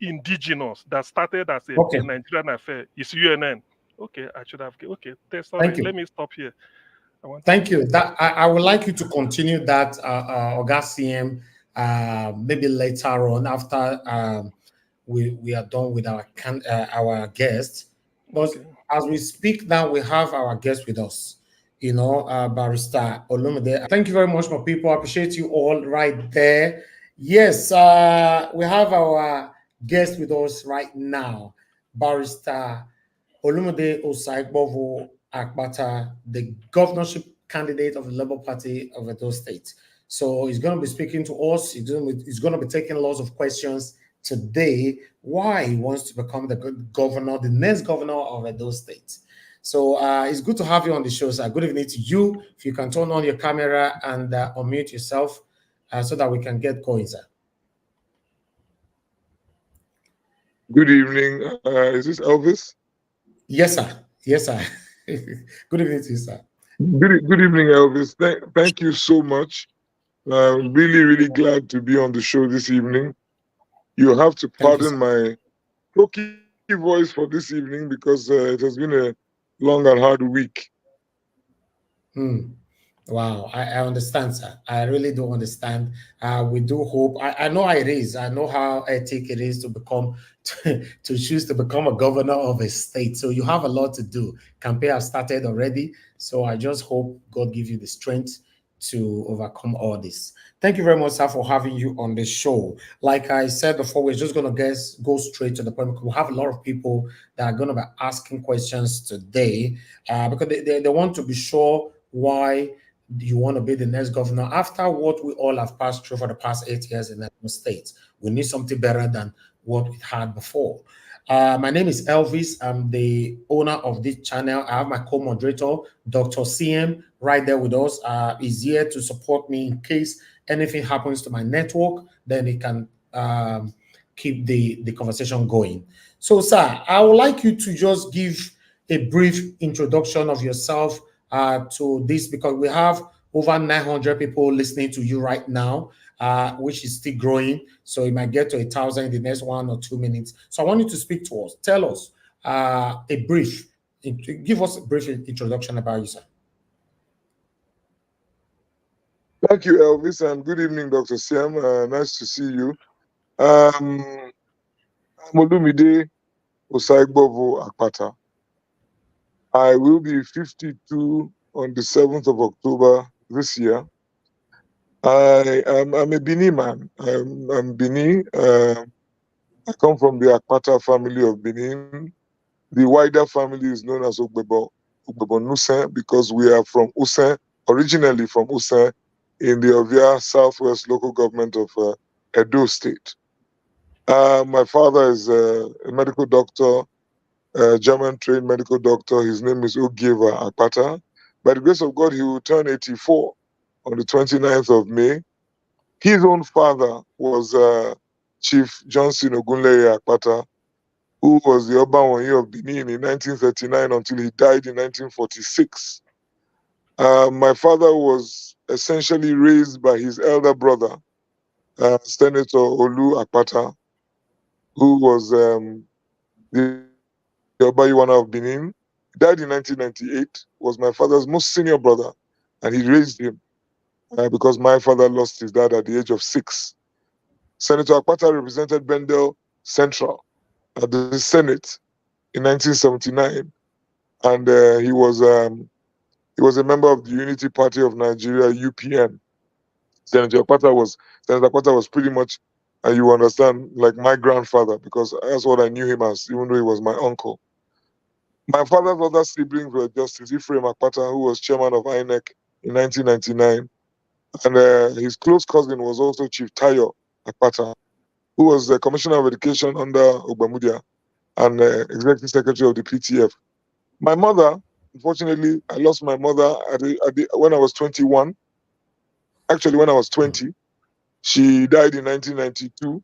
indigenous that started as a Nigerian affair is UNN. Okay, I should have. Okay, sorry. Let me stop here. Thank you. That I would like you to continue that, Oga CM, maybe later on after we are done with our guest. But as we speak now, we have our guest with us. Barrister Olumide. Thank you very much, my people. I appreciate you all right there. Yes, we have our guest with us right now, Barrister Olumide Akpata, the governorship candidate of the Labour Party of Edo State. So he's going to be speaking to us. He's going to be taking lots of questions today. Why he wants to become the governor, the next governor of Edo State. So it's good to have you on the show, sir. Good evening to you. If you can turn on your camera and unmute yourself so that we can get going, sir. Good evening. Is this Elvis? Yes, sir. Yes, sir. Good evening to you, sir. Good evening, Elvis. Thank you so much. Really, really glad to be on the show this evening. You have to pardon my croaky voice for this evening because it has been a long and hard week. Wow, I understand, sir. I really do understand. We do hope. I know how it is. I know how hectic it is to become, to choose to become a governor of a state. So you have a lot to do. Campaign has started already. So I just hope God gives you the strength to overcome all this. Thank you very much, sir, for having you on the show. Like I said before, we're just going to go straight to the point. We have a lot of people that are going to be asking questions today because they want to be sure why you want to be the next governor after what we all have passed through for the past 8 years in the state. We need something better than what we had before. My name is Elvis. I'm the owner of this channel. I have my co-moderator, Dr. CM, right there with us. He's here to support me in case anything happens to my network, then he can keep the conversation going. So, sir, I would like you to just give a brief introduction of yourself to this, because we have over 900 people listening to you right now, which is still growing. So it might get to 1,000 in the next 1 or 2 minutes. So I want you to speak to us. Tell us give us a brief introduction about you, sir. Thank you, Elvis, and good evening, Dr. Siam. Nice to see you. I'm Olumide Akpata. I will be 52 on the 7th of October this year. I'm a Bini man. I'm Bini. I come from the Akpata family of Benin. The wider family is known as Ogbebo Nusen because we are from Usen, originally from Usen, in the Ovia Southwest local government of Edo State. My father is a medical doctor, a German-trained medical doctor. His name is Ogieva Akpata. By the grace of God, he will turn 84 on the 29th of May. His own father was Chief Johnson Ogunleye Akpata, who was the Obanwanyi of Benin in 1939 until he died in 1946. My father was essentially raised by his elder brother, Senator Olu Akpata, who was the Obayiwana of Benin. He died in 1998, was my father's most senior brother, and he raised him because my father lost his dad at the age of 6. Senator Akpata represented Bendel Central at the Senate in 1979, and he was a member of the Unity Party of Nigeria, UPN. Senator Akpata was pretty much, you understand, like my grandfather, because that's what I knew him as, even though he was my uncle. My father's other siblings were Justice Ephraim Akpata, who was chairman of INEC in 1999, and his close cousin was also Chief Tayo Akpata, who was the Commissioner of Education under Ogbamudia and Executive Secretary of the PTF. My mother, unfortunately, I lost my mother when I was 21. Actually, when I was 20. She died in 1992.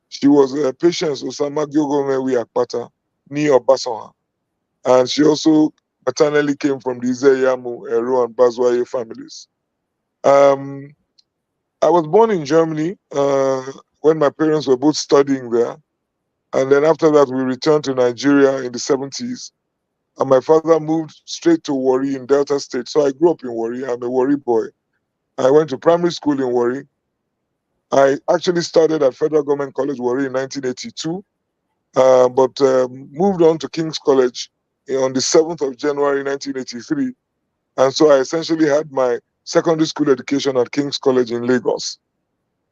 She was Patience Osama Gyogomewi Akpata, near Obasanjo. And she also maternally came from the Izeyamu, Ero, and Bazwaye families. I was born in Germany when my parents were both studying there. And then after that, we returned to Nigeria in the 70s. And my father moved straight to Warri in Delta State. So I grew up in Warri. I'm a Warri boy. I went to primary school in Warri. I actually started at Federal Government College Warri in 1982, but moved on to King's College on the 7th of January 1983. And so I essentially had my secondary school education at King's College in Lagos.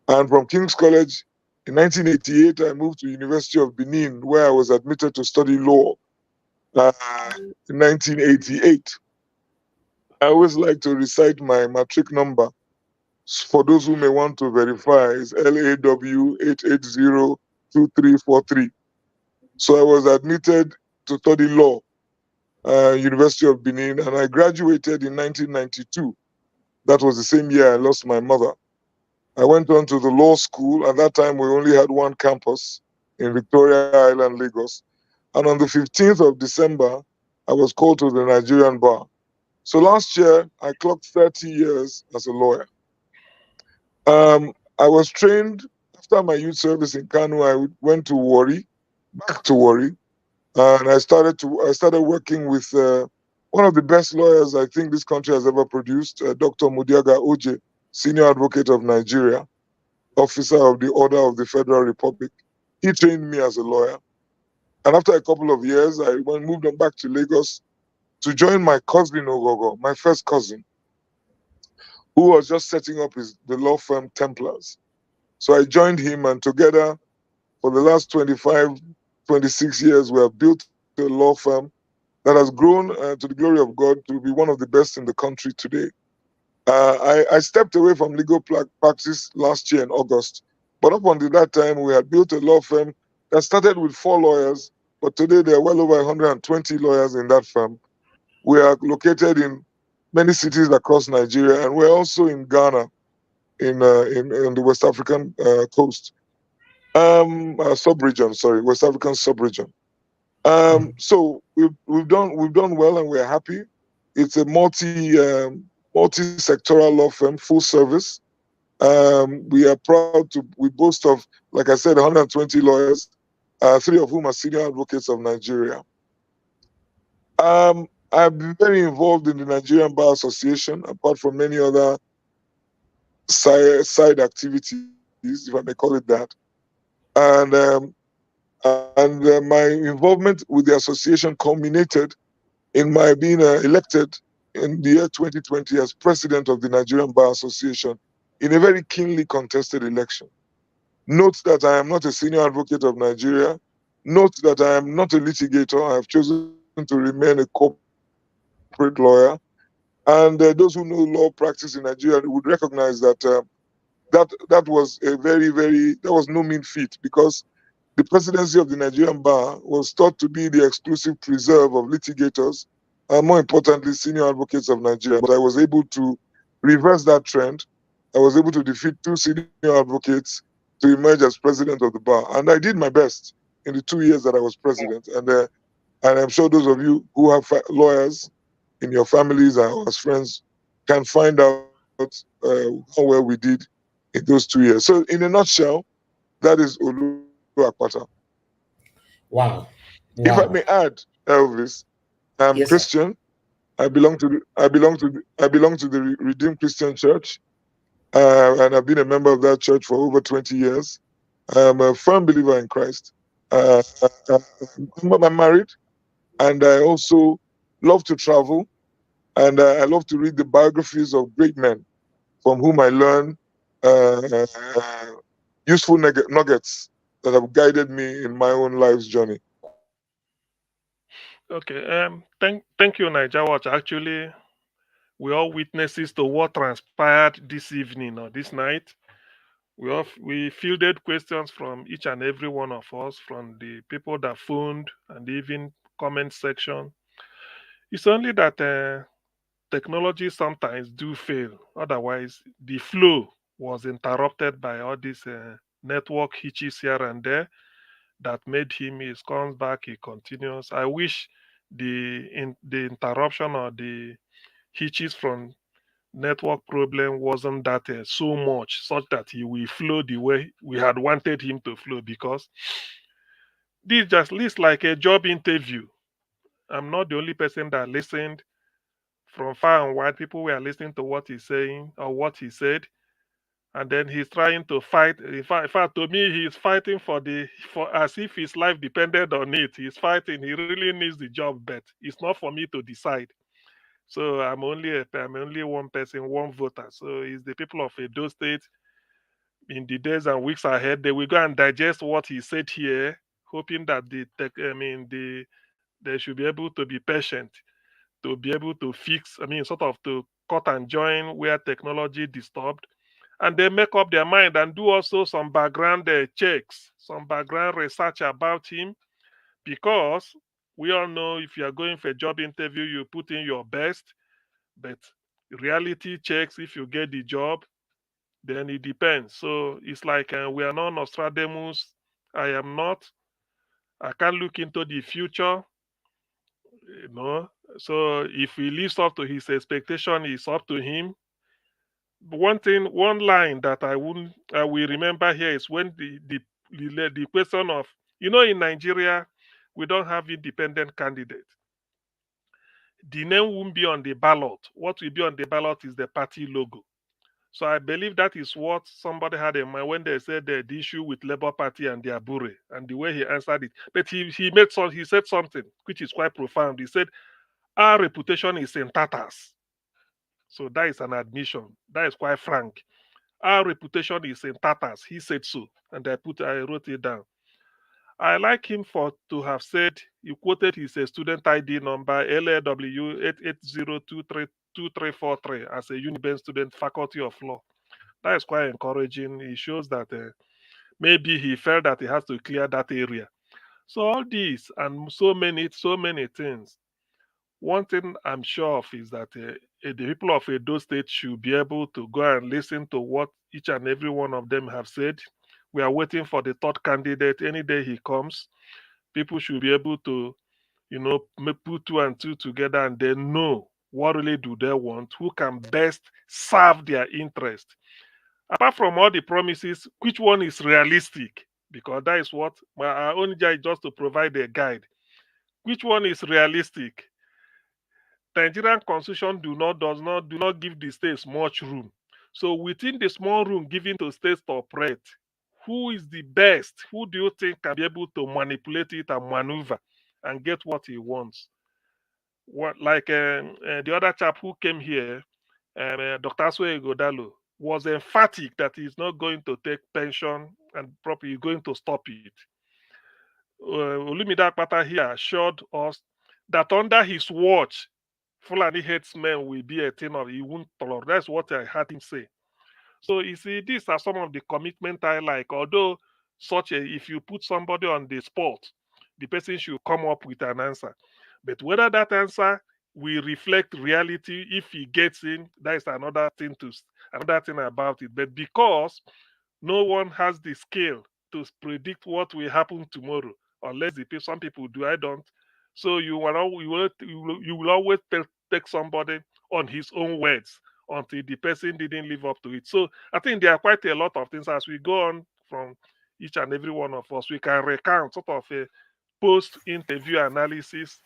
And from King's College in 1988, I moved to University of Benin, where I was admitted to study law in 1988. I always like to recite my matric number. For those who may want to verify, is LAW 8802343. So I was admitted to study law, University of Benin, and I graduated in 1992. That was the same year I lost my mother. I went on to the law school. At that time, we only had one campus in Victoria Island, Lagos. And on the 15th of December, I was called to the Nigerian Bar. So last year, I clocked 30 years as a lawyer. I was trained after my youth service in Kano. I went to Warri, back to Warri, and I started working with one of the best lawyers I think this country has ever produced, Dr. Mudiaga Oje, Senior Advocate of Nigeria, Officer of the Order of the Federal Republic. He trained me as a lawyer. And after a couple of years, I moved on back to Lagos to join my cousin Ogogo, my first cousin, who was just setting up the law firm Templars. So I joined him, and together for the last 25, 26 years, we have built a law firm that has grown to the glory of God to be one of the best in the country today. I stepped away from legal practice last year in August, but up until that time, we had built a law firm that started with 4 lawyers, but today there are well over 120 lawyers in that firm. We are located in many cities across Nigeria, and we're also in Ghana, in the West African coast, sub-region. Sorry, West African sub-region. So we've done well, and we're happy. It's a multi-sectoral law firm, full service. We are proud we boast of, like I said, 120 lawyers, 3 of whom are senior advocates of Nigeria. I've been very involved in the Nigerian Bar Association, apart from many other side activities, if I may call it that. And my involvement with the association culminated in my being elected in the year 2020 as president of the Nigerian Bar Association in a very keenly contested election. Note that I am not a senior advocate of Nigeria. Note that I am not a litigator. I have chosen to remain a corporate lawyer. And those who know law practice in Nigeria would recognize that that was that was no mean feat, because the presidency of the Nigerian Bar was thought to be the exclusive preserve of litigators and, more importantly, senior advocates of Nigeria. But I was able to reverse that trend. I was able to defeat 2 senior advocates to emerge as president of the bar. And I did my best in the 2 years that I was president. And I'm sure those of you who have lawyers in your families or as friends can find out how well we did in those 2 years. So in a nutshell, that is Olumide Akpata. Wow. If I may add, Elvis, I'm yes, Christian. Sir. I belong to the Redeemed Christian Church, and I've been a member of that church for over 20 years. I'm a firm believer in Christ. I'm married, and I also love to travel, and I love to read the biographies of great men from whom I learn uh, uh, useful nuggets that have guided me in my own life's journey. Okay. Thank you, Niger Watch. Actually, we all witnesses to what transpired this evening or this night. We fielded questions from each and every one of us, from the people that phoned and even comment section. It's only that technology sometimes do fail. Otherwise, the flow was interrupted by all these network hitches here and there that made him. He comes back, he continues. I wish the interruption or the hitches from network problem wasn't that so much, such that he will flow the way we had wanted him to flow, because This just looks like a job interview. I'm not the only person that listened. From far and wide, people were listening to what he's saying or what he said, and then he's trying to fight. In fact, to me, he's fighting for as if his life depended on it. He's fighting. He really needs the job, but it's not for me to decide. So I'm only one person, one voter. So it's the people of Edo State. In the days and weeks ahead, they will go and digest what he said here, hoping that they should be able to be patient, to be able to fix. Sort of to cut and join where technology disturbed, and they make up their mind and do also some background checks, some background research about him, because we all know if you are going for a job interview, you put in your best, but reality checks, if you get the job, then it depends. So it's like we are not Nostradamus. I am not. I can't look into the future, you know. So if he lives up to his expectation, it's up to him. One line that I will remember here is when the question of, in Nigeria, we don't have independent candidate. The name won't be on the ballot. What will be on the ballot is the party logo. So I believe that is what somebody had in mind when they said the issue with Labour Party and their bure and the way he answered it. But he said something which is quite profound. He said, our reputation is in tatters. So that is an admission. That is quite frank. Our reputation is in tatters. He said so. And I wrote it down. I like him for to have said, he quoted his student ID number LAW 8802323343 as a Uniben student, Faculty of Law. That is quite encouraging. It shows that maybe he felt that he has to clear that area. So all these and so many things. One thing I'm sure of is that the people of Edo State should be able to go and listen to what each and every one of them have said. We are waiting for the third candidate. Any day he comes, people should be able to, put two and two together and then know what really do they want, who can best serve their interest. Apart from all the promises, which one is realistic? Because that is what our own job is, just to provide a guide. Which one is realistic? The Nigerian constitution do not give the states much room. So within the small room given to states to operate, who is the best? Who do you think can be able to manipulate it and maneuver and get what he wants? What like the other chap who came here, Dr. Aswe Godalo, was emphatic that he's not going to take pension and probably going to stop it. Olumide Akpata here assured us that under his watch, Fulani headsmen will be a thing of he won't tolerate. That's what I heard him say. So you see, these are some of the commitment I like. Although if you put somebody on the spot, the person should come up with an answer. But whether that answer will reflect reality, if he gets in, that is another thing about it. But because no one has the skill to predict what will happen tomorrow, unless some people do. I don't. So you will always take somebody on his own words until the person didn't live up to it. So I think there are quite a lot of things as we go on from each and every one of us. We can recount sort of a post-interview analysis.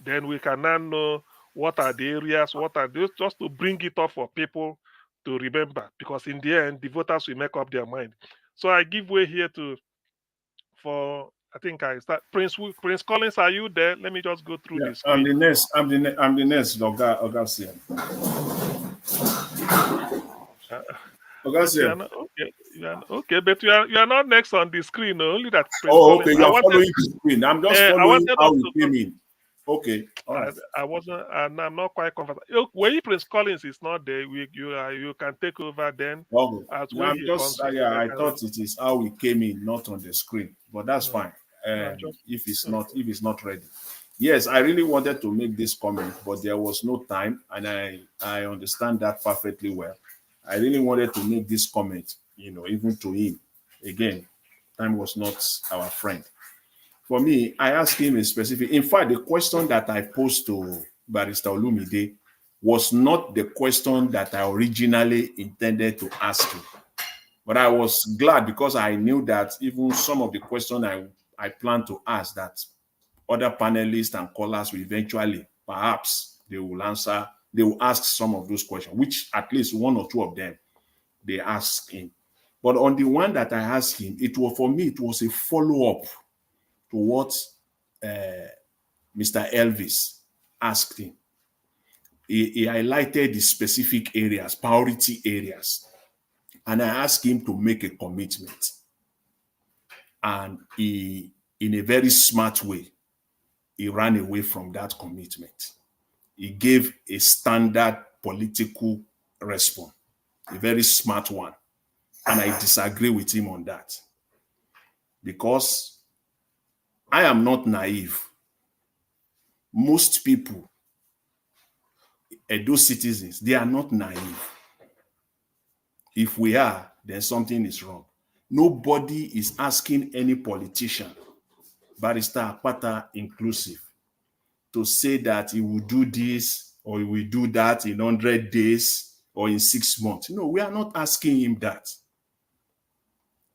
Then we can now know what are the areas, what are those, just to bring it up for people to remember. Because in the end, the voters will make up their mind. So I give way here for I think I start Prince Collins. Are you there? Let me just go through Yeah, the screen. I'm the next, Oga Uh, but you are Oga. not okay. Okay, but you are not next on the screen. No, only that Prince Oh, Collins. okay. You are following the screen. I'm just I following wanted how us we to. came in. Okay. All right. I wasn't. I'm not quite comfortable. When Prince Collins is not there, you can take over then. Okay. As Yeah, when I'm he just comes in, yeah. I I can. thought it is how we came in, not on the screen. But that's No, fine. no, just If it's not ready. Yes, I really wanted to make this comment, but there was no time, and I understand that perfectly well. I really wanted to make this comment, even to him. Again, time was not our friend. For me, I asked him a specific. In fact, the question that I posed to Barrister Olumide was not the question that I originally intended to ask him. But I was glad because I knew that even some of the questions I plan to ask that other panelists and callers will eventually, perhaps they will answer, they will ask some of those questions, which at least one or two of them they ask him. But on the one that I asked him, it was, for me, it was a follow-up to what Mr. Elvis asked him. He highlighted the specific areas, priority areas, and I asked him to make a commitment. And he, in a very smart way, he ran away from that commitment. He gave a standard political response, a very smart one. And I disagree with him on that. Because I am not naive. Most people, those citizens, they are not naive. If we are, then something is wrong. Nobody is asking any politician, Barrister Akpata inclusive, to say that he will do this or he will do that in 100 days or in 6 months. No, we are not asking him that.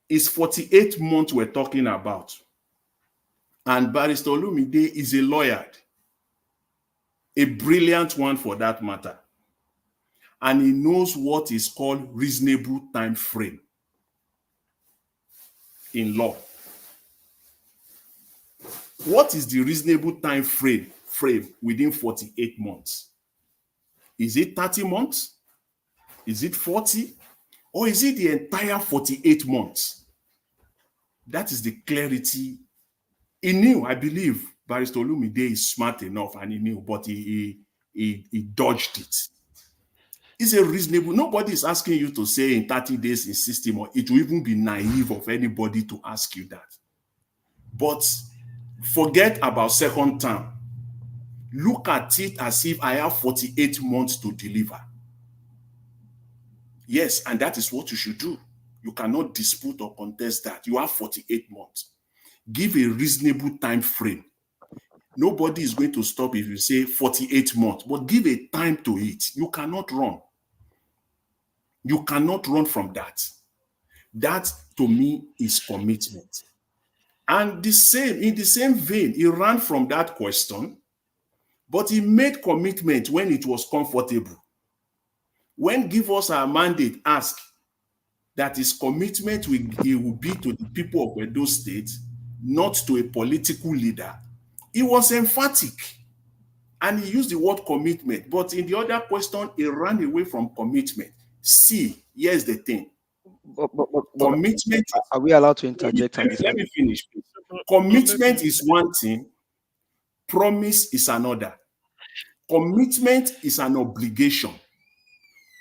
It's 48 months we're talking about. And Barrister Olumide is a lawyer, a brilliant one for that matter. And he knows what is called reasonable time frame in law. What is the reasonable time frame within 48 months? Is it 30 months? Is it 40? Or is it the entire 48 months? That is the clarity. He knew, I believe, Barrister Olumide is smart enough and he knew, but he dodged it. It's a reasonable, nobody is asking you to say in 30 days, in 60 months. It will even be naive of anybody to ask you that. But forget about second term. Look at it as if I have 48 months to deliver. Yes, and that is what you should do. You cannot dispute or contest that. You have 48 months. Give a reasonable time frame. Nobody is going to stop if you say 48 months, but give a time to it. You cannot run. You cannot run from that. That, to me, is commitment. And in the same vein, he ran from that question, but he made commitment when it was comfortable. When Give Us Our Mandate asked that his commitment will be to the people of Edo State, not to a political leader, he was emphatic. And he used the word commitment. But in the other question, he ran away from commitment. See, here's the thing. Commitment. Are we allowed to interject? Let me finish. Commitment is one thing. Promise is another. Commitment is an obligation.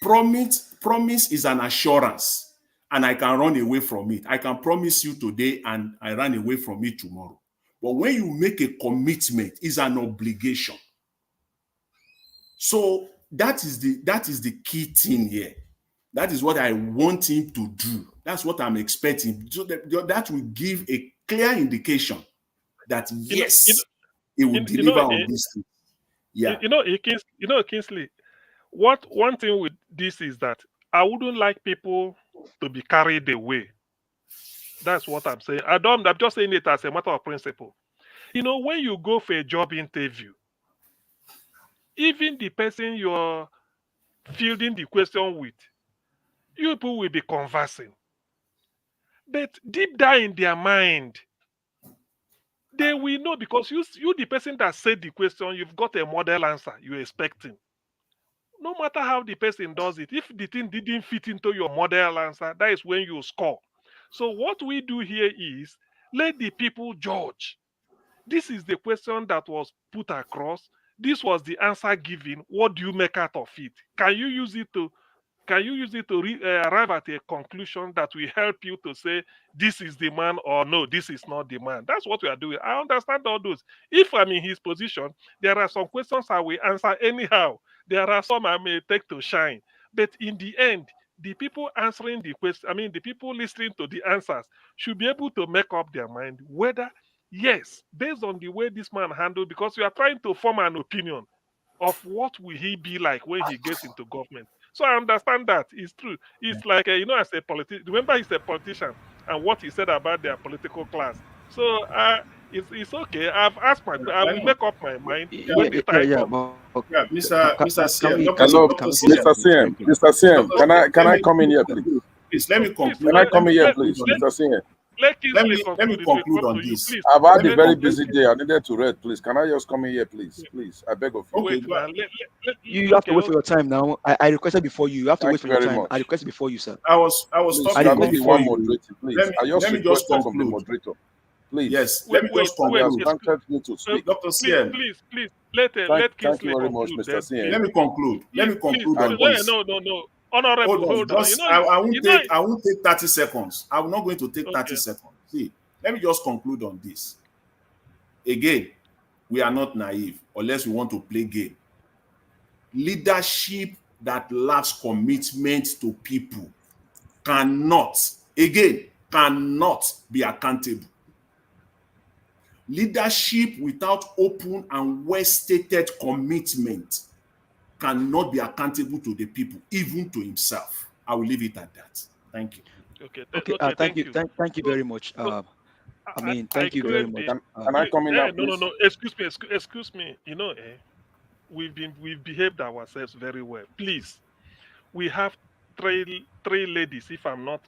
Promise is an assurance. And I can run away from it. I can promise you today and I run away from it tomorrow. But when you make a commitment, it's an obligation. So that is the key thing here. That is what I want him to do. That's what I'm expecting. So that will give a clear indication that yes, he will deliver on this thing. Yeah. Kingsley, one thing with this is that I wouldn't like people to be carried away. That's what I'm saying. I'm just saying it as a matter of principle. When you go for a job interview, even the person you're fielding the question with, you people will be conversing. But deep down in their mind, they will know, because you the person that said the question, you've got a model answer you're expecting. No matter how the person does it, if the thing didn't fit into your model answer, that is when you score. So what we do here is let the people judge. This is the question that was put across. This was the answer given. What do you make out of it? Can you use it to arrive at a conclusion that will help you to say this is the man or no, this is not the man? That's what we are doing. I understand all those. If I'm in his position, there are some questions I will answer anyhow. There are some I may take to shine. But in the end, the people answering the question, the people listening to the answers should be able to make up their mind whether, yes, based on the way this man handled, because you are trying to form an opinion of what will he be like when he gets into government. So I understand that. It's true. It's like, as a politician, remember he's a politician and what he said about their political class. So it's okay. I've asked my. I Let will me, make up my mind when the Yeah, time yeah. comes. But yeah, Mr. can CM, we Hello, Dr. can CM, Mr. CM. thank you. Mr. CM, Dr. can CM, I come in here, please? please let No, me please Can conclude. I Let come me in here, conclude please, on Mr. CM? let let Kingsley me let me conclude. It will conclude come on to you, this. please. I've had Let a me very conclude. busy day. I needed to read, please. Can I just come in here, please? Please, I beg of you. Okay, Wait go now. ahead. you have to Okay, wait for okay. your time now. I requested before you. You have to wait Thank for you your very time. I much. requested before you, sir. I was Please, I talking can we request be before before one you. you. moderator, please? I just Let me just requested from the conclude. moderator, please. Yes, let Wait, me wait, just And he wait. has conclude. Excuse, granted me to speak. Dr. please, CM, please, please. Let Thank you Kingsley very much, conclude. Mr. Then CM. let me conclude. Let me please. conclude on And No, this. no, no, no. Hold Honorable, on, hold on. just I won't take 30 seconds. I'm not going to take 30 Okay. seconds. See, let me just conclude on this. Again, we are not naive unless we want to play game. Leadership that lacks commitment to people cannot, again, cannot be accountable. Leadership without open and well-stated commitment cannot be accountable to the people, even to himself. I will leave it at that. Thank you. Okay. Okay. Okay. Thank Thank you. you. Thank you So, very much. so I Thank you very crave much. the. can I Please, come in now, no, no, please? no. Excuse me. We've behaved ourselves very well. Please, we have three ladies, if I'm not,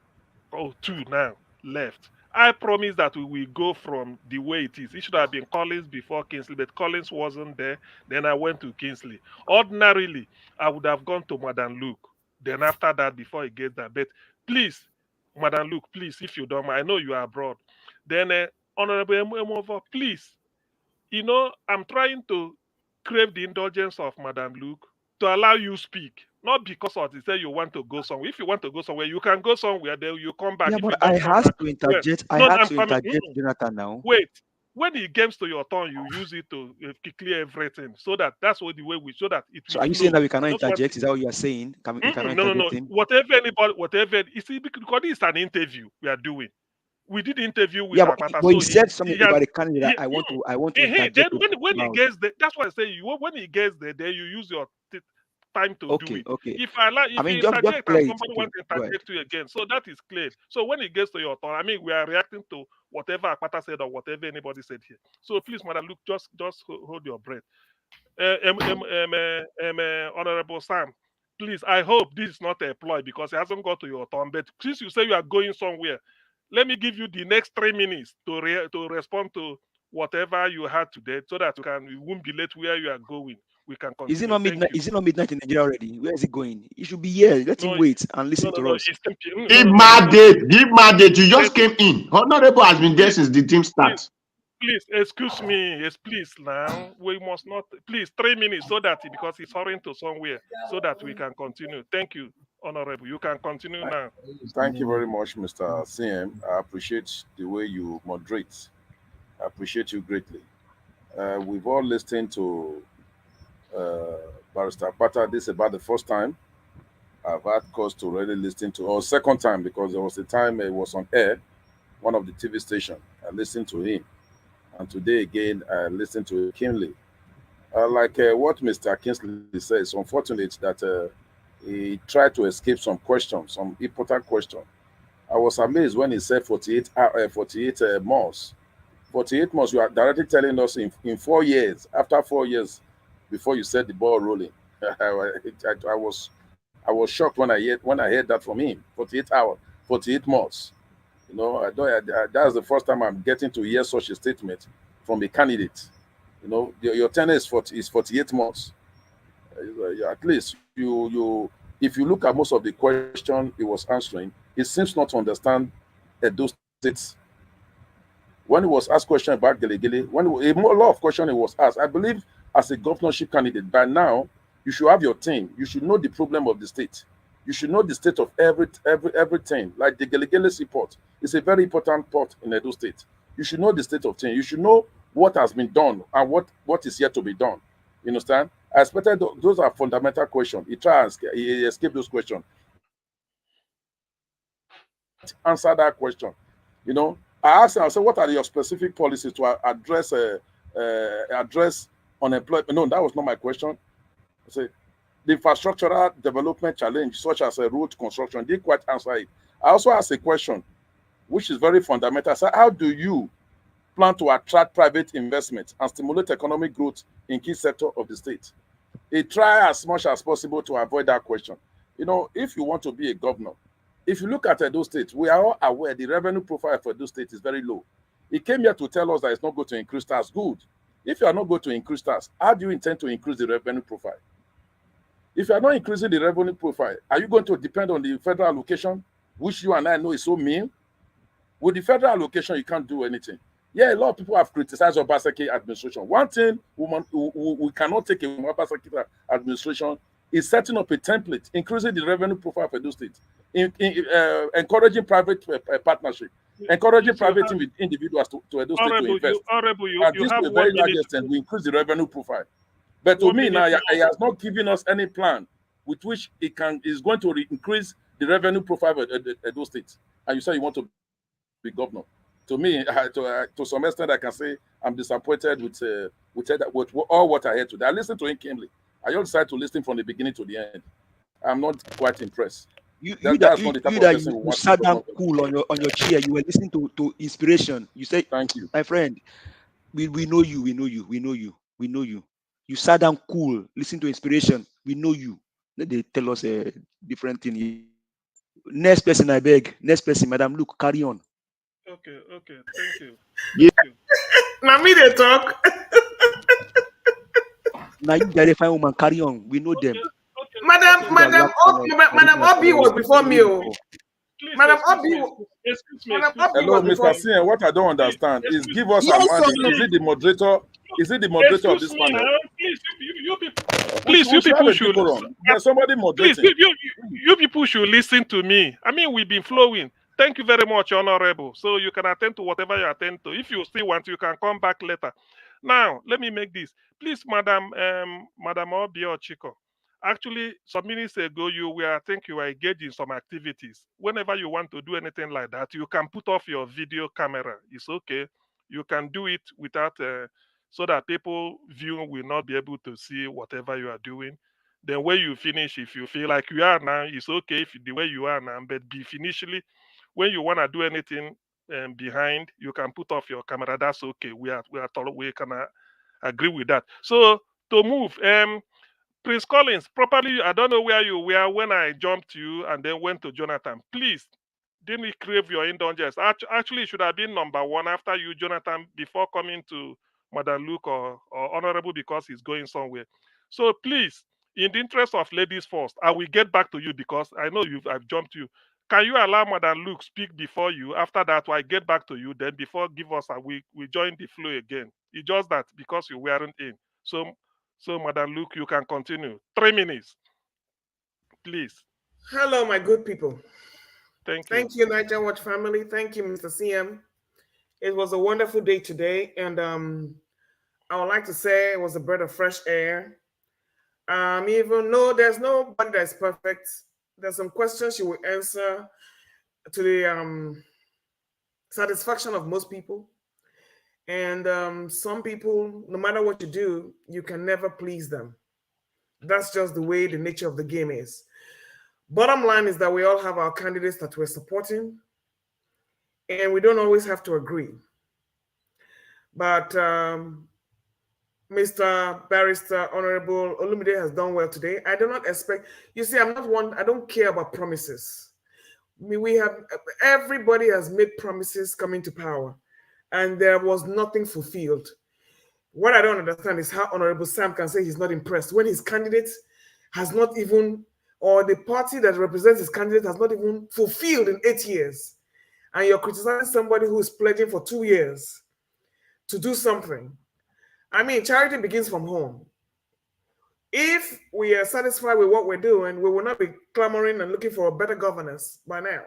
oh, two now left. I promise that we will go from the way it is. It should have been Collins before Kingsley, but Collins wasn't there. Then I went to Kingsley. Ordinarily, I would have gone to Madam Luke. Then after that, before he gets that. But please, Madam Luke, please, if you don't mind, I know you are abroad. Then Honorable Emovo, please, I'm trying to crave the indulgence of Madam Luke to allow you speak. Not because of you say you want to go somewhere. If you want to go somewhere, you can go somewhere. Then you come back. Yeah, If but you don't I come had back, to well, interject. I no, had I'm to coming. interject, Jonathan. Now, Wait. When it comes to your turn, you use it to clear everything. So that's what the way we so that it so will are you saying flow. that we cannot I just want interject? Is that what you are saying? We cannot no, no, no. interject him? Whatever. You see, because this is an interview we are doing. We did the interview with Yeah, Akpata, but he so said something he has about a candidate. he, I want to then interject when he about. gets there, that's why I say when he gets there, then you use your time to do Okay, it. okay. I If you mean, just interject and clear it. somebody Okay, wants to go ahead. interject you again, so that is clear. So when it gets to your turn, I mean, we are reacting to whatever Akpata said or whatever anybody said here. So please, Madam Luke, just hold your breath. Honorable Sam, please, I hope this is not a ploy because it hasn't got to your turn. But since you say you are going somewhere, let me give you the next 3 minutes to respond to whatever you had today, so that you won't be late where you are going. We can Is it continue. not Thank midnight? you. Is it not midnight in Nigeria already? Where is he going? He should be here. Let him No, wait and no, listen no, to no. us. It's 10 p.m. No, Give no, no. It's 10 p.m. mandate. Give mandate. You Please, just came in. Honorable has been there please, since the team please, starts. please, excuse me. Yes, please. Now we must not. Please, 3 minutes so that because it's hurrying to somewhere, so that we can continue. Thank you, Honorable. You can continue now. Thank you very much, Mr. CM. I appreciate the way you moderate. I appreciate you greatly. We've all listened to uh, Barrister Akpata. This is about the first time I've had cause to really listen to, or second time, because there was a time it was on air, one of the TV station. I listened to him, and today again I listened to Kinley. What Mr. Kingsley says, it's unfortunate that he tried to escape some questions, some important question. I was amazed when he said 48 months. 48 months, you are directly telling us in 4 years, after 4 years, before you set the ball rolling. I was shocked when I heard that from him. 48 hours, 48 months. I don't, that's the first time I'm getting to hear such a statement from a candidate. Your tenure is 48 months. Yeah, at least if you look at most of the question he was answering, he seems not to understand those states. When he was asked question about Gelegele, a lot of question he was asked, I believe as a governorship candidate, by now you should have your team. You should know the problem of the state. You should know the state of everything. Like the Gelegele seaport is a very important port in Edo State. You should know the state of things. You should know what has been done and what is yet to be done. You understand? I expected those are fundamental questions. He escaped those questions. Answer that question. I asked him, I said, what are your specific policies to address unemployment? No, that was not my question. I said, the infrastructural development challenge, such as a road construction, didn't quite answer it. I also asked a question, which is very fundamental. I said, how do you plan to attract private investment and stimulate economic growth in key sectors of the state. It try as much as possible to avoid that question. You know, if you want to be a governor, if you look at Edo State, we are all aware the revenue profile for Edo State is very low. He came here to tell us that it's not going to increase tax. Good. If you are not going to increase tax, how do you intend to increase the revenue profile? If you are not increasing the revenue profile, are you going to depend on the federal allocation, which you and I know is so mean? With the federal allocation, you can't do anything. Yeah, a lot of people have criticized Obaseki administration. One thing we cannot take away from Obaseki administration is setting up a template, increasing the revenue profile for those states, encouraging private partnership, encouraging private individuals to Edo State to invest. And this to a very large extent will increase the revenue profile. But to me now, he has not given us any plan with which is going to increase the revenue profile of Edo State. And you say you want to be governor. To me, to some extent, I can say I'm disappointed with all what I heard today. I listened to him keenly. I just decided to listen from the beginning to the end. I'm not quite impressed. You sat down cool on your chair. You were listening to inspiration. You said, "Thank you, my friend. We know you. We know you. We know you. We know you. You sat down cool, listen to inspiration. We know you. They tell us a different thing. Next person, I beg. Next person, Madam Luke, carry on. Okay. Thank you. Yeah. Now me they talk. Now you verify woman, carry on. We know them. Madam Obi was before me. Madam Obi. Hello, Mr. Sien. What I don't understand is give us a mandate. Is it the moderator? Is it the moderator of this panel? Please, you people should. There's somebody moderating. Please, you people should listen to me. I mean, we've been flowing. Thank you very much, Honorable. So you can attend to whatever you attend to. If you still want, you can come back later. Now, let me make this. Please, Madam Obi or Chico. Actually, some minutes ago, I think you were engaged in some activities. Whenever you want to do anything like that, you can put off your video camera. It's okay. You can do it without, so that people viewing will not be able to see whatever you are doing. Then when you finish, if you feel like you are now, it's okay if the way you are now, but be initially, when you want to do anything behind, you can put off your camera. That's okay. We can agree with that. So to move, Prince Collins, properly, I don't know where you were when I jumped to you and then went to Jonathan. Please, didn't crave your indulgence. Actually, it should have been number one after you, Jonathan, before coming to Madam Luke or Honorable because he's going somewhere. So please, in the interest of ladies first, I will get back to you because I know I've jumped you. Can you allow Madam Luke speak before you? After that, I get back to you. Then before give us we join the flow again. It's just that because you weren't in. So Madam Luke, you can continue. 3 minutes, please. Hello, my good people. Thank you, Niger Watch family. Thank you, Mr. CM. It was a wonderful day today, and I would like to say it was a breath of fresh air. Even though there's nobody that's perfect, there's some questions you will answer to the satisfaction of most people. And some people, no matter what you do, you can never please them. That's just the way the nature of the game is. Bottom line is that we all have our candidates that we're supporting, and we don't always have to agree. But Mr. Barrister Honorable Olumide has done well today. I do not expect, you see, I'm not one, I don't care about promises. Everybody has made promises coming to power, and there was nothing fulfilled. What I don't understand is how Honorable Sam can say he's not impressed when his candidate has not even, or the party that represents his candidate has not even fulfilled in 8 years. And you're criticizing somebody who is pledging for 2 years to do something. I mean, charity begins from home. If we are satisfied with what we're doing, we will not be clamoring and looking for a better governance by now.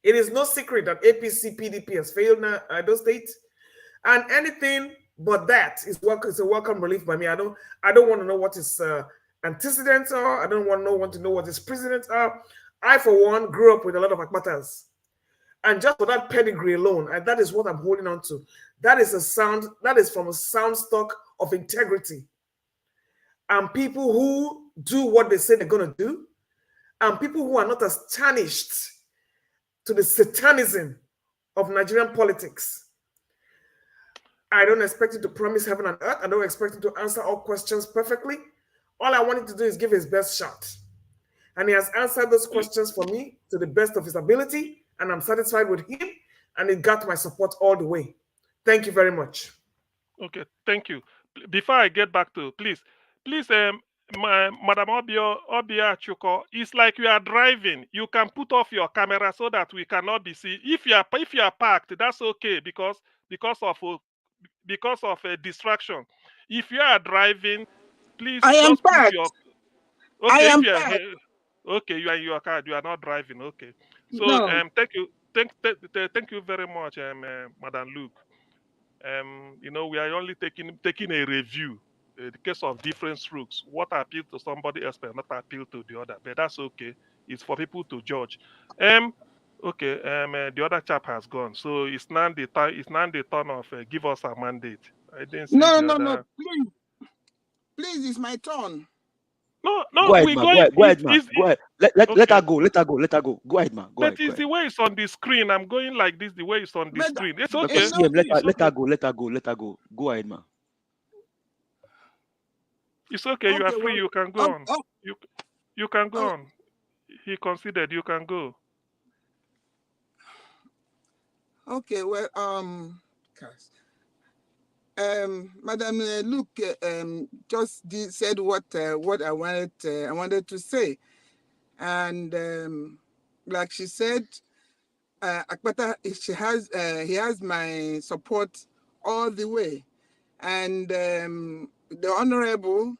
It is no secret that APC PDP has failed now at those states, and anything but that is a welcome relief by me. I don't want to know what his antecedents are. I don't want to know what his precedents are. I, for one, grew up with a lot of Akpatas. And just for that pedigree alone, and that is what I'm holding on to. That is from a sound stock of integrity. And people who do what they say they're going to do, and people who are not as tarnished to the satanism of Nigerian politics. I don't expect him to promise heaven and earth. I don't expect him to answer all questions perfectly. All I want him to do is give his best shot. And he has answered those questions for me to the best of his ability, and I'm satisfied with him, and he got my support all the way. Thank you very much. Okay, thank you. Before I get back to, please, Madam Obia Chuko, it's like you are driving. You can put off your camera so that we cannot be seen. If you are parked, that's okay because of a distraction. If you are driving, please I am just put your. packed. I Okay, if am you are packed. okay, you are in your car. You are not driving. Okay, so No. thank you very much, Madam Luke. We are only taking a review. The case of different strokes. What appeal to somebody else may not appeal to the other, but that's okay. It's for people to judge. Okay. The other chap has gone, so it's now the time. It's now the turn of give us a mandate. I didn't see No, the no, no. other. Please, please, it's my turn. No, Go no, ahead, we man. Go going. ahead, go ahead, man. Go ahead. Let Okay. her go. Let her go. Let her go. Go ahead, man. Go But ahead. Go it's ahead. the way it's on the screen. I'm going like this. The way it's on the But screen. It's Dr. okay. you know, CM, let her It's let her okay. go. Let her go. Let her go. Go ahead, man. It's okay. You are okay, free. well, You can go on. oh, You you can go oh, on. He considered you can go. okay, well, Madam Luke said what I wanted to say, and like she said, Akpata, he has my support all the way, and the honorable.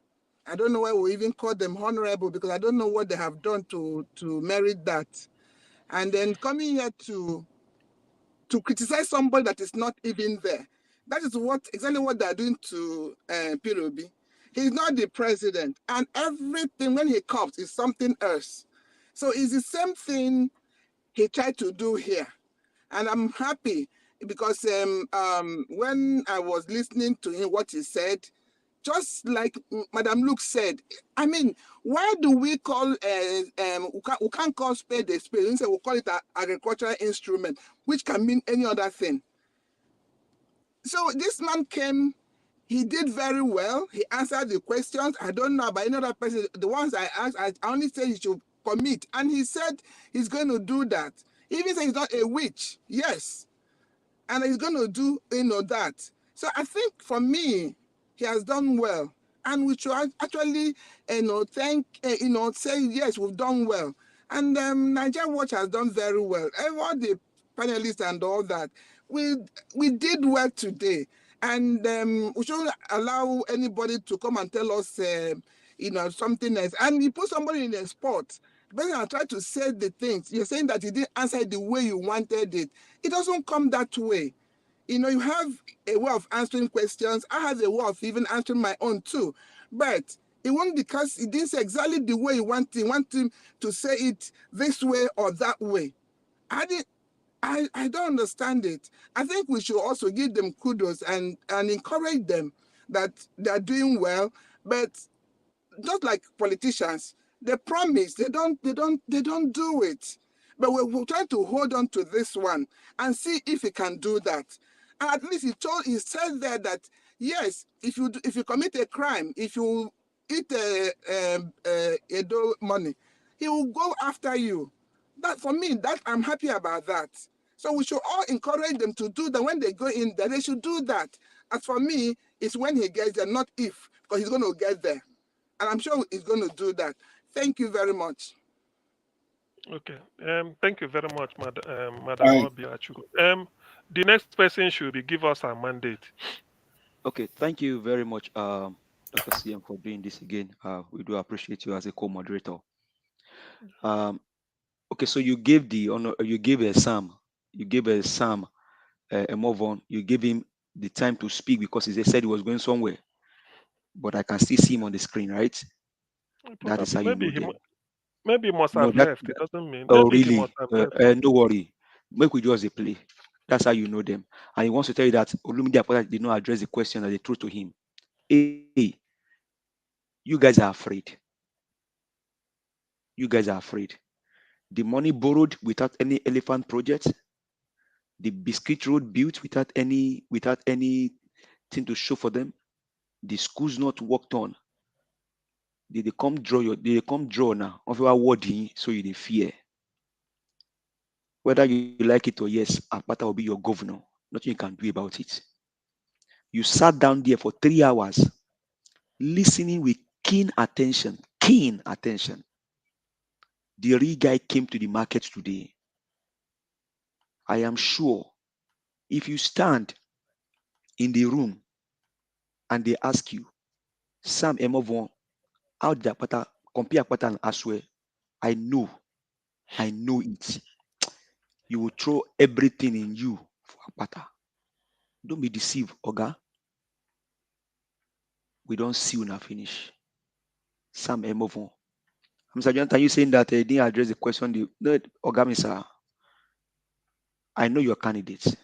I don't know why we even call them honorable, because I don't know what they have done to merit that. And then coming here to criticize somebody that is not even there. That is exactly what they're doing to Pirobi. He's not the president, and everything when he comes is something else. So it's the same thing he tried to do here, and I'm happy because when I was listening to him, what he said, just like Madam Luke said, I mean, why do we call we can't call spade a spade? Instead, we call it an agricultural instrument, which can mean any other thing. So this man came, he did very well. He answered the questions. I don't know about any other person. The ones I asked, I only said he should commit, and he said he's going to do that. He even said he's not a witch. Yes, and he's going to do that. So I think for me, he has done well, and we should actually thank say yes, we've done well. And Nigeria Watch has done very well. And all the panelists and all that, we did well today, and we shouldn't allow anybody to come and tell us something else. And you put somebody in a spot. When I try to say the things, you're saying that you didn't answer it the way you wanted it. It doesn't come that way. You have a way of answering questions. I have a way of even answering my own too. But it won't, because it didn't say exactly the way you want him to say it this way or that way. I don't understand it. I think we should also give them kudos and encourage them that they're doing well. But just like politicians, they promise, they don't do it. But we're trying to hold on to this one and see if he can do that. And at least he said there that yes, if you commit a crime, if you eat Edo money, he will go after you. That, for me, that I'm happy about that. So we should all encourage them to do that. When they go in there, they should do that. As for me, it's when he gets there, not if, because he's going to get there. And I'm sure he's going to do that. Thank you very much. Okay. Thank you very much, Madam I, Obiachu. The next person should be give us a mandate. Okay. Thank you very much, Dr. CM, for doing this again. We do appreciate you as a co-moderator. Okay, so you gave you gave a Sam, a move on. You gave him the time to speak because he said he was going somewhere, but I can still see him on the screen, right? That is how you know them. Maybe he must No, have left. It doesn't mean oh maybe he must really? have left. No worry. Make we just a play. That's how you know them. And he wants to tell you that Olumide Akpata did not address the question that they threw to him. Hey, you guys are afraid. You guys are afraid. The money borrowed without any elephant project, the biscuit road built without any thing to show for them. The school's not worked on. They come draw now of your wording, so you dey fear. Whether you like it or yes, Akpata will be your governor. Nothing you can do about it. You sat down there for 3 hours, listening with keen attention. Keen attention. The real guy came to the market today. I am sure if you stand in the room and they ask you, Sam Emovon, how did Akpata compare Akpata and Aswe? I know it. You will throw everything in you for Akpata. Don't be deceived, Oga. We don't see una finish. Sam Emovon. Mr. Jonathan, you saying that didn't address the question? No, Oga, sir. I know your candidate.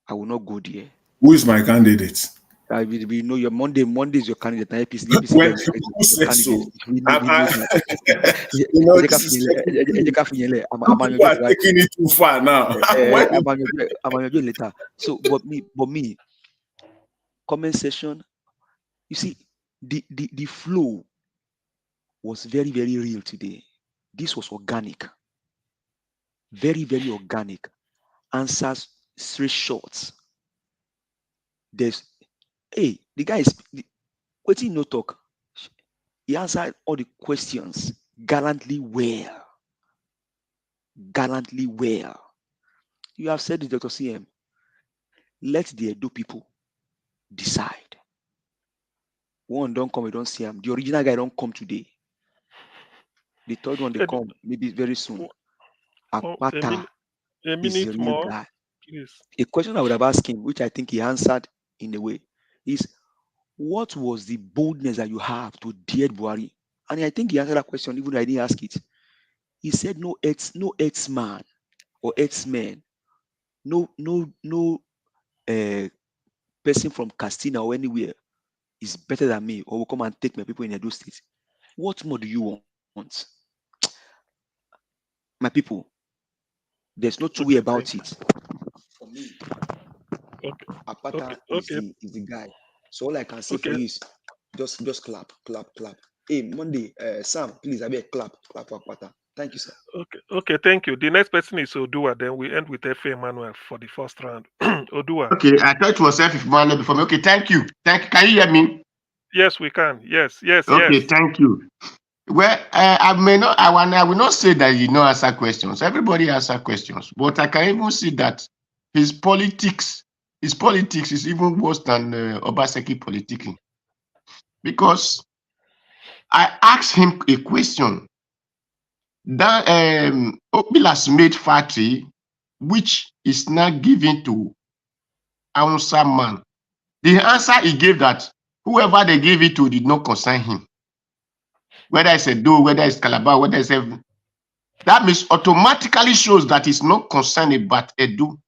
I will not go there. Who is my candidate? We know your Monday is your candidate. APC When guy who is your says so? candidate. We know that. You know, this is people are taking it too far now. I'm later. So, but me, comment section. You see, the flow was very, very real today. This was organic. Very, very organic. Answers straight shots. The guy is waiting, no talk. He answered all the questions gallantly well. Gallantly well. You have said it, Dr. CM. Let the Edo people decide. One don't come, we don't see him. The original guy don't come today. The third one they come maybe very soon. Akpata a is the minute real more, guy. please. A question I would have asked him, which I think he answered in a way, is what was the boldness that you have to dare Buhari? And I think he answered that question even though I didn't ask it. He said no ex-man or ex-men, no person from Castina or anywhere is better than me or will come and take my people in Edo State. What more do you want? My people, there's no two way about it. For me, Akpata is the guy. So all I can say for you is just clap. Hey, Monday, Sam, please, I beg clap for Akpata. Thank you, sir. Okay, thank you. The next person is Odua. Then we end with F.A. Emmanuel for the first round. Odua. Okay, I thought it was F. Emmanuel before me. Okay, thank you. Can you hear me? Yes, we can. Yes. Okay, thank you. Well, I will not say that you don't answer questions. Everybody answer questions, but I can even see that his politics is even worse than Obaseki politicking, because I asked him a question. That Obilas made factory, which is now given to Hausa man. The answer he gave that whoever they gave it to did not concern him. Whether it's Edo, whether it's Calabar, whether it's everything. That means automatically shows that he's not concerned about Edo.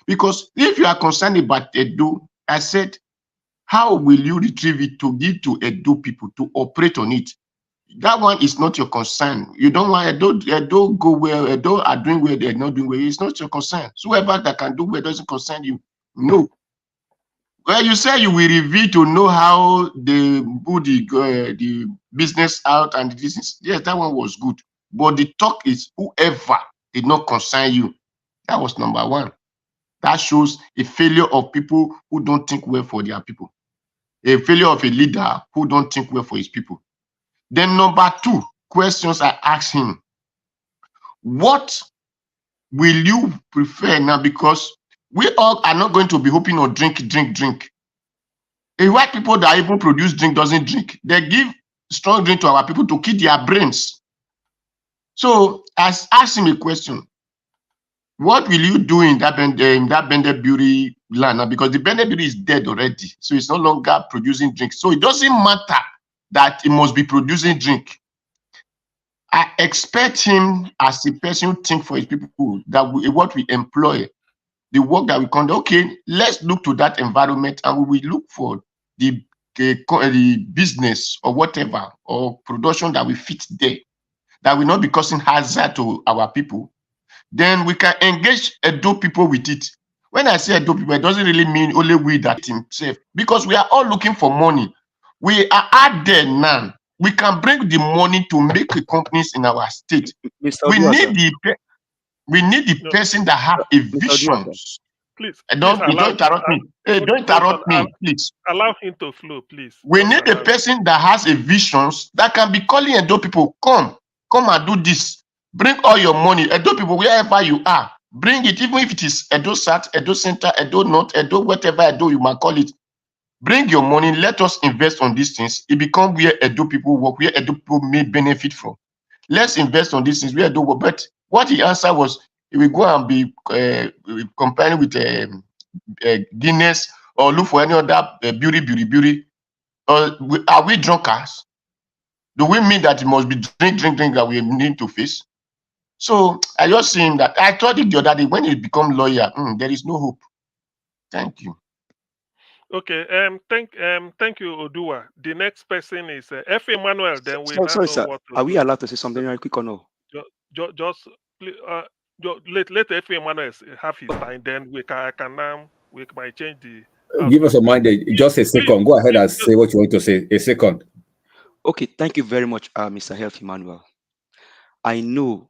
Because if you are concerned about Edo, I said, how will you retrieve it to give to Edo people to operate on it? That one is not your concern. You don't want Edo go well, Edo are doing well, they're not doing well. It's not your concern. So whoever that can do well doesn't concern you. No. Well, you say you will reveal to know how they put the business out and the business. Yes, that one was good. But the talk is whoever did not concern you. That was number one. That shows a failure of people who don't think well for their people. A failure of a leader who don't think well for his people. Then number two, questions I asked him. What will you prefer now? Because we all are not going to be hoping or drink. A white people that even produce drink doesn't drink. They give strong drink to our people to keep their brains. So I asked him a question. What will you do in that Bende Beauty land now? Because the Bende Beauty is dead already. So it's no longer producing drink. So it doesn't matter that it must be producing drink. I expect him as a person who thinks for his people, that what we employ, the work that we conduct, okay, let's look to that environment and we will look for the business or whatever, or production that will fit there, that will not be causing hazard to our people. Then we can engage Edo people with it. When I say Edo people, it doesn't really mean only we that himself, because we are all looking for money. We are out there now. We can bring the money to make the companies in our state. Mr. We Odua, need sir. the No, person that have a Mr. Odua, sir. visions. please You allow don't him. interrupt me. Hey, don't Hold on. interrupt me, please. Allow him to flow, please. We Just need a allow him. person that has a visions that can be calling Edo people, come and do this. Bring all your money, Edo people, wherever you are. Bring it, even if it is Edo South, Edo Center, Edo North, Edo, whatever Edo you might call it. Bring your money, let us invest on these things. It become where Edo people work, where Edo people may benefit from. Let's invest on these things where Edo work. But what he answered was, he will go and be comparing with Guinness or look for any other beauty. Are we drunkards? Do we mean that it must be drink that we need to face? So I just saying that I told it the other day, when it become lawyer, there is no hope. Thank you. Okay. Thank you, Odua. The next person is F. Emmanuel. Then we now Sorry, know sir. what to Are we do. allowed to say something right quick or no? Just let F. Emmanuel have his time. Then we might change the. Give us a mind. Just a second. Go ahead and please, say what you want to say. A second. Okay, thank you very much, Mr. Health Emmanuel. I know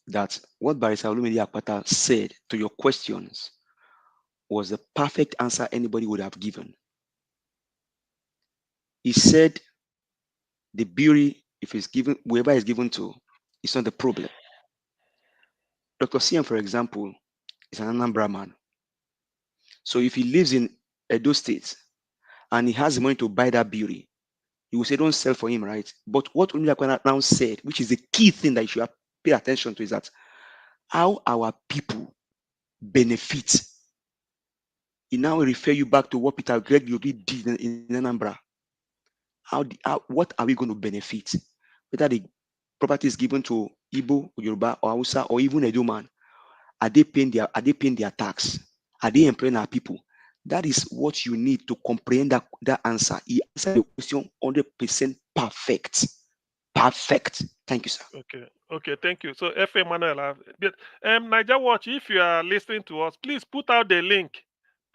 that what Barrister Olumide Akpata said to your questions was the perfect answer anybody would have given. He said the beauty, if it's given, whoever is given to, it's not the problem. Dr. CM, for example, is an Anambra man. So if he lives in Edo State and he has the money to buy that beauty, you will say, don't sell for him, right? But what Olumide Akpata now said, which is the key thing that you should pay attention to, is that how our people benefit. He now refer you back to what Peter Greg Yobi did in Anambra. What are we going to benefit? Whether the property is given to Igbo, Yoruba, or Hausa, or even Edo man, are they paying their tax? Are they employing our people? That is what you need to comprehend that answer. He answered the question 100% perfect. Perfect. Thank you, sir. Okay, thank you. So F. Emmanuel, Niger Watch, if you are listening to us, please put out the link.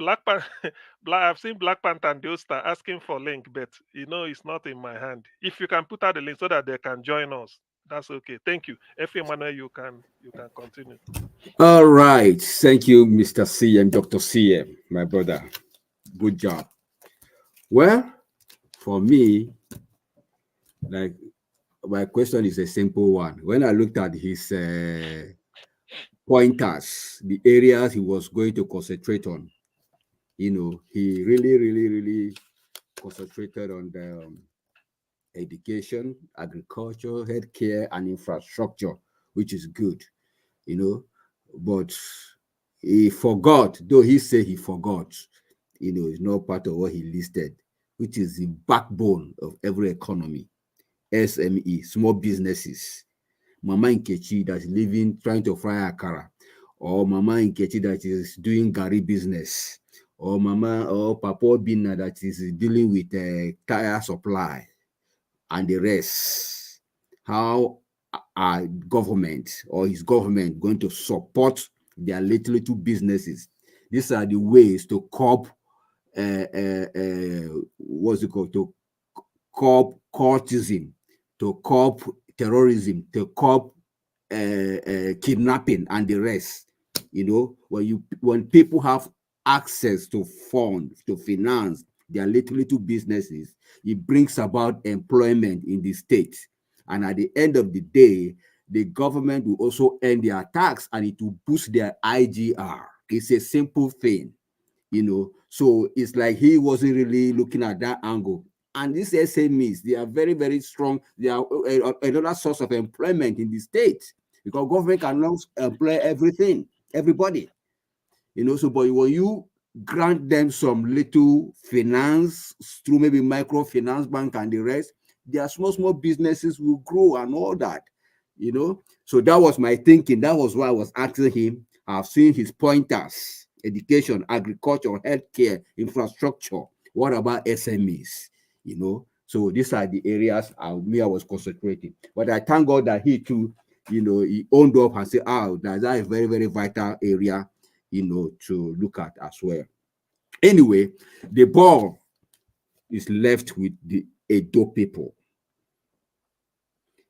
I've seen Black Panther and Deosta asking for link, but it's not in my hand. If you can put out the link so that they can join us, that's okay. Thank you. F. Emmanuel, you can continue. All right. Thank you, Mr. CM, Dr. CM, my brother. Good job. Well, for me, like, my question is a simple one. When I looked at his pointers, the areas he was going to concentrate on, he really concentrated on the education, agriculture, healthcare, and infrastructure, which is good, but he forgot, though he said he forgot, it's not part of what he listed, which is the backbone of every economy. SME, small businesses. Mama Nkechi that's living, trying to fry akara, or Mama Nkechi that is doing Gary business, or Papa Bina that is dealing with tire supply, and the rest. How are government or his government going to support their little businesses? These are the ways to curb what's it called? To curb cultism, to curb terrorism, to curb kidnapping and the rest. When people have access to funds to finance their little businesses, it brings about employment in the state. And at the end of the day, the government will also earn their tax and it will boost their IGR. It's a simple thing, So it's like he wasn't really looking at that angle. And these SMEs, they are very, very strong. They are another source of employment in the state because government cannot employ everybody. But when you grant them some little finance through maybe microfinance bank and the rest, their small businesses will grow and all that, So that was my thinking. That was why I was asking him. I've seen his pointers: education, agriculture, healthcare, infrastructure. What about SMEs? So these are the areas I was concentrating. But I thank God that he too, he owned up and said, that's a very, very vital area, to look at as well. Anyway, the ball is left with the Edo people.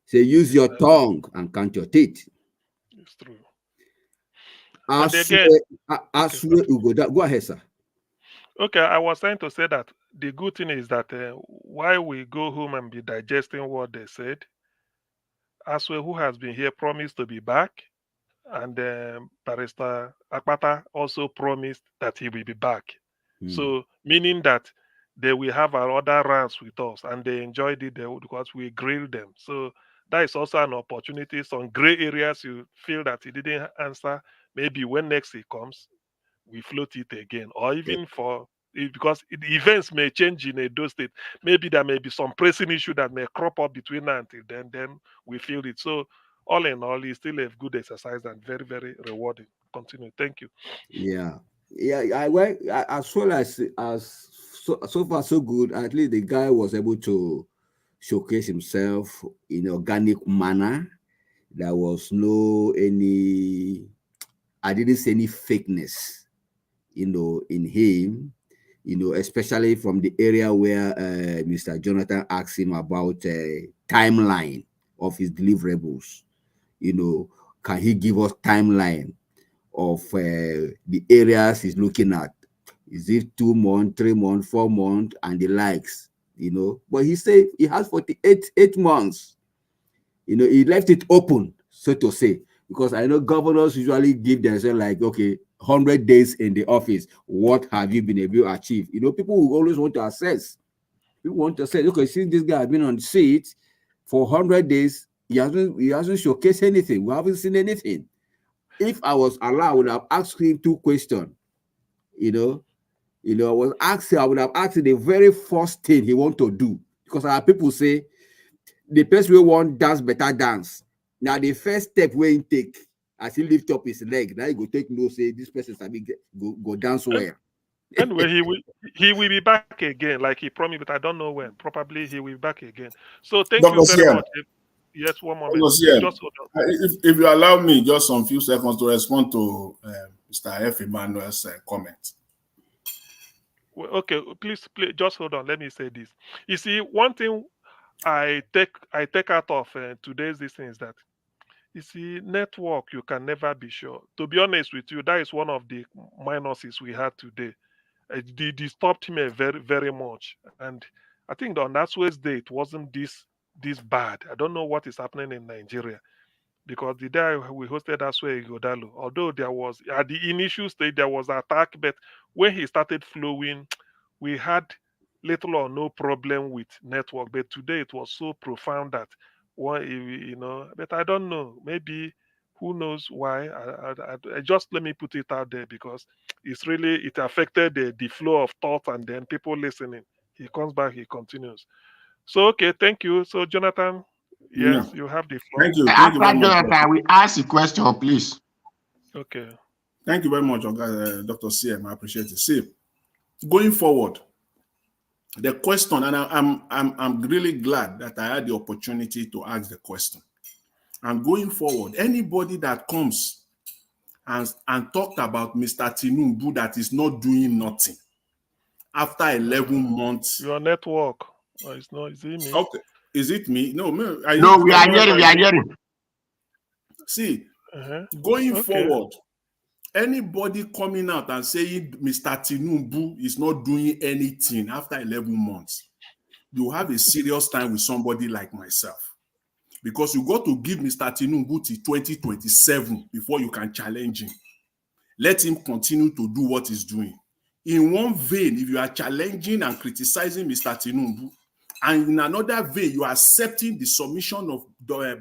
So use your tongue and count your teeth. It's true. I And swear, again, I okay, swear, Ugo, go ahead, sir. okay, I was trying to say that the good thing is that while we go home and be digesting what they said, Aswe, who has been here, promised to be back, and Barrister Akpata also promised that he will be back. So, meaning that they will have another rounds with us, and they enjoyed it there because we grilled them. So, that is also an opportunity. Some gray areas you feel that he didn't answer, maybe when next he comes, we float it again, or even for because the events may change in Edo State. Maybe there may be some pressing issue that may crop up between now until then we feel it. So all in all, it's still a good exercise and very, very rewarding. Continue. Thank you. Yeah, as well as so far so good. At least the guy was able to showcase himself in organic manner. There was no any. I didn't see any fakeness, in him. Especially from the area where Mr. Jonathan asked him about timeline of his deliverables. Can he give us timeline of the areas he's looking at? Is it 2 months, 3 months, 4 months, and the likes? But he said he has 48 months. He left it open, so to say, because I know governors usually give themselves like, okay, 100 days in the office. What have you been able to achieve? People will always want to assess. People want to say, okay, since this guy has been on the seat for 100 days, he hasn't showcased anything. We haven't seen anything. If I was allowed, I would have asked him 2 questions. I would have asked him the very first thing he want to do, because our people say the person we want dance better dance. Now the first step we he take as he lift up his leg, now he go take no say this person go dance well. Anyway, he will be back again, like he promised, but I don't know when. Probably he will be back again. So thank you very much. Yes, one moment. Just hold on. If you allow me just some few seconds to respond to Mr. F. Emmanuel's comment. Well, okay, please just hold on. Let me say this. You see, one thing I take out of today's this thing is that, you see, network, you can never be sure. To be honest with you, that is one of the minuses we had today. They disturbed me very, very much. And I think on that Wednesday, it wasn't this bad. I don't know what is happening in Nigeria, because the day we hosted Aswe Igodalo, although there was, at the initial stage, there was attack, but when he started flowing, we had little or no problem with network. But today it was so profound that but I don't know. Maybe who knows why? I just let me put it out there, because it affected the flow of thought and then people listening. He comes back, he continues. So okay, thank you. So Jonathan, Yeah. yes, you have the floor. Thank you. Thank you After very much. Jonathan, we ask a question, please. Okay. Thank you very much, Dr. CM. I appreciate it. See, going forward, the question, and I'm really glad that I had the opportunity to ask the question. And going forward, anybody that comes and talked about Mr. Tinubu that is not doing nothing after 11 months. Your network. Oh, it's not. Is it me? Okay. Is it me? No, No, we are hearing. See, going Okay. forward, anybody coming out and saying Mr. Tinubu is not doing anything after 11 months, you have a serious time with somebody like myself. Because you got to give Mr. Tinubu till 2027 before you can challenge him. Let him continue to do what he's doing. In one vein, if you are challenging and criticizing Mr. Tinubu, and in another vein, you are accepting the submission of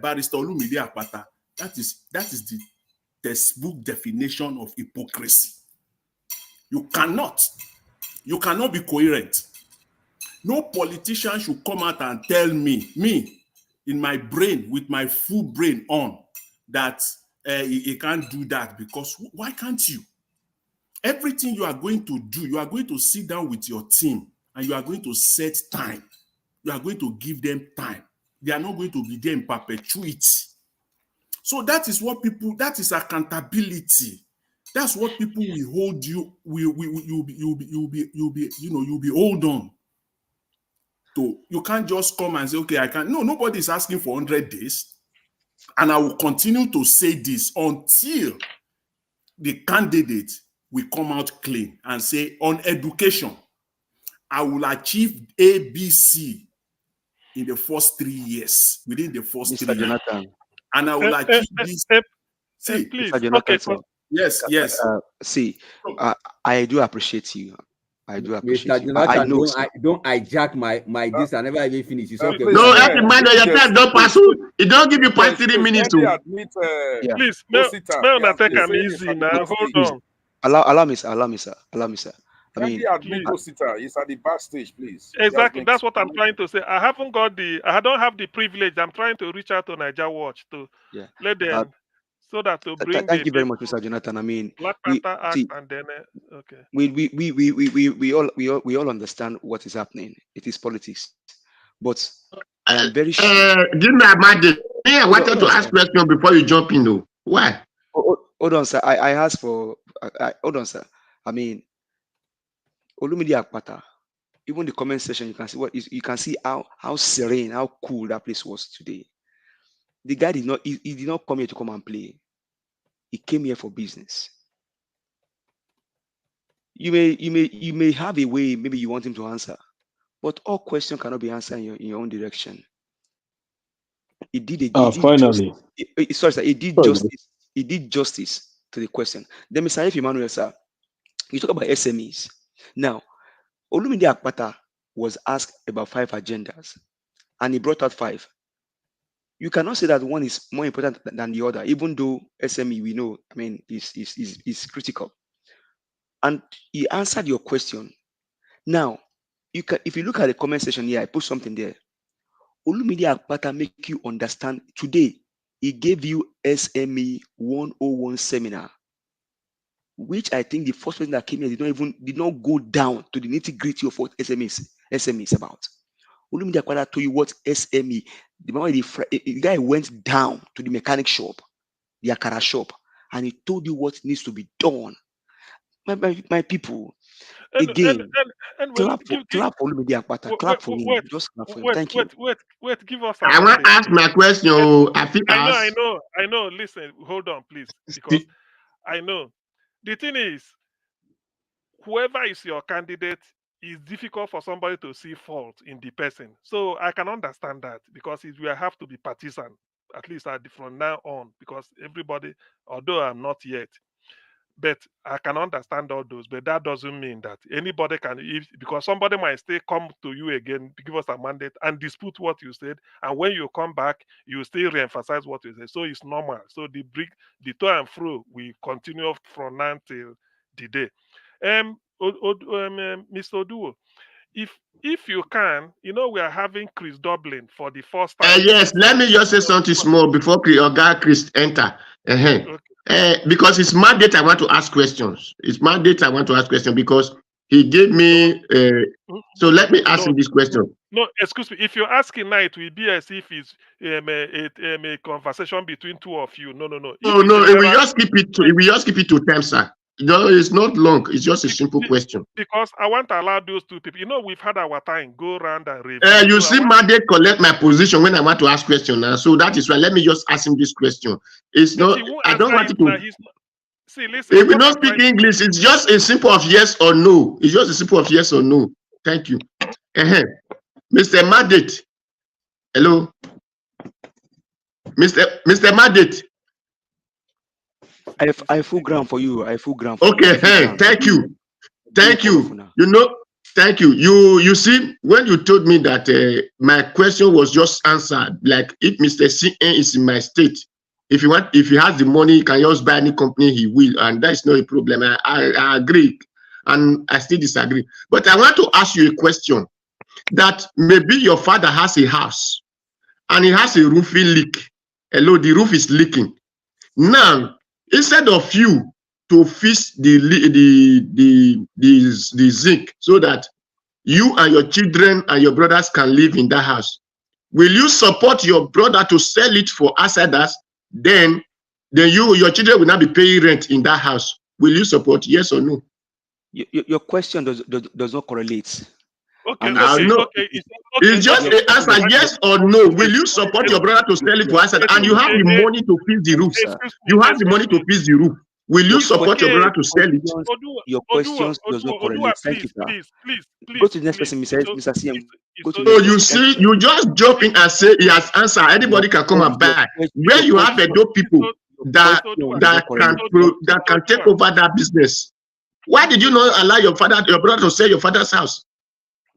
Barrister Olumide Akpata, that is the textbook definition of hypocrisy. You cannot be coherent. No politician should come out and tell me, in my brain, with my full brain on, that he can't do that, because why can't you? Everything you are going to do, you are going to sit down with your team and you are going to set time. You are going to give them time. They are not going to be there in perpetuity. So that is what that is accountability. That's what people will hold you. You'll be hold on to. You can't just come and say, okay, I can't. No, nobody's asking for 100 days. And I will continue to say this until the candidate will come out clean and say, on education, I will achieve ABC in the first 3 years, within the first Mr. 3 years. Jonathan. And I will achieve this. See, please. Mr. Jonathan, Okay, sir. yes. See, I do appreciate you. I do appreciate Mr. you. Jonathan, I know. don't hijack my this. I never even finish. It's okay. please, No, Go ahead. every man, your time don't pass. It don't give you past 3 minutes Let me to. admit, Yeah. Please, Osita, may he has take been am saying easy it's now. at the Hold backstage. on. Allow me, sir. I Can mean, he admit please. Osita? He's at the backstage, please. He has Exactly. been That's what I'm speaking. trying to say. I don't have the privilege. I'm trying to reach out to Niger Watch to yeah. let them so that to bring Thank the you very much, people. Mr. Jonathan. I mean, Black we Panther Act see. and then okay. We all understand what is happening. It is politics, but I am very sure. Give me a mandate. Me, I wanted Hold to on, ask sir. question before you jump in. Though. Why? Hold on, sir. I asked for. Hold on, sir. I mean, Olumide Akpata. Even the comment section, you can see you can see how serene, how cool that place was today. The guy did not. He did not come here to come and play. He came here for business. You may have a way. Maybe you want him to answer, but all questions cannot be answered in your own direction. He did finally. sorry, sir. He did justice. He did justice to the question. Then, Mr. F. Emmanuel, sir, you talk about SMEs. Now, Olumide Akpata was asked about 5 agendas, and he brought out 5. You cannot say that one is more important than the other, even though SME, we know, I mean, is critical. And he answered your question. Now, if you look at the comment section here, I put something there. Olumide Akpata make you understand today. He gave you SME 101 seminar, which I think the first person that came here did not go down to the nitty-gritty of what SME is about. Olumide Akpata told you what SME. The guy went down to the mechanic shop, the Akara shop, and he told you what needs to be done. My people, again, clap for Olumide Akpata. Clap for him. Just clap for him. Thank you. Wait. Give us a I want mandate. to ask my question. I think I know. Listen, hold on, please, because I know. The thing is, whoever is your candidate, it's difficult for somebody to see fault in the person. So I can understand that because it will have to be partisan, at least from now on, because everybody, although I'm not yet, but I can understand all those. But that doesn't mean that anybody can, because somebody might still come to you again, give us a mandate and dispute what you said. And when you come back, you still reemphasize what you said. So it's normal. So the to and fro will continue from now till the day. Mr. Oduo, if you can, we are having Chris Dublin for the first time. Yes, let me just say something small before Oga Chris enter. Because it's mandate I want to ask questions. It's mandate I want to ask questions because he gave me. So let me ask him this question. No, excuse me. If you're asking now, it will be as if it's a conversation between two of you. No. No, we just keep it to time, sir. No, it's not long. It's just a simple question. Because I want to allow those two people. We've had our time. Go around and review. You see, mandate collect my position when I want to ask question now. So that is why. Let me just ask him this question. It's not. I don't want to. See, listen. If we don't speak English, it's just a simple of yes or no. It's just a simple of yes or no. Thank you. Mr. Mandate. Hello. Mr. Mandate. I full ground for you. I full ground for you. Okay, thank you. Thank you. Thank you. You see, when you told me that my question was just answered, like if Mr. CN is in my state, if he has the money, he can just buy any company he will, and that is not a problem. I agree, and I still disagree. But I want to ask you a question. That maybe your father has a house, and he has a roofing leak. Hello, the roof is leaking. Now, instead of you to fix the zinc so that you and your children and your brothers can live in that house, will you support your brother to sell it for outsiders? Then your children will not be paying rent in that house. will you support? Yes or no? Your question does not correlate. Okay, And okay, No. okay. It's just Okay. an answer, yes or no. Will you support your brother to sell it to us? And you have the money to fix the roof. You have the money to fix the roof. Will you support your brother to sell it? Your questions does not correlate. Thank you, sir. Please. Go to the next person, Mr. CM. Go to the So next you person. see, you just jump in and say he has answered. Anybody can come and buy. Where you have Edo people that can take over that business. Why did you not allow your brother to sell your father's house?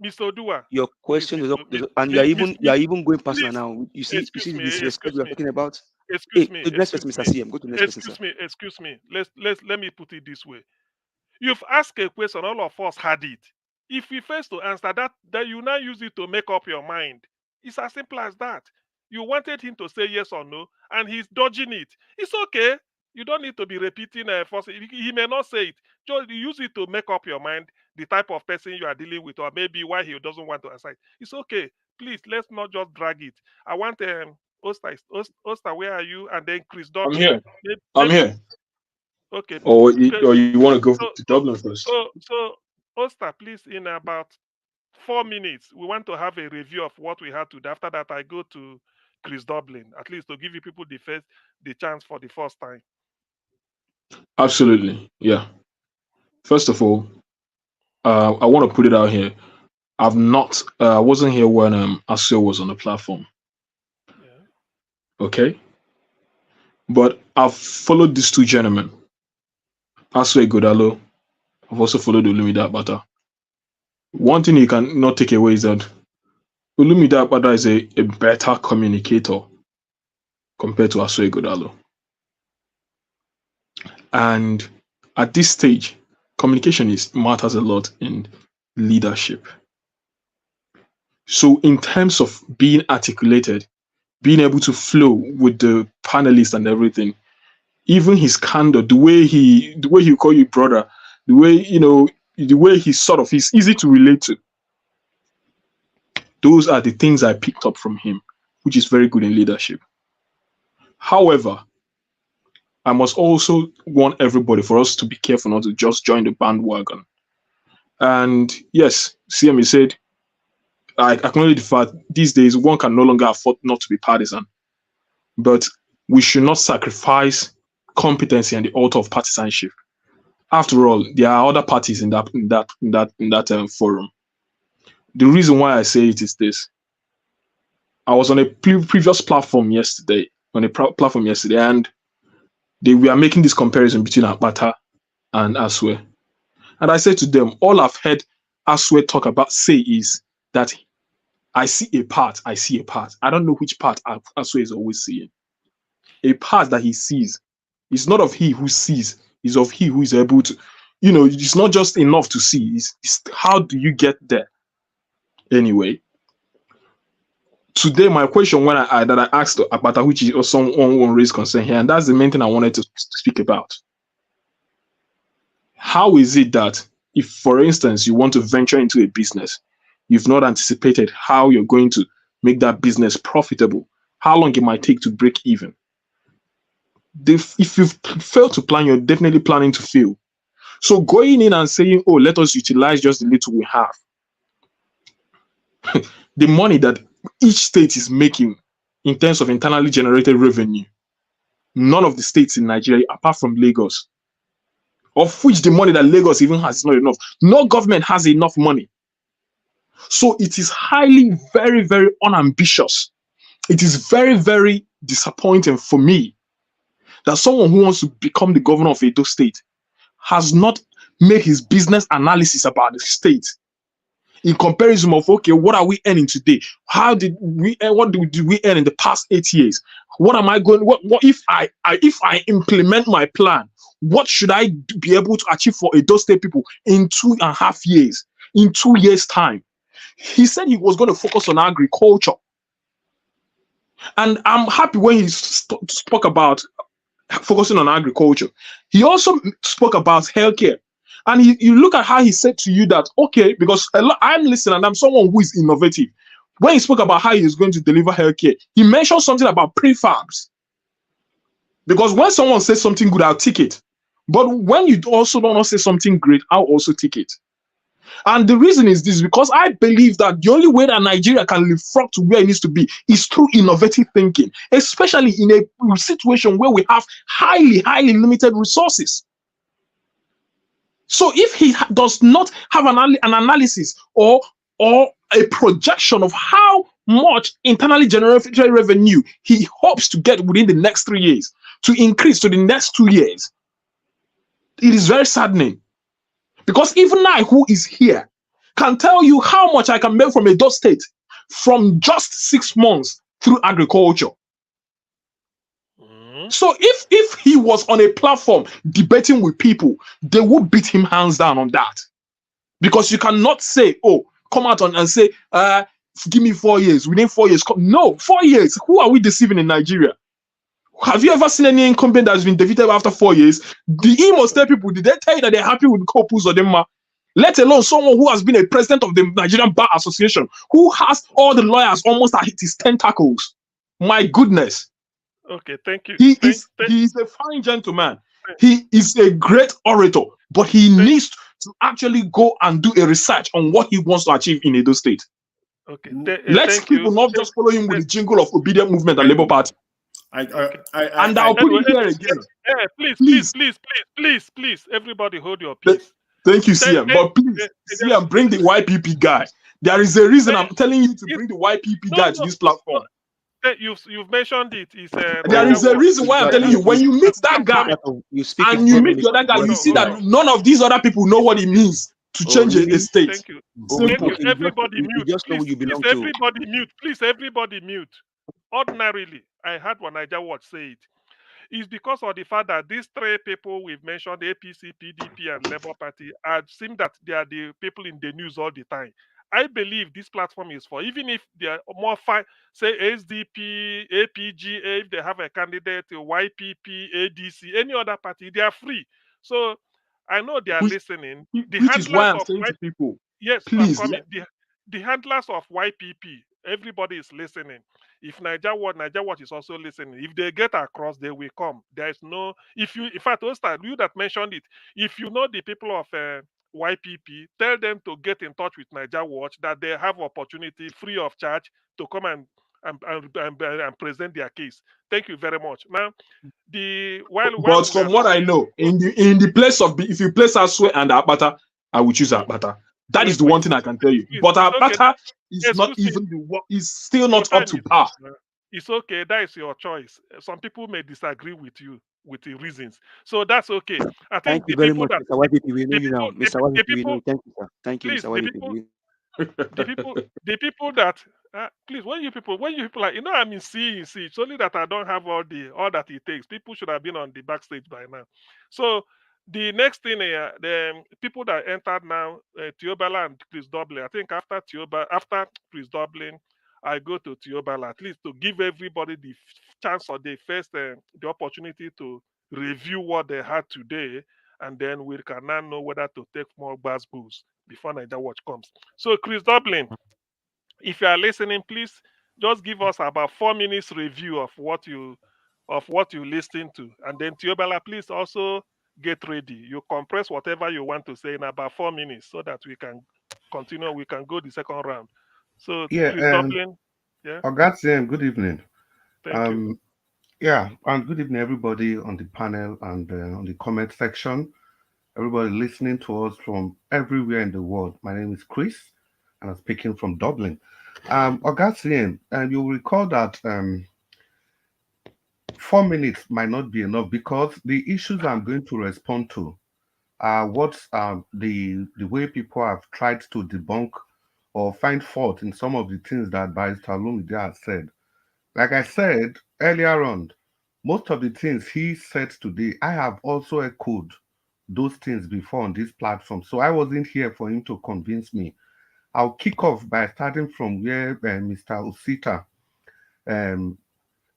Mr. Odua. Your question is, and you are even going personal now. You see the disrespect we are talking about. Excuse me. The next person, Mr. CM. Go to the next person, sir. Excuse me. Let me put it this way. You've asked a question, all of us had it. If we fail to answer that you now use it to make up your mind. It's as simple as that. You wanted him to say yes or no, and he's dodging it. It's okay. You don't need to be repeating first. He may not say it. Just use it to make up your mind the type of person you are dealing with, or maybe why he doesn't want to answer it. It's okay. Please, let's not just drag it. I want Oster, where are you? And then Chris Dublin. I'm here. I'm here. Okay. Or you want to go to Dublin first? So Oster, please, in about 4 minutes, we want to have a review of what we had today. After that, I go to Chris Dublin, at least to give you people the chance for the first time. Absolutely, yeah. First of all, I want to put it out here. I wasn't here when Asio was on the platform. Yeah. Okay, but I've followed these two gentlemen, Asio Godalo. I've also followed Olumide Akpata. One thing you can not take away is that Olumide Akpata is a better communicator compared to Asio Godalo. And at this stage, communication matters a lot in leadership. So in terms of being articulated, being able to flow with the panelists and everything, even his candor, the way he call you brother, the way he's easy to relate to. Those are the things I picked up from him, which is very good in leadership. However, I must also warn everybody for us to be careful not to just join the bandwagon. And yes, CME said, I acknowledge the fact these days one can no longer afford not to be partisan. But we should not sacrifice competency on the altar of partisanship. After all, there are other parties in that forum. The reason why I say it is this. I was on a previous platform yesterday, and they were making this comparison between Akpata and Aswe. And I said to them, all I've heard Aswe say is that I see a part. I don't know which part Aswe is always seeing. A part that he sees. It's not of he who sees, it's of he who is able to, it's not just enough to see, it's how do you get there? Anyway, today my question that I asked Akpata, which is also someone raised concern here, and that's the main thing I wanted to speak about. How is it that if, for instance, you want to venture into a business, you've not anticipated how you're going to make that business profitable, how long it might take to break even? If you fail to plan, you're definitely planning to fail. So going in and saying, oh, let us utilize just the little we have, the money that each state is making in terms of internally generated revenue, none of the states in Nigeria, apart from Lagos, of which the money that Lagos even has is not enough. No government has enough money. So it is highly, very, very unambitious. It is very, very disappointing for me that someone who wants to become the governor of Edo State has not made his business analysis about the state in comparison of, okay, what are we earning today? How did we earn? What did we earn in the past 8 years? What am I going? What if I implement my plan? What should I be able to achieve for Edo State people in 2.5 years? In 2 years' time, he said he was going to focus on agriculture, and I'm happy when he spoke about focusing on agriculture. He also spoke about healthcare. And you look at how he said to you that, okay, because I'm listening and I'm someone who is innovative. When he spoke about how he is going to deliver healthcare, he mentioned something about prefabs. Because when someone says something good, I'll take it. But when you also don't say something great, I'll also take it. And the reason is this, because I believe that the only way that Nigeria can leapfrog to where it needs to be is through innovative thinking, especially in a situation where we have highly limited resources. So if he does not have an analysis or a projection of how much internally generated revenue he hopes to get within the next 3 years to increase to the next 2 years, it is very saddening. Because even I, who is here, can tell you how much I can make from Edo State from just 6 months through agriculture. So if he was on a platform debating with people, they would beat him hands down on that. Because you cannot say, oh, come out and say, give me 4 years. Within 4 years. No, 4 years. Who are we deceiving in Nigeria? Have you ever seen any incumbent that has been defeated after 4 years? The Imo State people, did they tell you that they're happy with Kopus or Demma? Let alone someone who has been a president of the Nigerian Bar Association, who has all the lawyers almost at his tentacles. My goodness. Okay, thank you. He is a fine gentleman. He is a great orator, but he needs to actually go and do a research on what he wants to achieve in Edo State. Okay. Let people not just follow him with the jingle of Obedient Movement and Labour Party. I'll put it here again. Please, everybody hold your peace. Thank you, CM. But please, CM, bring the YPP guy. There is a reason I'm telling you to bring the YPP guy to this platform. You've mentioned it. There is a reason why I'm telling you. When you meet that guy and you meet the other guy, you see that none of these other people know what it means to change a state. Thank you. Simple. Thank you. Everybody mute. Everybody mute. Please, everybody mute. Ordinarily, I heard one Niger Watch say it. It's because of the fact that these three people we've mentioned, APC, PDP, and Labour Party, seem that they are the people in the news all the time. I believe this platform is for, even if they are more say SDP, APG, if they have a candidate, YPP, ADC, any other party, they are free. So I know they are listening. Which is why I'm saying to people, yes, please, I'm coming. The handlers of YPP, everybody is listening. If Niger Watch is also listening. If they get across, they will come. There is no, in fact, Osta, you that mentioned it, if you know the people of YPP, tell them to get in touch with Niger Watch, that they have opportunity free of charge to come and present their case. Thank you very much. Now, but from what I know, in the place of, if you place Aswe and Akpata, I will choose Akpata. That is the one thing I can tell you. But Akpata is not even is still not up to par. It's okay. That is your choice. Some people may disagree with you with the reasons, so that's okay. I think thank you very much, Mr. YPP. We know you now, Mr. YPP. We know. Thank you, sir. Thank you, Mr. YPP. The people that please, when you people like, I'm in C, it's only that I don't have all that it takes. People should have been on the backstage by now. So the next thing, the people that entered now, Tiobala and Chris Dublin. I think after Chris Dublin, I go to Tiobala, at least to give everybody the chance or the opportunity to review what they had today, and then we can now know whether to take more buzz boosts before Niger Watch comes. So, Chris Dublin, if you are listening, please just give us about 4 minutes review of what you listened to, and then Tiobala, please also get ready. You compress whatever you want to say in about 4 minutes so that we can continue. We can go the second round. So, Yeah, Chris Dublin, yeah. Augustine, good evening. Thank you. Yeah, and good evening, everybody on the panel and on the comment section. Everybody listening to us from everywhere in the world. My name is Chris, and I'm speaking from Dublin. Augustine, you'll recall that 4 minutes might not be enough because the issues I'm going to respond to are what the way people have tried to debunk or find fault in some of the things that Barrister Olumide has said. Like I said earlier on, most of the things he said today, I have also echoed those things before on this platform. So I wasn't here for him to convince me. I'll kick off by starting from where Mr. Osita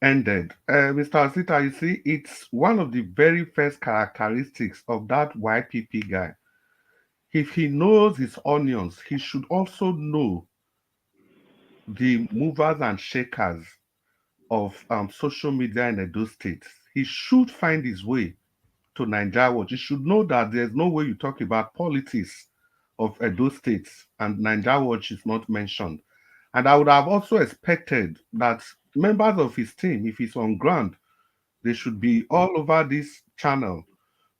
ended. Mr. Osita, you see, it's one of the very first characteristics of that YPP guy. If he knows his onions, he should also know the movers and shakers of social media in Edo State. He should find his way to Nigeria Watch, you should know that there's no way you talk about politics of Edo State and Nigeria Watch is not mentioned. And I would have also expected that members of his team, if he's on ground, they should be all over this channel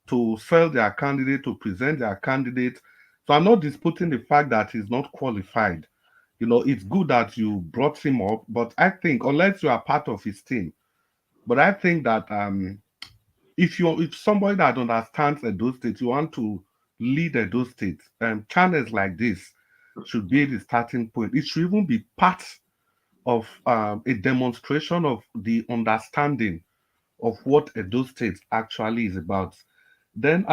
to sell their candidate, to present their candidate. So I'm not disputing the fact that he's not qualified. You know, it's good that you brought him up, but I think unless you are part of his team, but I think that if somebody that understands Edo State, you want to lead Edo State, channels like this should be the starting point. It should even be part of a demonstration of the understanding of what Edo State actually is about. Then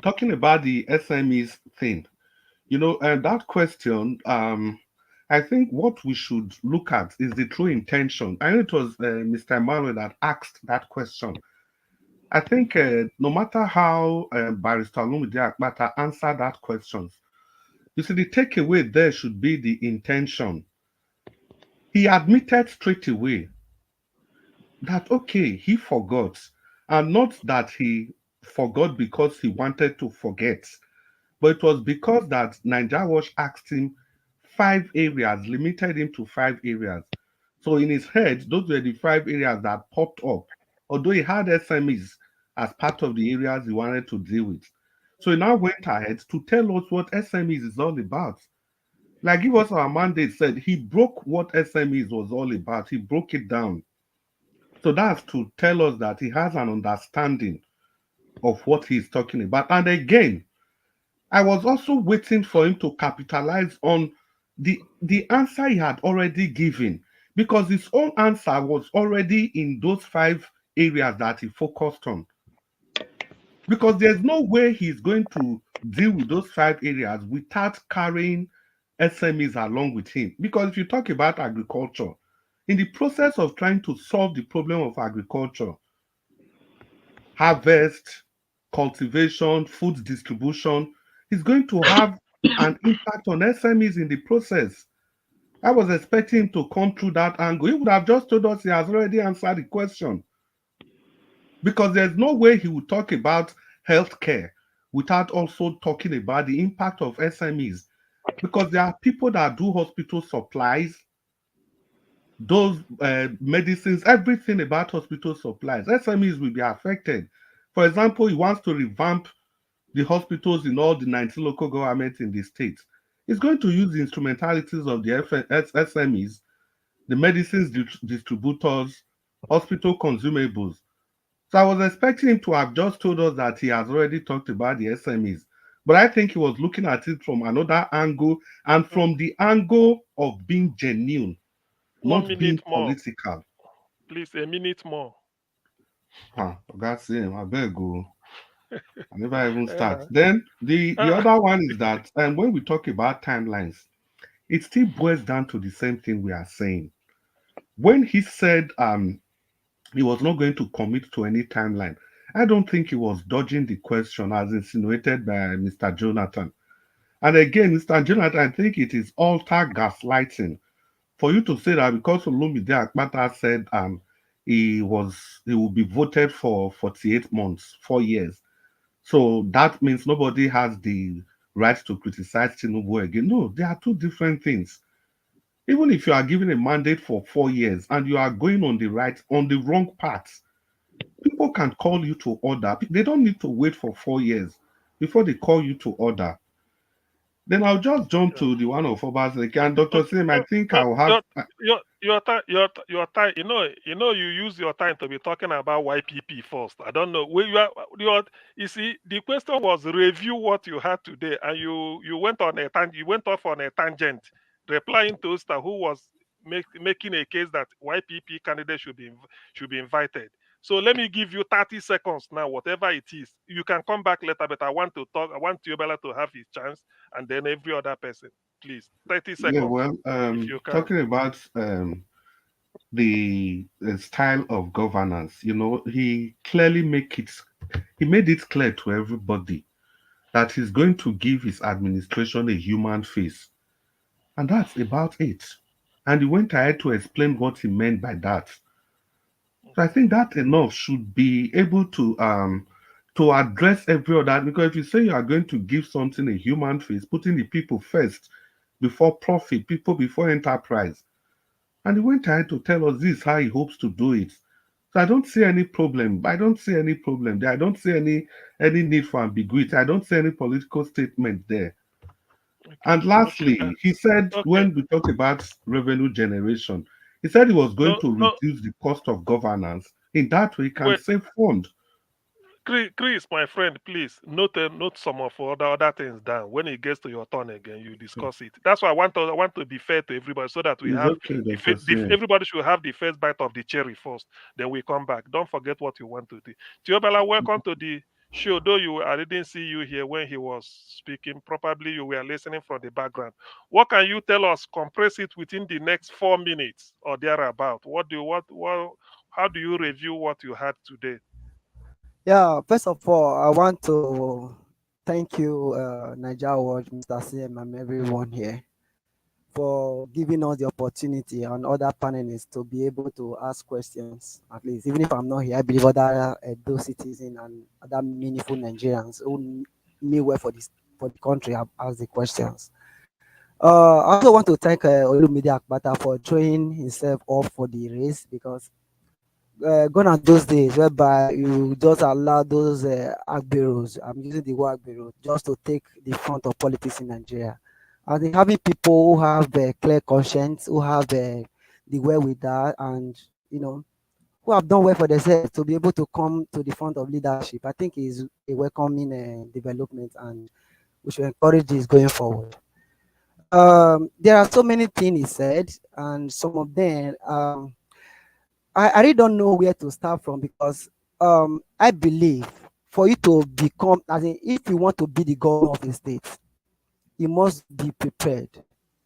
talking about the SMEs thing, you know, that question, I think what we should look at is the true intention. I know it was Mr. Emmanuel that asked that question. I think no matter how Barrister Olumide Akpata answered that question, you see, the takeaway there should be the intention. He admitted straight away that, okay, he forgot, and not that he forgot because he wanted to forget, but it was because that Nigeria Watch asked him 5 areas, limited him to 5 areas. So in his head, those were the 5 areas that popped up, although he had SMEs as part of the areas he wanted to deal with. So he now went ahead to tell us what SMEs is all about. Like it was our mandate said, he broke what SMEs was all about. He broke it down. So that's to tell us that he has an understanding of what he's talking about. And again, I was also waiting for him to capitalize on the answer he had already given, because his own answer was already in those 5 areas that he focused on. Because there's no way he's going to deal with those 5 areas without carrying SMEs along with him. Because if you talk about agriculture, in the process of trying to solve the problem of agriculture, harvest, cultivation, food distribution, is going to have an impact on SMEs in the process. I was expecting him to come through that angle. He would have just told us he has already answered the question. Because there's no way he would talk about healthcare without also talking about the impact of SMEs. Because there are people that do hospital supplies, those medicines, everything about hospital supplies. SMEs will be affected. For example, he wants to revamp the hospitals in all the 19 local governments in the state. He's going to use the instrumentalities of the SMEs, the medicines distributors, hospital consumables. So I was expecting him to have just told us that he has already talked about the SMEs. But I think he was looking at it from another angle and from the angle of being genuine, One not being minute more, political. please. A minute more. That's him. I beg you. I never even start. Uh, Then the uh, other one is that when we talk about timelines, it still boils down to the same thing we are saying. When he said he was not going to commit to any timeline, I don't think he was dodging the question as insinuated by Mr. Jonathan. And again, Mr. Jonathan, I think it is alter gaslighting for you to say that because Olumide Akpata said he will be voted for 48 months, 4 years. So that means nobody has the right to criticize Tinubu again. No, there are two different things. Even if you are given a mandate for 4 years and you are going on the wrong path, people can call you to order. They don't need to wait for 4 years before they call you to order. Then I'll just jump to the one of Obaseki and Dr. Sim. I think but I'll have. your time. You use your time to be talking about YPP first. I don't know where you see, the question was review what you had today, and you went on you went off on a tangent, replying to Oster, who was making a case that YPP candidates should be invited. So let me give you 30 seconds now, whatever it is. You can come back later, but I want to talk. I want Yobela to have his chance, and then every other person. Please, 30 Yeah, seconds, well, if you can. talking about the style of governance, he made it clear to everybody that he's going to give his administration a human face, and that's about it. And he went ahead to explain what he meant by that. So I think that enough should be able to address every other, because if you say you are going to give something a human face, putting the people first before profit, people before enterprise, and he went ahead to tell us this how he hopes to do it. So I don't see any problem. I don't see any problem there. I don't see any need for ambiguity. I don't see any political statement there. Okay. And Okay. lastly, he said Okay. when we talk about revenue generation, he said he was going No, to no. reduce the cost of governance. In that way, he can Wait. save fund. Chris, my friend, please note some of other things down. When it gets to your turn again, you discuss it. That's why I want to be fair to everybody, so that we It's have okay, Dr. Sim. everybody should have the first bite of the cherry first. Then we come back. Don't forget what you want to do. Tiobela, welcome to the show. Though I didn't see you here when he was speaking. Probably you were listening from the background. What can you tell us? Compress it within the next 4 minutes or thereabout. What? How do you review what you had today? Yeah, first of all, I want to thank you, Niger Watch, Mr. CM, and everyone here for giving us the opportunity and other panelists to be able to ask questions. At least, even if I'm not here, I believe other those citizens and other meaningful Nigerians who mean well for the country have asked the questions. I also want to thank Olumide Akpata for throwing himself off for the race, because gone are those days whereby you just allow those agberos, I'm using the word agbero, just to take the front of politics in Nigeria. I think having people who have a clear conscience, who have the wherewithal, and who have done well for themselves to be able to come to the front of leadership, I think is a welcoming development, and we should encourage this going forward. There are so many things he said, and some of them I really don't know where to start from, because I believe for you to become, as in, if you want to be the governor of a state, you must be prepared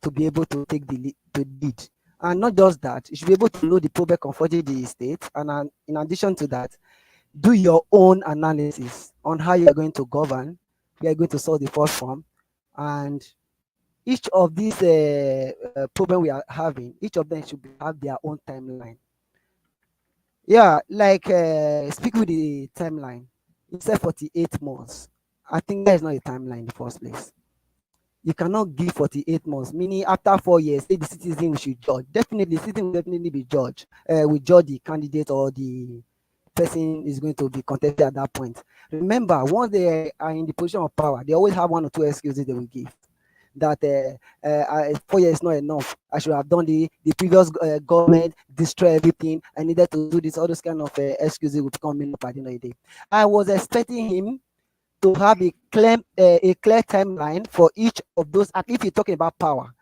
to be able to take the lead. And not just that, you should be able to know the problem confronting the state, and in addition to that, do your own analysis on how you are going to govern, we are going to solve the first form, and each of these problem we are having, each of them should have their own timeline. Yeah, like speak with the timeline. You said 48 months. I think that is not a timeline in the first place. You cannot give 48 months, meaning after 4 years, say the citizen should judge. Definitely, the citizen will definitely be judged. We judge the candidate or the person is going to be contested at that point. Remember, once they are in the position of power, they always have one or two excuses they will give. That 4 years is not enough. I should have done the previous government destroy everything. I needed to do this. All those kind of excuses will come in up at the end of the day. I was expecting him to have a clear timeline for each of those. At least if you're talking about power,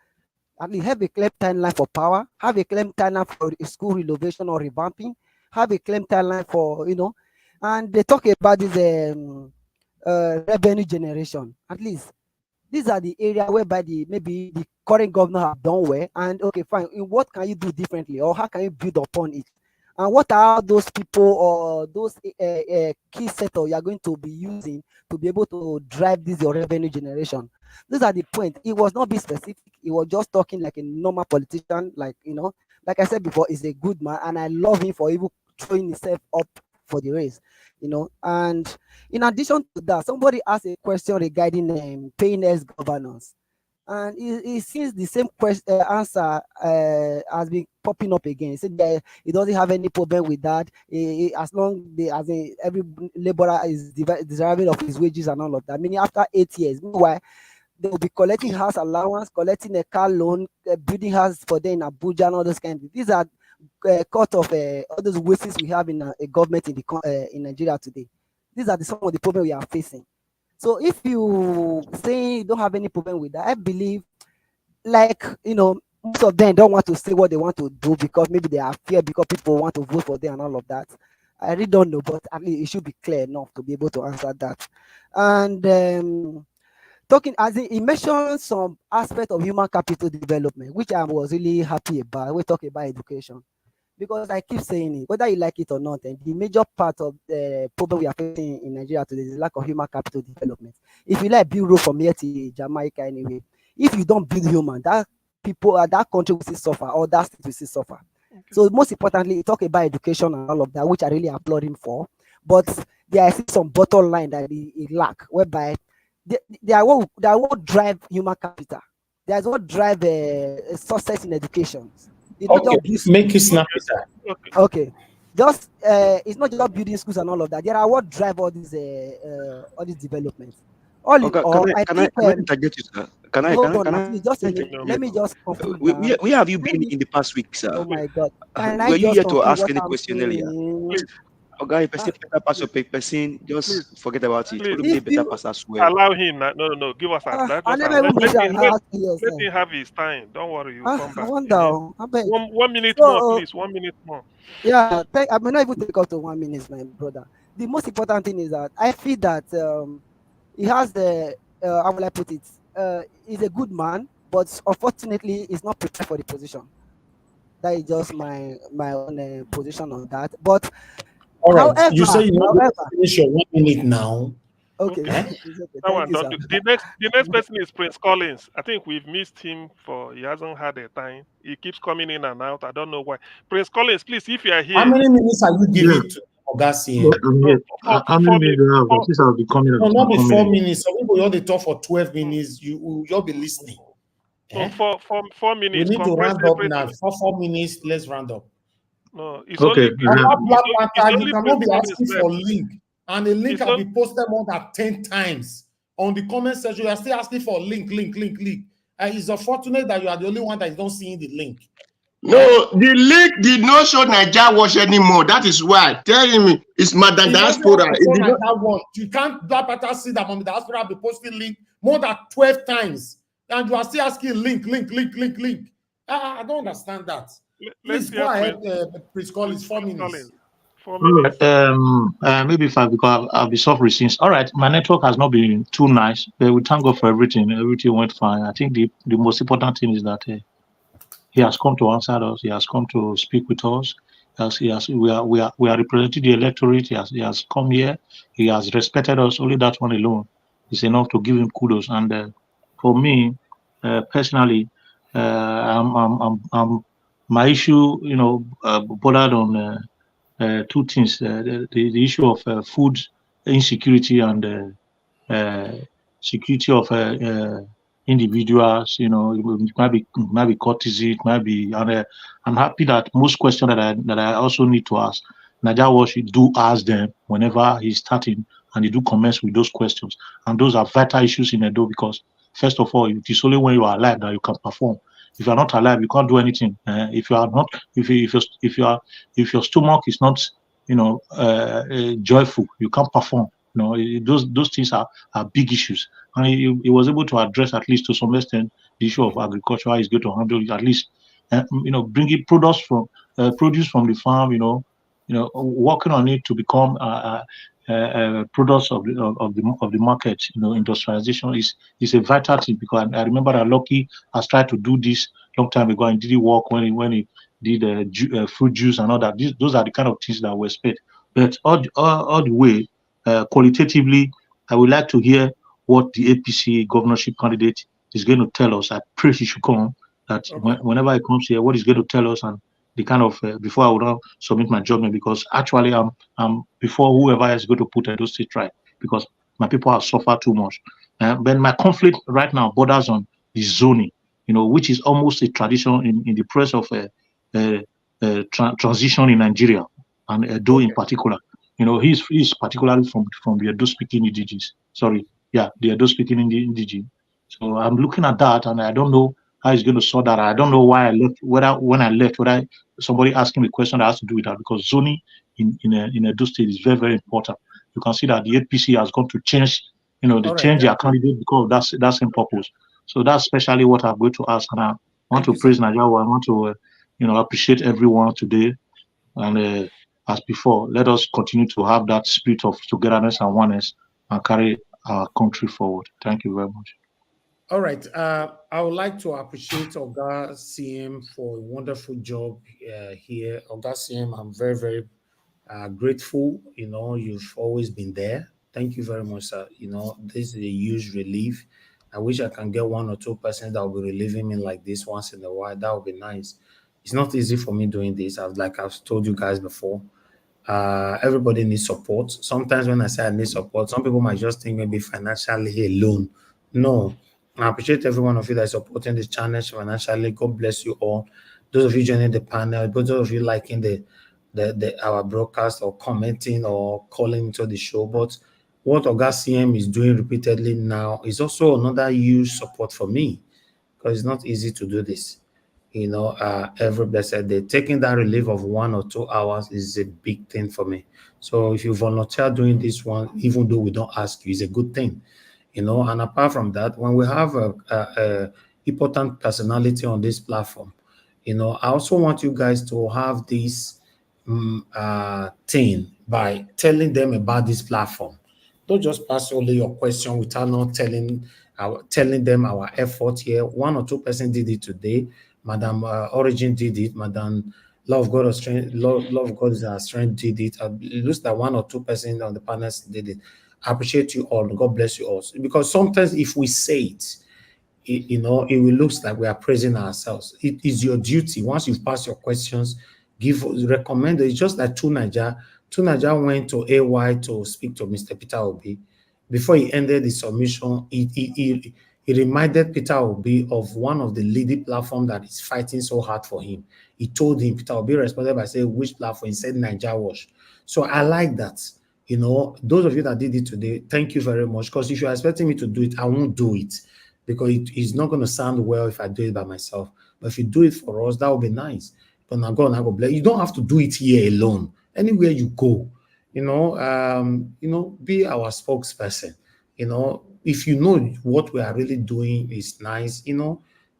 at least have a clear timeline for power, have a clear timeline for school renovation or revamping, have a clear timeline for and they talk about this revenue generation. At least these are the area whereby maybe the current governor have done well, and okay, fine. What can you do differently, or how can you build upon it? And what are those people or those key sector you are going to be using to be able to drive this your revenue generation? These are the point. It was not be specific. It was just talking like a normal politician, like I said before, is a good man, and I love him for even throwing himself up for the race. And in addition to that, somebody asked a question regarding paying as governance, and it seems the same question answer has been popping up again. He said that he doesn't have any problem with that, as long as every laborer is deserving of his wages and all of that. Meaning after 8 years, meanwhile they will be collecting house allowance, collecting a car loan, building house for them in Abuja and all those kind of things. These are cut of all those wastes we have in a government in Nigeria today. These are some of the problems we are facing. So if you say you don't have any problem with that, I believe, like, most of them don't want to say what they want to do because maybe they are fear because people want to vote for them and all of that. I really don't know, but at least it should be clear enough to be able to answer that. And talking as he mentioned some aspect of human capital development, which I was really happy about. We talk about education, because I keep saying it, whether you like it or not, and the major part of the problem we are facing in Nigeria today is the lack of human capital development. If you like build road from here to Jamaica anyway, if you don't build human, that people that country will still suffer, or that state will still suffer. So most importantly, talk about education and all of that, which I really applaud him for. But there is some bottom line that he lack, whereby they are what drive human capital. There's what drive success in education. It's not Okay, just build make it schools. snappy, sir. Okay, just it's not just building schools and all of that. There are what drive all these developments. All in Okay, all, I think can I interject you, sir? hold on now, please, just let interject? me just conclude now. Where have you been in the past week, sir? Oh my God, can I Were you just here to conclude ask what any I'm question earlier? saying? Okay, person better pass your person, just forget about it. Please, Olumide If better you, pass as well. allow him. No. Give us that. I Just never even mentioned allowed yes. let him have his time. Don't worry, you'll come I back. wonder. I beg. 1 minute more, So please. 1 minute more. yeah, I may not even take up to 1 minute, my brother. The most important thing is that I feel that he has the how will I put it? He's a good man, but unfortunately, he's not prepared for the position. That is just my own position on that. But All right, you say however, you want to finish your 1 minute now. okay, Okay. it's okay. That Thank one you, don't sir. do. The next person is Prince Collins. I think we've missed him for he hasn't had a time. He keeps coming in and out. I don't know why. Prince Collins, please, if you are How here, many minutes are you Yeah, giving to Oga I'm no, here. How many minutes do you have? Since I'll be coming, No, not I'm be coming 4 in. minutes. Some people only talk for 12 minutes. You'll be listening. no, Eh? 4 minutes. We need to Compress round up now. everything. For 4 minutes, let's round up. No, it's only Okay. it's only About Black it's Panther, you only Prince cannot be Collins asking left. for link. And the link It's has only been posted more than 10 times. On the comment section, you are still asking for link. And it's unfortunate that you are the only one that is not seeing the link. No, the link did not show Niger Watch anymore. That is why. Tell me, it's Madam It doesn't Diaspora. have to show like that one. You can't Black Panther see that on the diaspora be posting link more than 12 times. And you are still asking link. I don't understand that. let's Please go hear ahead, Prince please call it 4 minutes. Collins. 4 All right. minutes. Maybe if I because I'll be suffering since. All right, my network has not been too nice, but we thank God for everything. Everything went fine. I think the most important thing is that he has come to answer us. He has come to speak with us. We are representing the electorate. He has come here. He has respected us. Only that one alone is enough to give him kudos. And for me, personally, my issue, bordered on two things: the issue of food insecurity and security of individuals. It might be courtesy, it might be. And I'm happy that most questions that I also need to ask, Naija Watch do ask them whenever he's starting, and they do comments with those questions. And those are vital issues in Edo because first of all, it is only when you are alive that you can perform. If you are not alive, you can't do anything. If you are not, if your stomach is not, joyful, you can't perform. Those things are big issues. And he was able to address, at least to some extent, the issue of agriculture. How he's going to handle it, at least, bringing produce from the farm. Working on it to become products of the market. Industrialization is a vital thing because I remember that Lucky has tried to do this long time ago and didn't work when he did fruit juice and all that. Those are the kind of things that we expect. But all the way, qualitatively, I would like to hear what the APC governorship candidate is going to tell us. I pray he should come. That whenever he comes here, what he's going to tell us and the kind of before I would now submit my judgment, because actually I'm before whoever is going to put those state right, because my people have suffered too much. But my conflict right now borders on the zoning, which is almost a tradition in the press of transition in Nigeria and Edo in particular. He's particularly from the Edo speaking indigenes. Sorry, yeah, the Edo speaking indigene. So I'm looking at that, and I don't know how he's going to sort that. I don't know why I left. Whether somebody asking me a question that has to do with that, because zoning in Edo State is very, very important. You can see that the APC has gone to change, they change their candidate because of that same purpose. So that's especially what I'm going to ask, and I want to praise Nigeria. I want to, appreciate everyone today. And as before, let us continue to have that spirit of togetherness and oneness and carry our country forward. Thank you very much. All right. I would like to appreciate Oga CM for a wonderful job here. Oga CM, I'm very, very grateful. You've always been there. Thank you very much, sir. This is a huge relief. I wish I can get 1 or 2 persons that will be relieving me like this once in a while. That would be nice. It's not easy for me doing this. I've told you guys before. Everybody needs support. Sometimes when I say I need support, some people might just think maybe financially alone. No, I appreciate every one of you that is supporting this channel financially. God bless you all. Those of you joining the panel, those of you liking our broadcast or commenting or calling into the show. But what Oga CM is doing repeatedly now is also another huge support for me, because it's not easy to do this. Every blessed day. Taking that relief of 1 or 2 hours is a big thing for me. So if you volunteer doing this one, even though we don't ask you, it's a good thing. And apart from that, when we have a important personality on this platform, I also want you guys to have this thing by telling them about this platform. Don't just pass only your question without not telling them our effort here. 1 or 2 person did it today. Madam Origin did it. Madam Love God of Strength, Love God is our strength did it. It looks like 1 or 2 person on the panels did it. I appreciate you all. God bless you all. Because sometimes if we say it, it will look like we are praising ourselves. It is your duty. Once you've passed your questions, recommend. It's just like Tunaja went to AY to speak to Mr. Peter Obi. Before he ended the submission, he reminded Peter Obi of one of the leading platforms that is fighting so hard for him. He told him, Peter Obi responded by saying, which platform? He said, Niger Wash. So I like that. Those of you that did it today, thank you very much. Because if you're expecting me to do it, I won't do it. Because it's not going to sound well if I do it by myself. But if you do it for us, that would be nice. But now God, bless. You don't have to do it here alone. Anywhere you go, be our spokesperson. If you know what we are really doing is nice,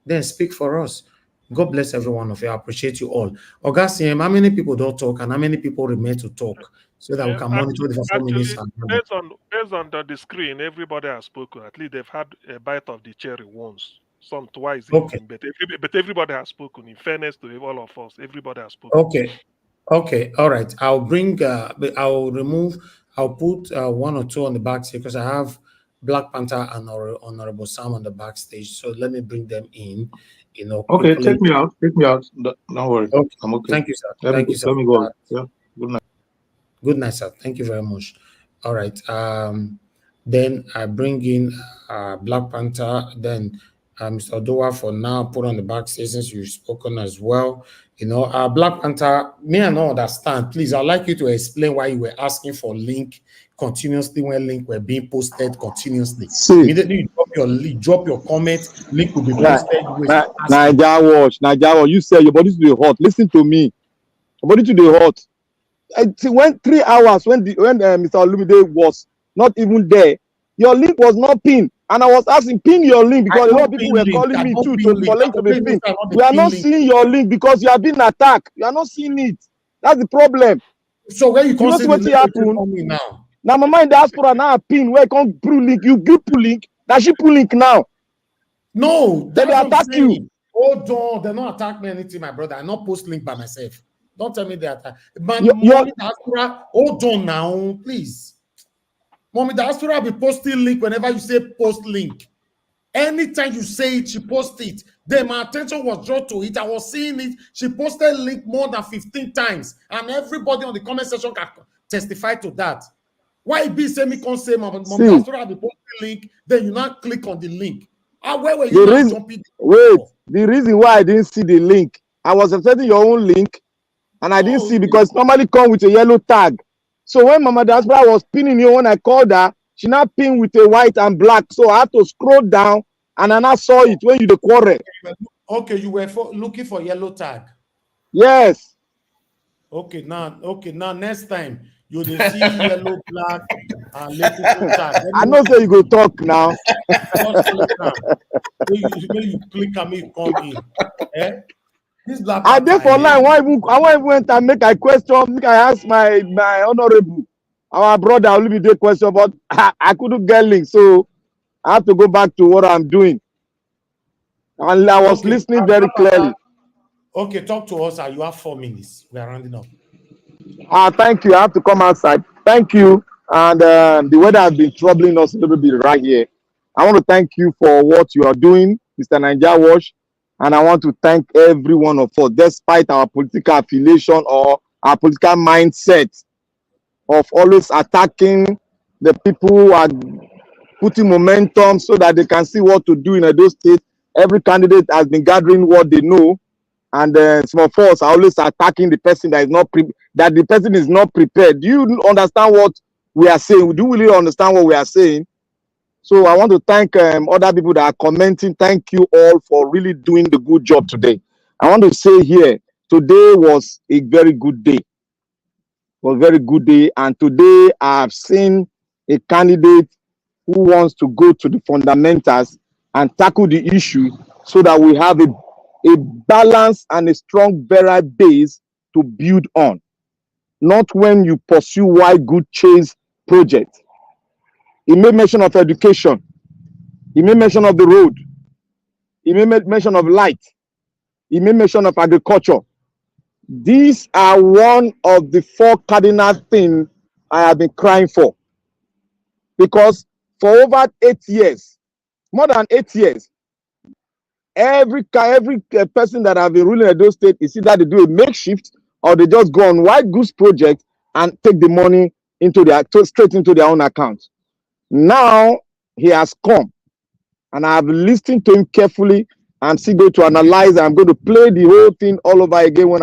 then speak for us. God bless every one of you. I appreciate you all. Augustine, how many people don't talk and how many people remain to talk so that we can monitor the 4 minutes? Based on the screen, everybody has spoken. At least they've had a bite of the cherry once, some twice Okay. even. But everybody has spoken. In fairness to all of us, everybody has spoken. Okay. All right. I'll put 1 or 2 on the back because I have Black Panther and Honorable Sam on the backstage. So let me bring them in. Okay, quickly. take me out. Don't worry. Okay. I'm okay. Thank you, sir. Let me go. Yeah. Good night. Good night, sir. Thank you very much. All right. Then I bring in Black Panther. Then Mr. Odoa for now put on the backstage since you've spoken as well. Black Panther, me I don't understand. Please, I'd like you to explain why you were asking for link continuously when link were being posted continuously. Immediately you drop your comment, link will be posted. Naija Watch. You said your body to the hot. Listen to me. Your body to the hot. When 3 hours when Mr. Olumide was not even there, your link was not pinned. And I was asking, pin your link because a lot of people were calling me too for link to be pinned. We are not seeing your link because you have been attacked. You are not seeing it. That's the problem. So where you can see what happened now? Now my mind diaspora now pin where you can't pull link. You give pull link. That she pull link now. No, they attack you. Hold on, they don't attack me anything, my brother. I not post link by myself. Don't tell me they attack. Mommy diaspora, hold on now, please. Mommy diaspora will be posting link whenever you say post link. Anytime you say it, she post it. Then my attention was drawn to it. I was seeing it. She posted link more than 15 times. And everybody on the comment section can testify to that. Why be say me can't say Mommy diaspora will be posting link, then you not click on the link. Where were you not jumping? Wait, the reason why I didn't see the link, I was expecting your own link, and I didn't see because normally come with a yellow tag. So when Mama Diaspora was pinning you when I called her, she now pinned with a white and black. So I had to scroll down, and I now saw it when you the quarrel. Okay, you were looking for yellow tag. Yes. Okay, now next time you will see yellow, black, and little tag. I know say you go talk now. When you click on me, come in. This black I dey for line. I won't even enter, make I question, make I ask my honorable, our brother Olumide question, but I couldn't get link, so I have to go back to what I'm doing. And I was listening very clearly. Okay, talk to us. You have 4 minutes. We are rounding up. Thank you. I have to come outside. Thank you. And the weather has been troubling us a little bit right here. I want to thank you for what you are doing, Mr. Niger Wash. And I want to thank every one of us, despite our political affiliation or our political mindset of always attacking the people who are putting momentum so that they can see what to do in Edo State. Every candidate has been gathering what they know, and some of us are always attacking the person that is not that the person is not prepared. Do you understand what we are saying? Do you really understand what we are saying? So I want to thank other people that are commenting. Thank you all for really doing the good job today. I want to say here, today was a very good day. Was a very good day, and today I have seen a candidate who wants to go to the fundamentals and tackle the issue so that we have a balanced and a strong, very base to build on. Not when you pursue wide good chase project. He made mention of education. He made mention of the road. He made mention of light. He made mention of agriculture. These are one of the 4 cardinal things I have been crying for. Because for over 8 years, more than 8 years, every person that have been ruling Edo State is either they do a makeshift or they just go on white goods project and take the money into straight into their own account. Now he has come, and I have listened to him carefully. I'm still going to analyze. I'm going to play the whole thing all over again when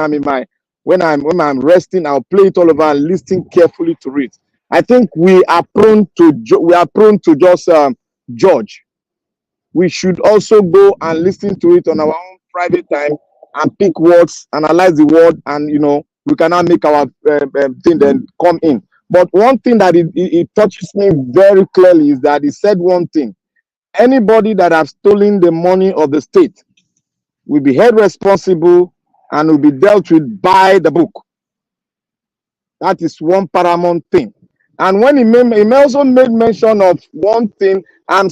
I'm resting. I'll play it all over and listen carefully to it. I think we are prone to just judge. We should also go and listen to it on our own private time and pick words, analyze the word, and we cannot make our thing then come in. But one thing that it touches me very clearly is that he said one thing: anybody that have stolen the money of the state will be held responsible and will be dealt with by the book. That is one paramount thing. And when he also made mention of one thing, I'm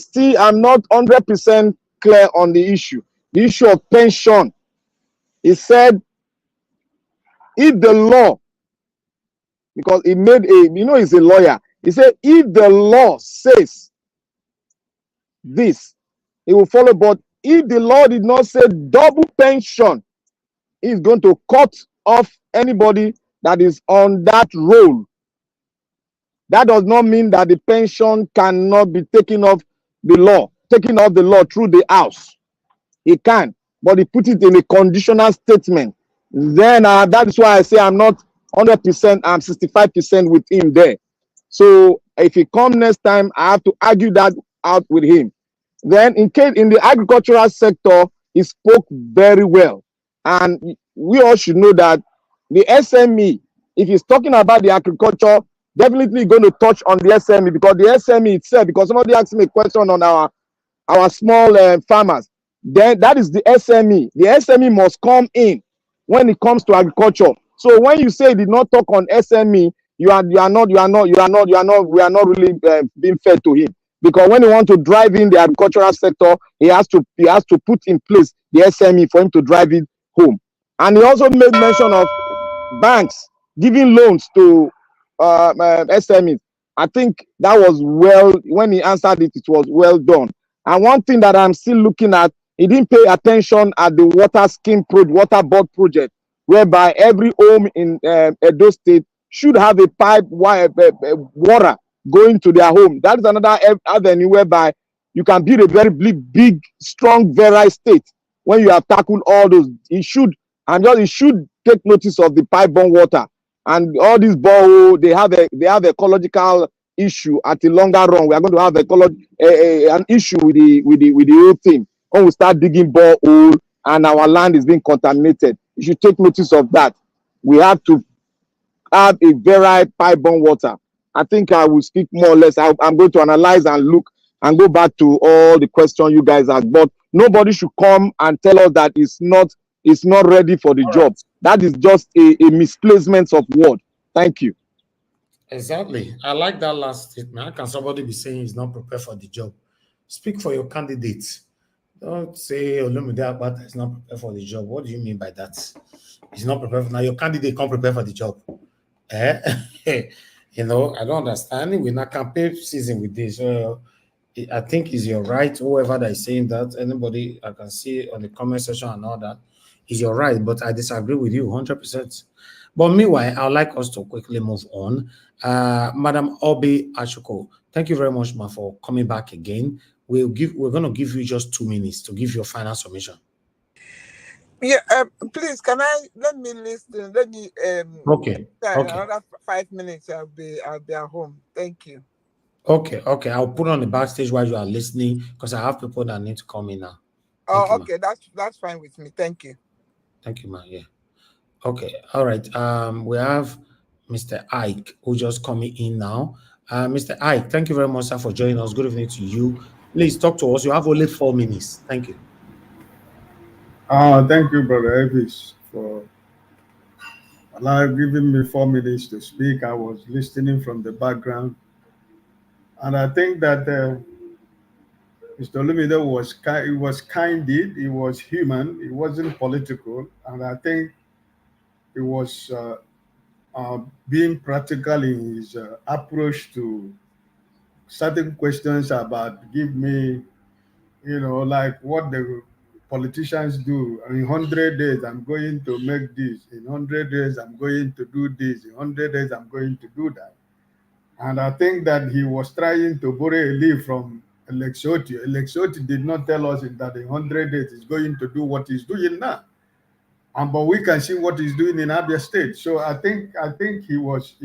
not 100% clear on the issue of pension. He said, if the law, because he made he's a lawyer, he said, if the law says this, he will follow. But if the law did not say double pension, he's going to cut off anybody that is on that roll. That does not mean that the pension cannot be taken off the law through the house. He can, but he put it in a conditional statement. Then that is why I say I'm not 100%, I'm 65% with him there. So if he comes next time, I have to argue that out with him. Then in the agricultural sector, he spoke very well. And we all should know that the SME, if he's talking about the agriculture, definitely going to touch on the SME, because the SME itself, because somebody asked me a question on our small farmers, then that is the SME. The SME must come in when it comes to agriculture. So when you say he did not talk on SME, we are not really being fair to him, because when he wants to drive in the agricultural sector, he has to put in place the SME for him to drive it home. And he also made mention of banks giving loans to SMEs. I think that was when he answered it, it was well done. And one thing that I'm still looking at, he didn't pay attention at the water board project, whereby every home in Edo State should have a pipe water going to their home. That is another avenue whereby you can build a very big, strong, very state. When you have tackled all those, it should take notice of the pipe-borne water. And all these boreholes, they have ecological issue at the longer run. We are going to have an issue with the whole thing when we start digging borehole and our land is being contaminated. You should take notice of that. We have to have a very pipe-borne water. I think I will speak more or less. I'm going to analyze and look and go back to all the questions you guys asked. But nobody should come and tell us that it's not ready for the job. That is just a misplacement of word. Thank you. Exactly. I like that last statement. How can somebody be saying he's not prepared for the job? Speak for your candidates. Don't say Olumide Akpata is not prepared for the job. What do you mean by that? He's not prepared. Now your candidate can't prepare for the job. I don't understand. We're not campaign season with this. I think is your right. Whoever that is saying that, anybody I can see on the comment section and all that, is your right. But I disagree with you 100%. But meanwhile, I'd like us to quickly move on. Madam Obi Achuko, thank you very much, ma, for coming back again. We're going to give you just 2 minutes to give your final submission. Yeah, please, can I let me listen? Let me Okay. another 5 minutes. I'll be at home. Thank you. Okay. I'll put on the backstage while you are listening because I have people that need to come in now. Thank you, ma. Okay, that's fine with me. Thank you. Thank you, ma. Yeah. Okay. All right. We have Mr. Ike who just coming in now. Mr. Ike, thank you very much, sir, for joining us. Good evening to you. Please talk to us. You have only 4 minutes. Thank you. Thank you, Brother Elvis, for giving me 4 minutes to speak. I was listening from the background, and I think that Mr. Olumide was candid, he was human, he wasn't political, and I think he was being practical in his approach to certain questions about give me, like what the politicians do. In 100 days, I'm going to make this. In 100 days, I'm going to do this. In 100 days, I'm going to do that. And I think that he was trying to borrow a leaf from Alexoti. Alexoti did not tell us that in 100 days he's going to do what he's doing now. But we can see what he's doing in Abia State. So I think he was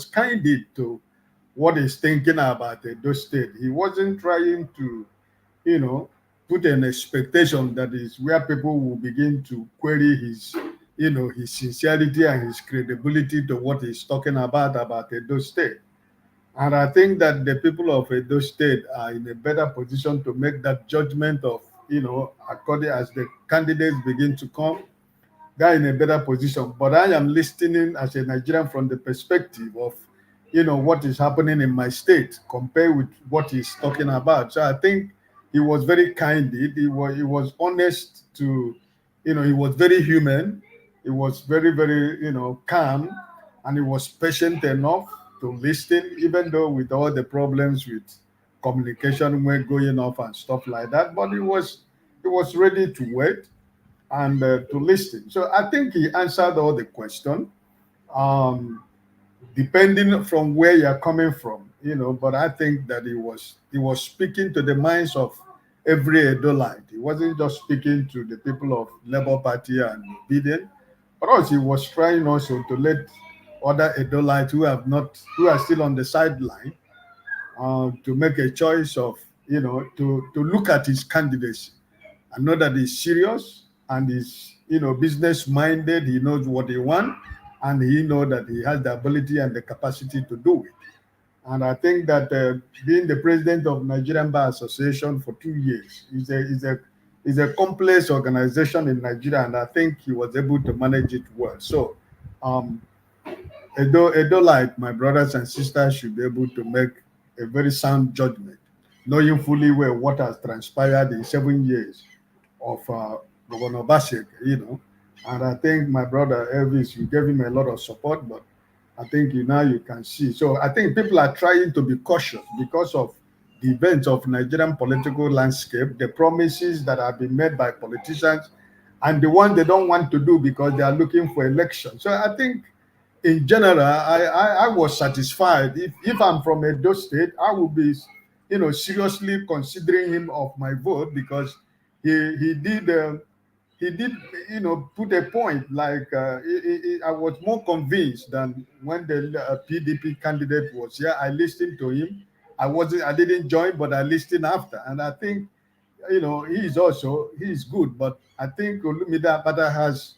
candid to what he's thinking about those state. He wasn't trying to, you know, put an expectation that is where people will begin to query his, his sincerity and his credibility to what he's talking about Edo State. And I think that the people of Edo State are in a better position to make that judgment of, according as the candidates begin to come, they're in a better position. But I am listening as a Nigerian from the perspective of, what is happening in my state compared with what he's talking about. So I think he was very candid. He was honest to, he was very human. He was very, very, calm, and he was patient enough to listen, even though with all the problems with communication were going off and stuff like that. But he was ready to wait and to listen. So I think he answered all the question, depending from where you're coming from, But I think that he was speaking to the minds of every Edolite. He wasn't just speaking to the people of Labour Party and Biden, but also he was trying also to let other Edolites who are still on the sideline, to make a choice of, to look at his candidacy. I know that he's serious and he's, business minded. He knows what he wants, and he knows that he has the ability and the capacity to do it. And I think that being the president of Nigerian Bar Association for 2 years is a complex organization in Nigeria, and I think he was able to manage it well. So, um, Edolite, my brothers and sisters, should be able to make a very sound judgment, knowing fully well what has transpired in 7 years of Governor Bashir, And I think my brother Elvis, you gave him a lot of support, but I think now you can see. So I think people are trying to be cautious because of the events of Nigerian political landscape, the promises that have been made by politicians, and the one they don't want to do because they are looking for election. So I think in general, I was satisfied. If I'm from Edo State, I would be, seriously considering him of my vote because he did put a point like I was more convinced than when the PDP candidate was here. I listened to him. I didn't join, but I listened after, and I think he's good, but I think Olumide Akpata has,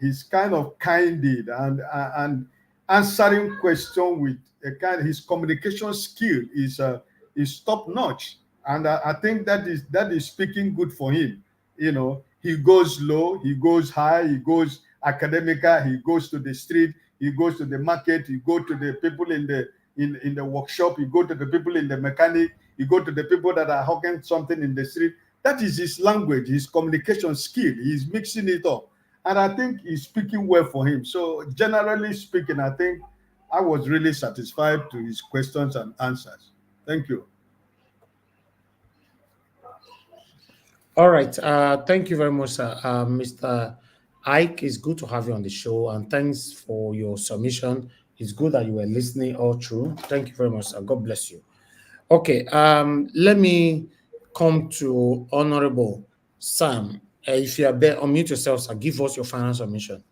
he's kind of candid and answering question with a kind. His communication skill is top notch, and I think that is speaking good for him. He goes low, he goes high, he goes academical, he goes to the street, he goes to the market, he go to the people in the workshop, he go to the people in the mechanic, you go to the people that are hawking something in the street. That is his language, his communication skill. He's mixing it up. And I think he's speaking well for him. So generally speaking, I think I was really satisfied to his questions and answers. Thank you. All right. Thank you very much, sir. Mr. Ike, it's good to have you on the show, and thanks for your submission. It's good that you were listening all through. Thank you very much, sir. God bless you. Okay. Let me come to Honorable Sam. If you are there, unmute yourself, sir. Give us your final submission.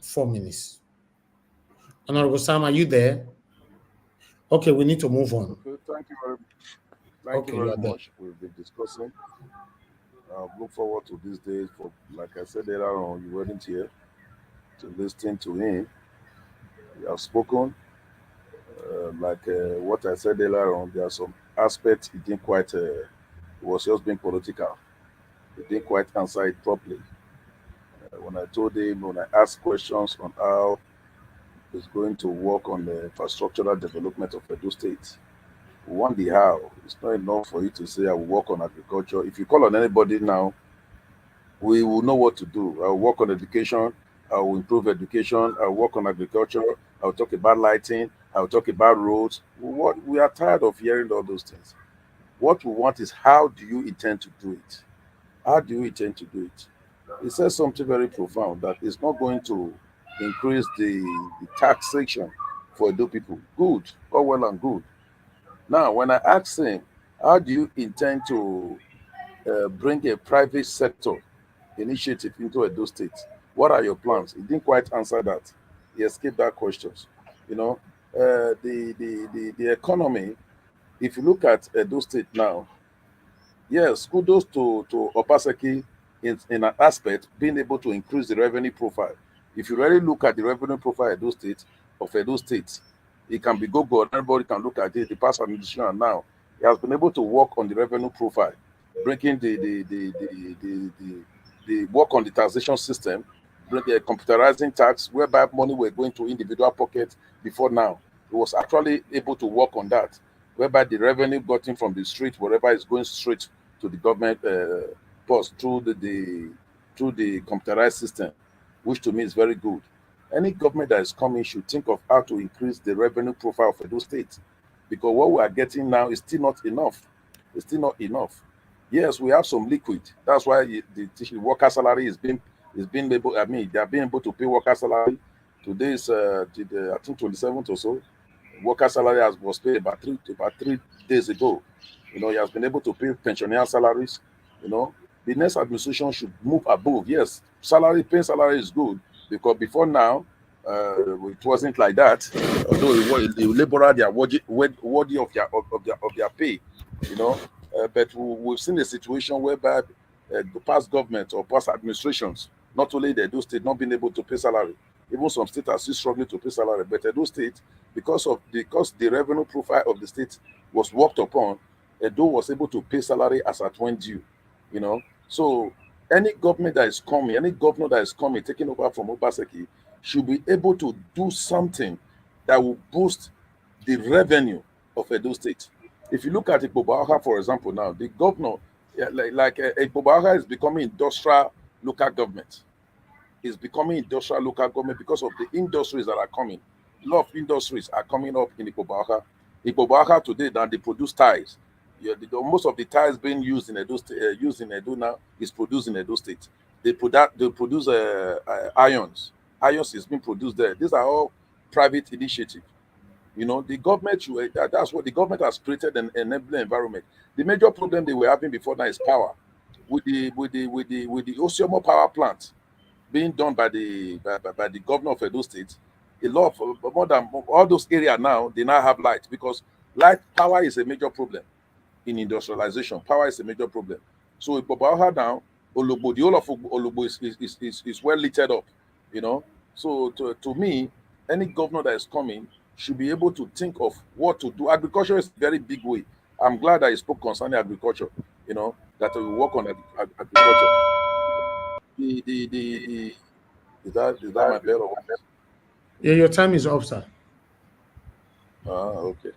4 minutes. Honorable Sam, are you there? Okay, we need to move on. Okay, thank you Okay, you very are there. much. We've been discussing. Look forward to this day. For like I said earlier on, you weren't here to listen to him. You have spoken. What I said earlier on, there are some aspects he didn't quite. It was just being political. He didn't quite answer it properly. When I told him, when I asked questions on how he's going to work on the infrastructural development of Edo State, we want the how. It's not enough for you to say I will work on agriculture. If you call on anybody now, we will know what to do. I will work on education. I will improve education. I will work on agriculture. I will talk about lighting. I will talk about roads. What we are tired of hearing all those things. What we want is how do you intend to do it? How do you intend to do it? He says something very profound that it's not going to increase the taxation for Edo people. Good, all well and good. Now, when I asked him, how do you intend to bring a private sector initiative into Edo State? What are your plans? He didn't quite answer that. He escaped that questions. You know, the economy. If you look at Edo State now, yes, kudos to Obaseki in an aspect being able to increase the revenue profile. If you really look at the revenue profile of Edo State, it can be Google. Everybody can look at it. The past administration and now, he has been able to work on the revenue profile, breaking the work on the taxation system, computerizing tax, whereby money were going to individual pockets before now. He was actually able to work on that, whereby the revenue gotten from the street, wherever is going straight to the government post through the computerized system, which to me is very good. Any government that is coming should think of how to increase the revenue profile of Edo State, because what we are getting now is still not enough. It's still not enough. Yes, we have some liquid. That's why the worker salary is being able. I mean, they are being able to pay worker salary. Today is I think 27th or so. Worker salary was paid about 3 days ago. You know, he has been able to pay pensioner salaries. You know, the next administration should move above. Yes, paying salary is good, because before now, it wasn't like that. Although the laborer they are worthy of their pay. You know, but we've seen a situation whereby the past government or past administrations, not only the Edo State, not being able to pay salary. Even some states are still struggling to pay salary. But Edo State, because the revenue profile of the state was worked upon, Edo was able to pay salary as at when due. You know, so any government that is coming, any governor that is coming, taking over from Obaseki, should be able to do something that will boost the revenue of Edo State. If you look at Ikpobaha, for example, now the governor, yeah, Ikpobaha is becoming industrial local government. Is becoming industrial local government because of the industries that are coming. A lot of industries are coming up in Ikpobaha. Ikpobaha today, that they produce ties. Yeah, most of the ties being used in Edo now is produced in Edo State. They produce ions. Ions is being produced there. These are all private initiatives. You know, the government that's what the government has created an enabling environment. The major problem they were having before now is power. With the Osiomo power plant being done by the governor of Edo State, a lot of more than all those areas now they now have light, because light power is a major problem in industrialization. Power is a major problem. So in Pobaha now, Olugbo, the whole of Olugbo is well lit up, you know. So to me, any governor that is coming should be able to think of what to do. Agriculture is a very big way. I'm glad that he spoke concerning agriculture, you know, that we work on agriculture. The is that my bell or what? Yeah, your time is up, sir. Okay.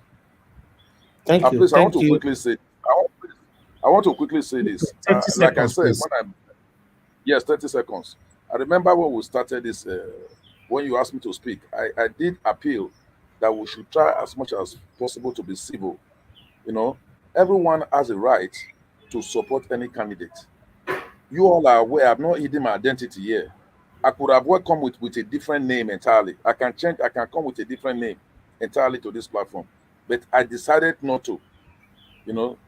Thank you. Please, I want Thank to you. quickly say, I want to quickly say this. 30 Like I seconds, said, please. yes, 30 seconds. I remember when we started this, when you asked me to speak, I did appeal that we should try as much as possible to be civil. You know, everyone has a right to support any candidate. You all are aware, I've not hidden my identity here. I could have well come with a different name entirely. I can change, I can come with a different name entirely to this platform. But I decided not to,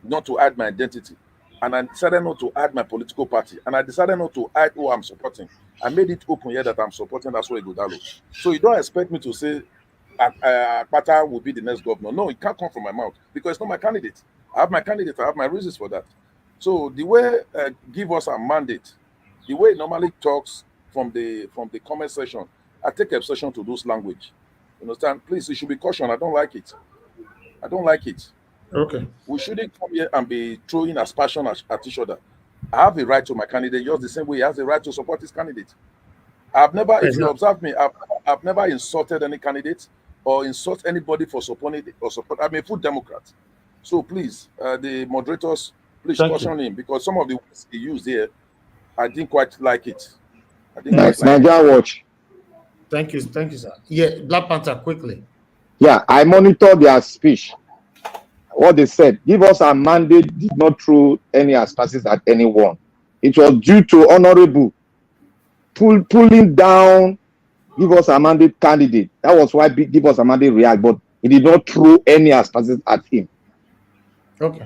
not to add my identity. And I decided not to add my political party. And I decided not to add who I'm supporting. I made it open here that I'm supporting Aswa Ighodalo. So you don't expect me to say Akpata will be the next governor. No, it can't come from my mouth because it's not my candidate. I have my candidate. I have my reasons for that. So the way give us a mandate, the way it normally talks from the comment section, I take exception to those language. You understand? Please, you should be cautioned. I don't like it. I don't like it. Okay. We shouldn't come here and be throwing aspersion at each other. I have a right to my candidate just the same way he has a right to support his candidate. I've never, if you observe me, I've never insulted any candidate or insult anybody for supporting or support. I'm a full Democrat. So please, the moderators, please Thank caution you. him because some of the words he used here, I didn't quite like it. I didn't quite Next, like it. Nigeria Watch. Thank you, sir. Yeah, Black Panther, quickly. Yeah, I monitor their speech. What they said, give us a mandate, did not throw any aspersions at anyone. It was due to honorable pulling down, give us a mandate candidate. That was why give us a mandate react, but he did not throw any aspersions at him. Okay.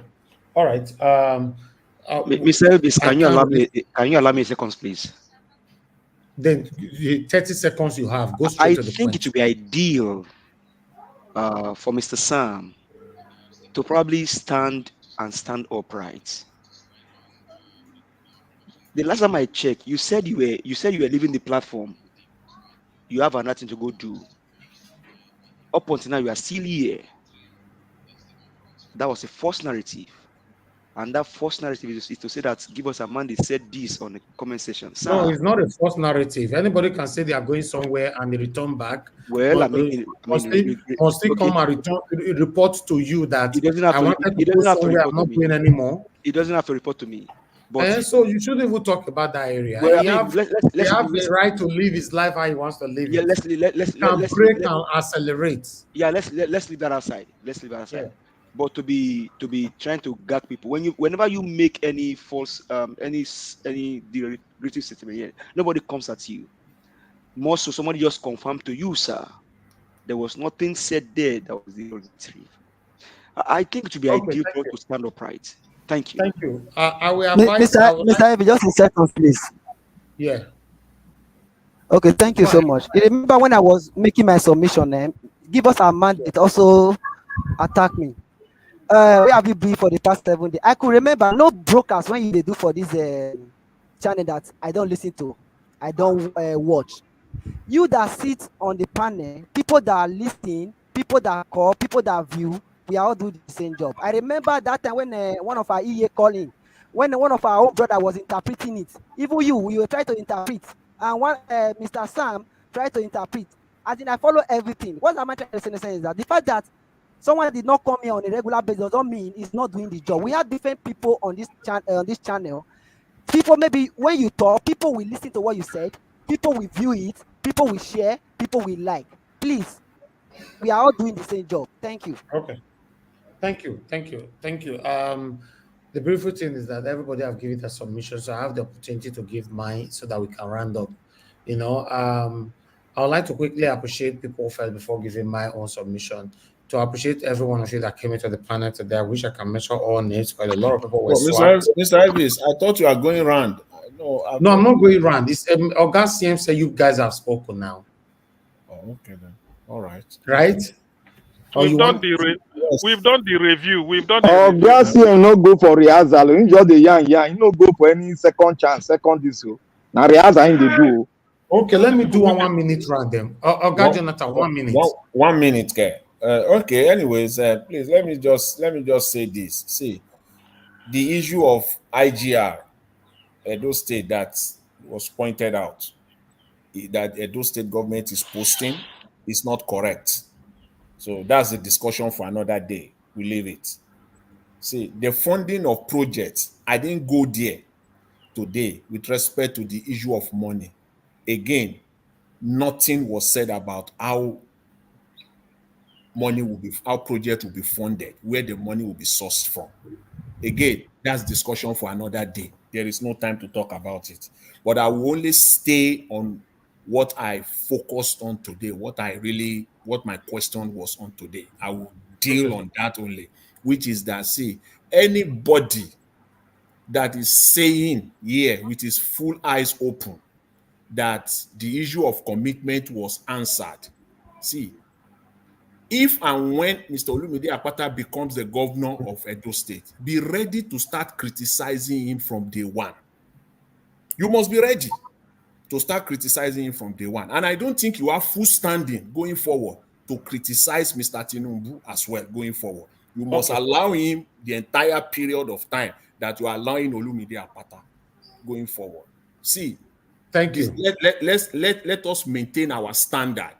All right. Mr. Elvis, can you allow me a second, please? Then the 30 seconds you have, go straight I to the think point. it would be ideal for Mr. Sam to probably stand upright. The last time I checked, you said you were leaving the platform. You have nothing to go do. Up until now, you are still here. That was a false narrative. And that false narrative is to say that give us a mandate said this on the comment section. Sir, No, it's not a false narrative. Anybody can say they are going somewhere and they return back. Well, but, must they come and report to you that I wanted to go somewhere, I'm not going anymore? It doesn't have to report to me. But so you shouldn't even talk about that area. Well, he have the right to live his life how he wants to live it. Let's break and accelerate. Yeah, let's leave that outside. Let's leave that outside. Yeah. But to be trying to gag people whenever you make any false any derogatory statement here, nobody comes at you. More so, somebody just confirmed to you, sir. There was nothing said there that was derogatory. I think it would be ideal for us to stand upright. Thank you. Thank you. I will advise Mr. Ivy, just a second, please. Yeah. Okay, thank you so much. You remember when I was making my submission, give us a mandate also attack me. Where have you been for the past 7 days? I could remember no brokers when they do for this channel that I don't listen to, I don't watch. You that sit on the panel, people that are listening, people that call, people that view, we all do the same job. I remember that time when one of our EA calling, when one of our own brother was interpreting it. Even you were trying to interpret, and one Mr. Sam tried to interpret. As in, I follow everything. What am I trying to say is that the fact that someone did not come here on a regular basis doesn't mean he's not doing the job. We have different people on this channel. People, maybe when you talk, people will listen to what you said, people will view it, people will share, people will like. Please, we are all doing the same job. Thank you. Okay. Thank you. The beautiful thing is that everybody have given their submission, so I have the opportunity to give mine so that we can round up. I would like to quickly appreciate people first before giving my own submission. To appreciate every one of you that came into the panel today. I wish I can mention all names, but a lot of people were swapped. Mr. Elvis, I thought you were going round. No, I'm not going round. It's August CM said you guys have spoken now. Oh, okay then. All right. Right? We've done the review. August CM no go for rehearsal. You just the young. You no go for any second chance, second this. Now rehearsal in the do. Okay, let me do 1 minute round them. Jonathan, 1 minute. 1 minute, okay. Okay. Anyways, please let me just say this. See, the issue of IGR, Edo State, that was pointed out, that Edo State government is posting is not correct. So that's the discussion for another day. We leave it. See, the funding of projects, I didn't go there today with respect to the issue of money. Again, nothing was said about how money will be, how project will be funded, where the money will be sourced from. Again, that's discussion for another day. There is no time to talk about it. But I will only stay on what I focused on today, what my question was on today. I will deal on that only, which is that, see, anybody that is saying here with his full eyes open that the issue of commitment was answered. See, if and when Mr. Olumide Akpata becomes the governor of Edo State, be ready to start criticizing him from day one. You must be ready to start criticizing him from day one. And I don't think you have full standing going forward to criticize Mr. Tinubu as well going forward. You must allow him the entire period of time that you are allowing Olumide Akpata going forward. See, thank you. Let us maintain our standard.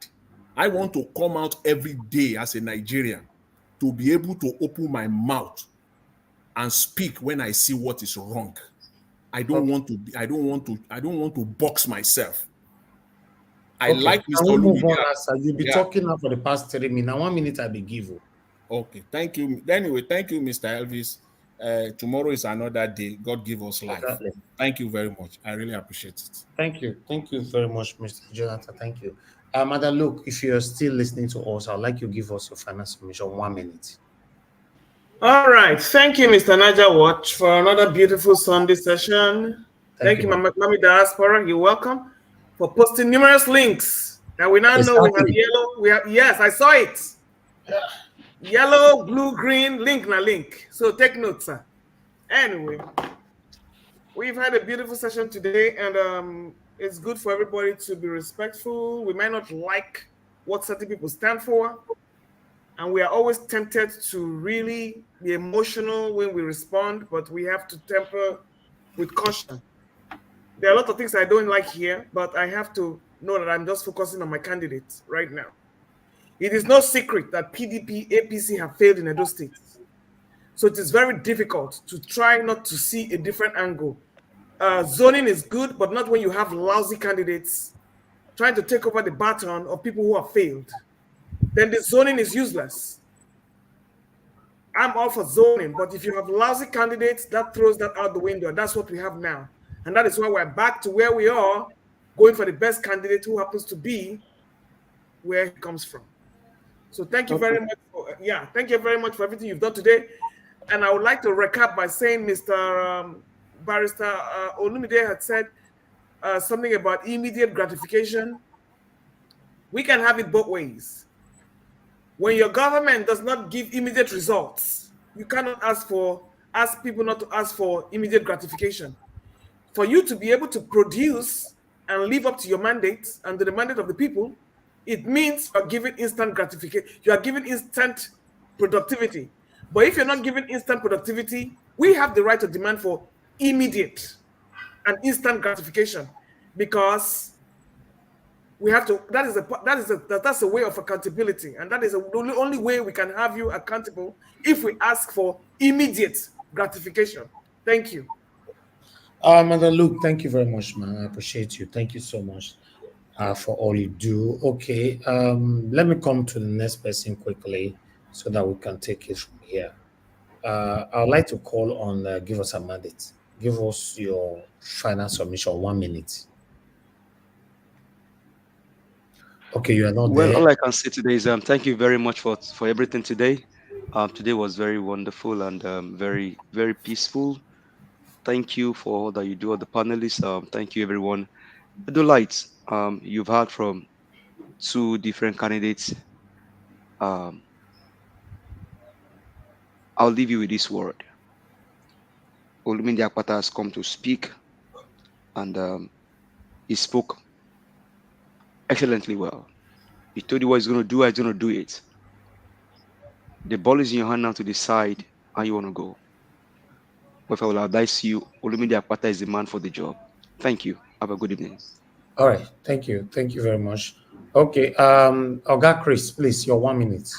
I want to come out every day as a Nigerian to be able to open my mouth and speak when I see what is wrong. I don't want to box myself. I like Mr. Can we move Olumide. on? You'll be talking now for the past 3 minutes. Now 1 minute I be give you. Okay, thank you. Anyway, thank you, Mr. Elvis. Tomorrow is another day. God give us life. Exactly. Thank you very much. I really appreciate it. Thank you. Thank you very much, Mr. Jonathan. Thank you. Madam, look, if you're still listening to us, I'd like you to give us your final submission, 1 minute. All right. Thank you, Mr. Naja Watch, for another beautiful Sunday session. Thank you, Mami Diaspora. You're welcome for posting numerous links. Now we now know we have yellow. Yes, I saw it. Yellow, blue, green, link na link. So take notes, sir. Anyway, we've had a beautiful session today, and it's good for everybody to be respectful. We might not like what certain people stand for, and we are always tempted to really be emotional when we respond, but we have to temper with caution. There are a lot of things I don't like here, but I have to know that I'm just focusing on my candidates right now. It is no secret that PDP, APC have failed in Edo State. So it is very difficult to try not to see a different angle. Zoning is good, but not when you have lousy candidates trying to take over the baton of people who have failed. Then the zoning is useless. I'm all for zoning, but if you have lousy candidates, that throws that out the window. That's what we have now. And that is why we're back to where we are, going for the best candidate who happens to be where he comes from. So thank you very much thank you very much for everything you've done today. And I would like to recap by saying Mr. Barrister Olumide had said something about immediate gratification. We can have it both ways. When your government does not give immediate results, you cannot ask people not to ask for immediate gratification. For you to be able to produce and live up to your mandate and the mandate of the people, it means you are giving instant gratification. You are giving instant productivity. But if you're not giving instant productivity, we have the right to demand for immediate and instant gratification, because we have to. That's a way of accountability, and that is the only way we can have you accountable, if we ask for immediate gratification. Thank you. Mother Luke, thank you very much, man. I appreciate you. Thank you so much for all you do. Okay, let me come to the next person quickly so that we can take it from here. I'd like to call on Give Us a Mandate. Give us your final submission, 1 minute. Okay, you are not there. Well, all I can say today is thank you very much for everything today. Today was very wonderful and very, very peaceful. Thank you for all that you do, all the panelists. Thank you, everyone. Edolites, you've heard from 2 different candidates. I'll leave you with this word. Olumide Akpata has come to speak, and he spoke excellently well. He told you what he's going to do, he's going to do it. The ball is in your hand now to decide how you want to go. But if I will advise you, Olumide Akpata is the man for the job. Thank you. Have a good evening. All right. Thank you. Thank you very much. Okay. Oga Chris, please, your 1 minute.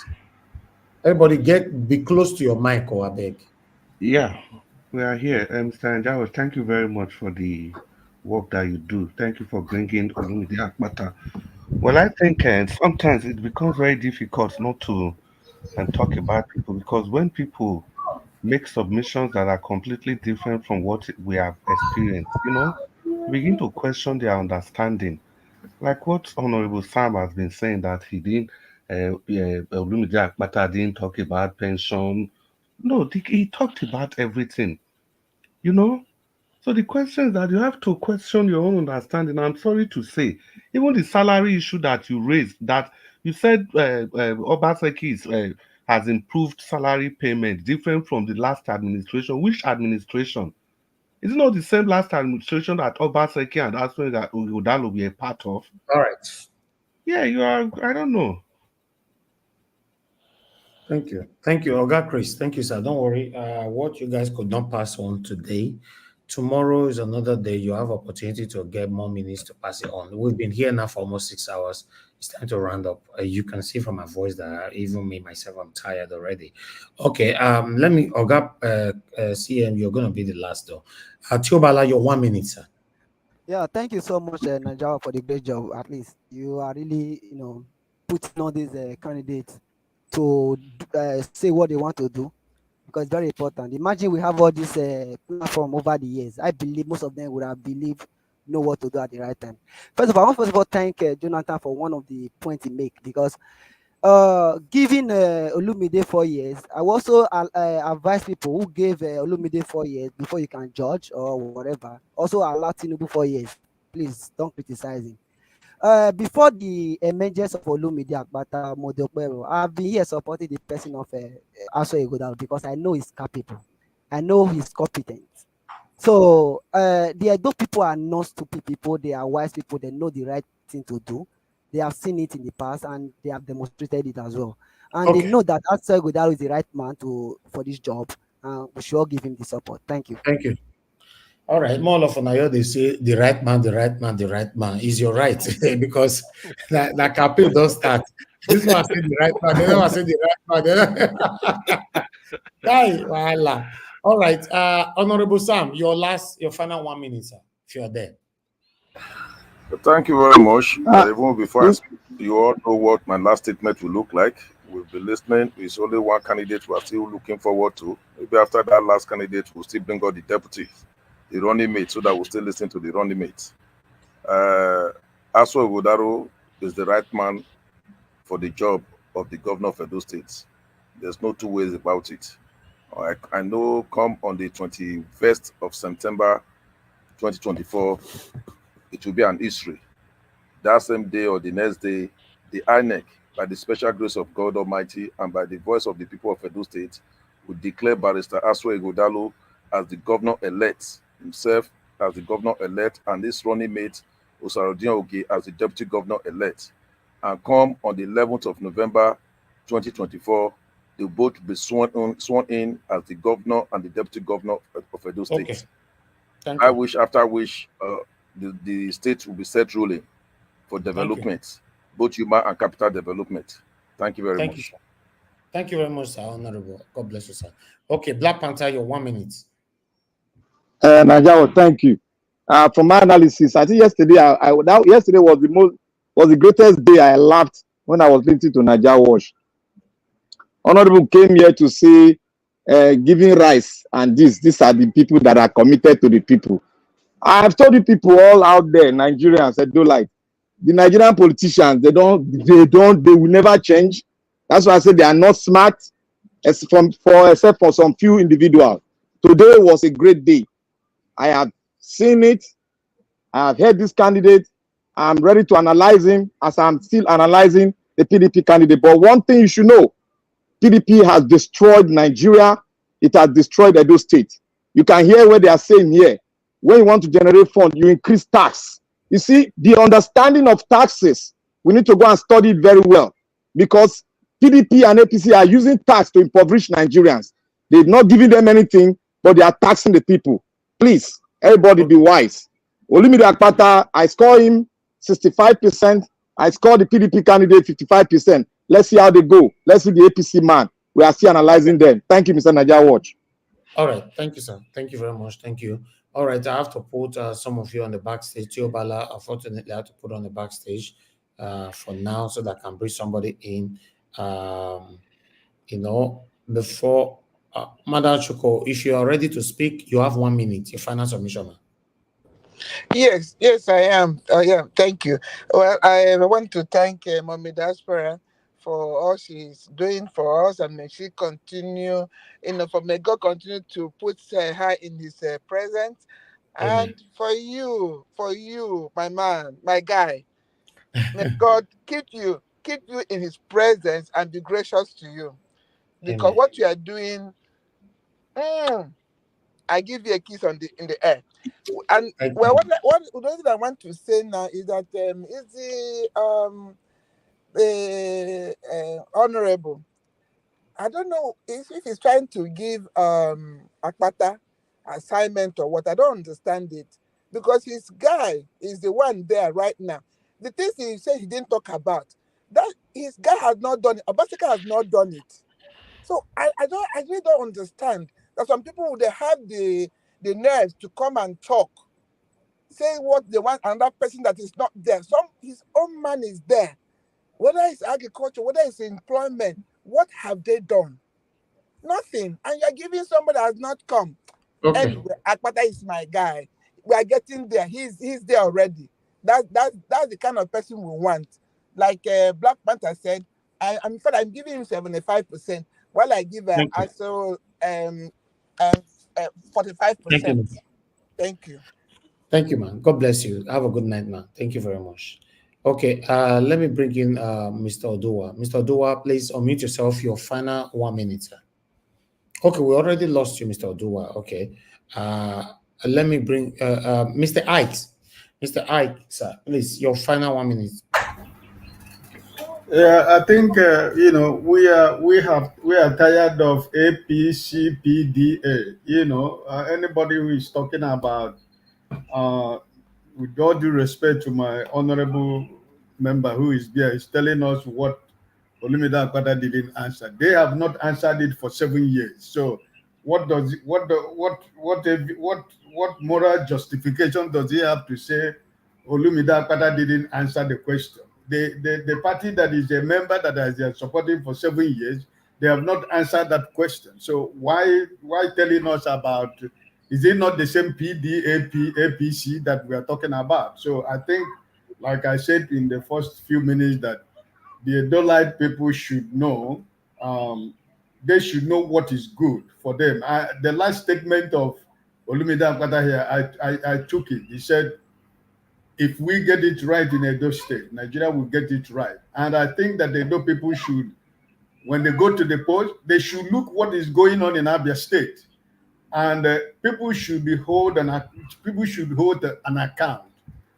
Everybody be close to your mic, or I beg. Yeah, we are here. Mr. Njao, thank you very much for the work that you do. Thank you for bringing Olumide Akpata. Well, I think sometimes it becomes very difficult not to talk about people, because when people make submissions that are completely different from what we have experienced, you begin to question their understanding. Like what Honorable Sam has been saying, that he didn't, Olumide Akpata didn't talk about pension. No, he talked about everything, you know. So the question is that you have to question your own understanding. I'm sorry to say, even the salary issue that you raised, that you said Obaseki has improved salary payment, different from the last administration. Which administration? Is it not the same last administration that Obaseki and Aspen that Udalo were a part of? All right. Yeah, you are. I don't know. Thank you. Thank you, Oga Chris. Thank you, sir. Don't worry. What you guys could not pass on today, tomorrow is another day. You have opportunity to get more minutes to pass it on. We've been here now for almost 6 hours. It's time to round up. You can see from my voice that even me myself, I'm tired already. Okay. Let me, Oga CM. You're gonna be the last though. Tiobala, your 1 minute, sir. Yeah, thank you so much, Nigeria, for the great job. At least you are really, putting all these candidates to say what they want to do, because it's very important. Imagine we have all this platform over the years. I believe most of them would have believed know what to do at the right time. First of all, I want to thank Jonathan for one of the points he make, because giving Olumide 4 years, I also advise people who gave Olumide 4 years before you can judge or whatever. Also allow Tinubu 4 years. Please don't criticize him. Before the emergence of Olumide Akpata Modopero, I've been here supporting the person of Aso Igodalo, because I know he's capable. I know he's competent. So those people are not stupid people. They are wise people. They know the right thing to do. They have seen it in the past and they have demonstrated it as well. And they know that Aso Igodalo is the right man for this job. We should all give him the support. Thank you. Thank you. All right, more of Onayo, they say the right man, the right man, the right man is your right because that campaign don't start. This one said the right man, the other one said the right man. Guy, voila. All right, Honorable Sam, your final 1 minute, sir, if you're there. Thank you very much. Even before I speak, you all know what my last statement will look like. We'll be listening. It's only one candidate we are still looking forward to. Maybe after that last candidate, we'll still bring out the deputies, the running mate, so that we'll still listen to the running mates. Aso Igodalo is the right man for the job of the governor of Edo State. There's no two ways about it. I know come on the 21st of September 2024, it will be an history. That same day or the next day, the INEC, by the special grace of God Almighty and by the voice of the people of Edo State, will declare Barrister Aso Igodalo as the governor-elect, himself as the governor-elect, and his running mate, Osarudin Oge, as the deputy governor-elect. And come on the 11th of November 2024, they both be sworn in as the governor and the deputy governor of Edo State. Okay. I wish, after which, the state will be set ruling for development, both human and capital development. Thank you very much. Thank you very much, sir. Honorable. God bless you, sir. Okay, Black Panther, your 1 minute. Najawa, thank you. From my analysis, I think yesterday, yesterday was the greatest day I laughed when I was listening to Naija Watch. Honorable came here to say, giving rice and these are the people that are committed to the people. I have told you people all out there, Nigerians, Edolites, the Nigerian politicians, they will never change. That's why I said they are not smart, except for some few individuals. Today was a great day. I have seen it. I have heard this candidate. I'm ready to analyze him as I'm still analyzing the PDP candidate. But one thing you should know, PDP has destroyed Nigeria. It has destroyed Edo State. You can hear what they are saying here. When you want to generate funds, you increase tax. You see, the understanding of taxes, we need to go and study it very well, because PDP and APC are using tax to impoverish Nigerians. They're not giving them anything, but they are taxing the people. Please, everybody be wise. Olumide Akpata, I score him 65%. I score the PDP candidate 55%. Let's see how they go. Let's see the APC man. We are still analyzing them. Thank you, Mr. Naija Watch. All right. Thank you, sir. Thank you very much. Thank you. All right, I have to put some of you on the backstage. Tiobala, unfortunately, I have to put on the backstage for now so that I can bring somebody in. You know, before Madam Chuko, if you are ready to speak, you have 1 minute. Your final submission, ma'am. Yes, yes, I am. Thank you. Well, I want to thank Mommy Diaspora for all she's doing for us, and may she continue, may God continue to put her in His presence. Amen. And for you, my man, my guy, may God keep you in His presence and be gracious to you, because Amen. what you are doing, mm, I give you a kiss on the in the air. And Thank well, you. what thing I want to say now is that is the honorable. I don't know if he's trying to give Akpata assignment or what. I don't understand it, because his guy is the one there right now. The things he said he didn't talk about, that his guy has not done it. Abasika has not done it. So I really don't understand that some people they have the nerves to come and talk, say what they want another person that is not there. Some his own man is there. Whether it's agriculture, whether it's employment, what have they done? Nothing. And you're giving somebody that has not come. Okay. Anyway, Akpata is my guy. We are getting there. He's there already. That's the kind of person we want. Like Black Panther said, I'm in fact I'm giving him 75%, while I give Thank you. also um 45%. Thank you. Thank you. Thank you, man. God bless you. Have a good night, man. Thank you very much. Okay, let me bring in Mr. Odua. Mr. Odua, please unmute yourself. Your final 1 minute, sir. Okay, we already lost you, Mr. Odua. Okay. Let me bring Mr. Ike. Mr. Ike, sir, please, your final 1 minute. Yeah, I think we are tired of APCPDA. Anybody who is talking about, with all due respect to my honorable member who is there, is telling us what Olumide Akpata didn't answer. They have not answered it for 7 years. So, what does it- what moral justification does he have to say Olumide Akpata didn't answer the question? The party that is a member that has been supporting for 7 years, they have not answered that question. So why telling us about, is it not the same PDAP APC that we are talking about? So I think, like I said in the first few minutes, that the Edolite people should know, they should know what is good for them. The last statement of Olumide Akpata here, I took it. He said, if we get it right in Edo State, Nigeria will get it right. And I think that the Edo people should, when they go to the polls, they should look what is going on in Abia State, and people should people should hold an account.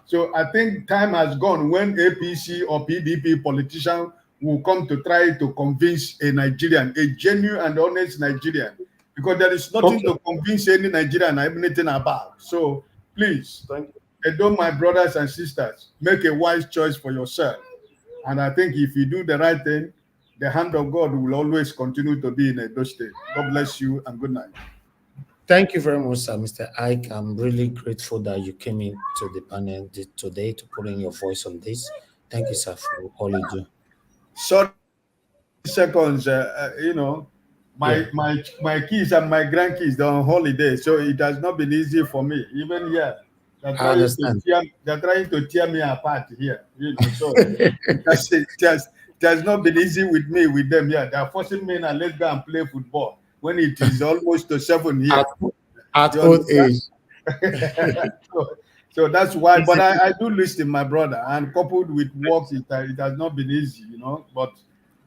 So I think time has gone when APC or PDP politician will come to try to convince a Nigerian, a genuine and honest Nigerian, because there is nothing Okay. to convince any Nigerian anything about. So please, Edo, my brothers and sisters, make a wise choice for yourself. And I think if you do the right thing, the hand of God will always continue to be in Edo State. God bless you and good night. Thank you very much, sir, Mr. Ike. I'm really grateful that you came in to the panel today to put in your voice on this. Thank you, sir, for all you do. Sorry, seconds, Yeah, my kids and my grandkids, they're on holiday, so it has not been easy for me. Even here, I understand. they're trying to tear me apart here, so it has not been easy with me, with them here. They're forcing me now, let's go and play football when it is almost to 7 at, here. at You old understand? age. So that's why, It's but a- I do listen, my brother, and coupled with work, it has not been easy, but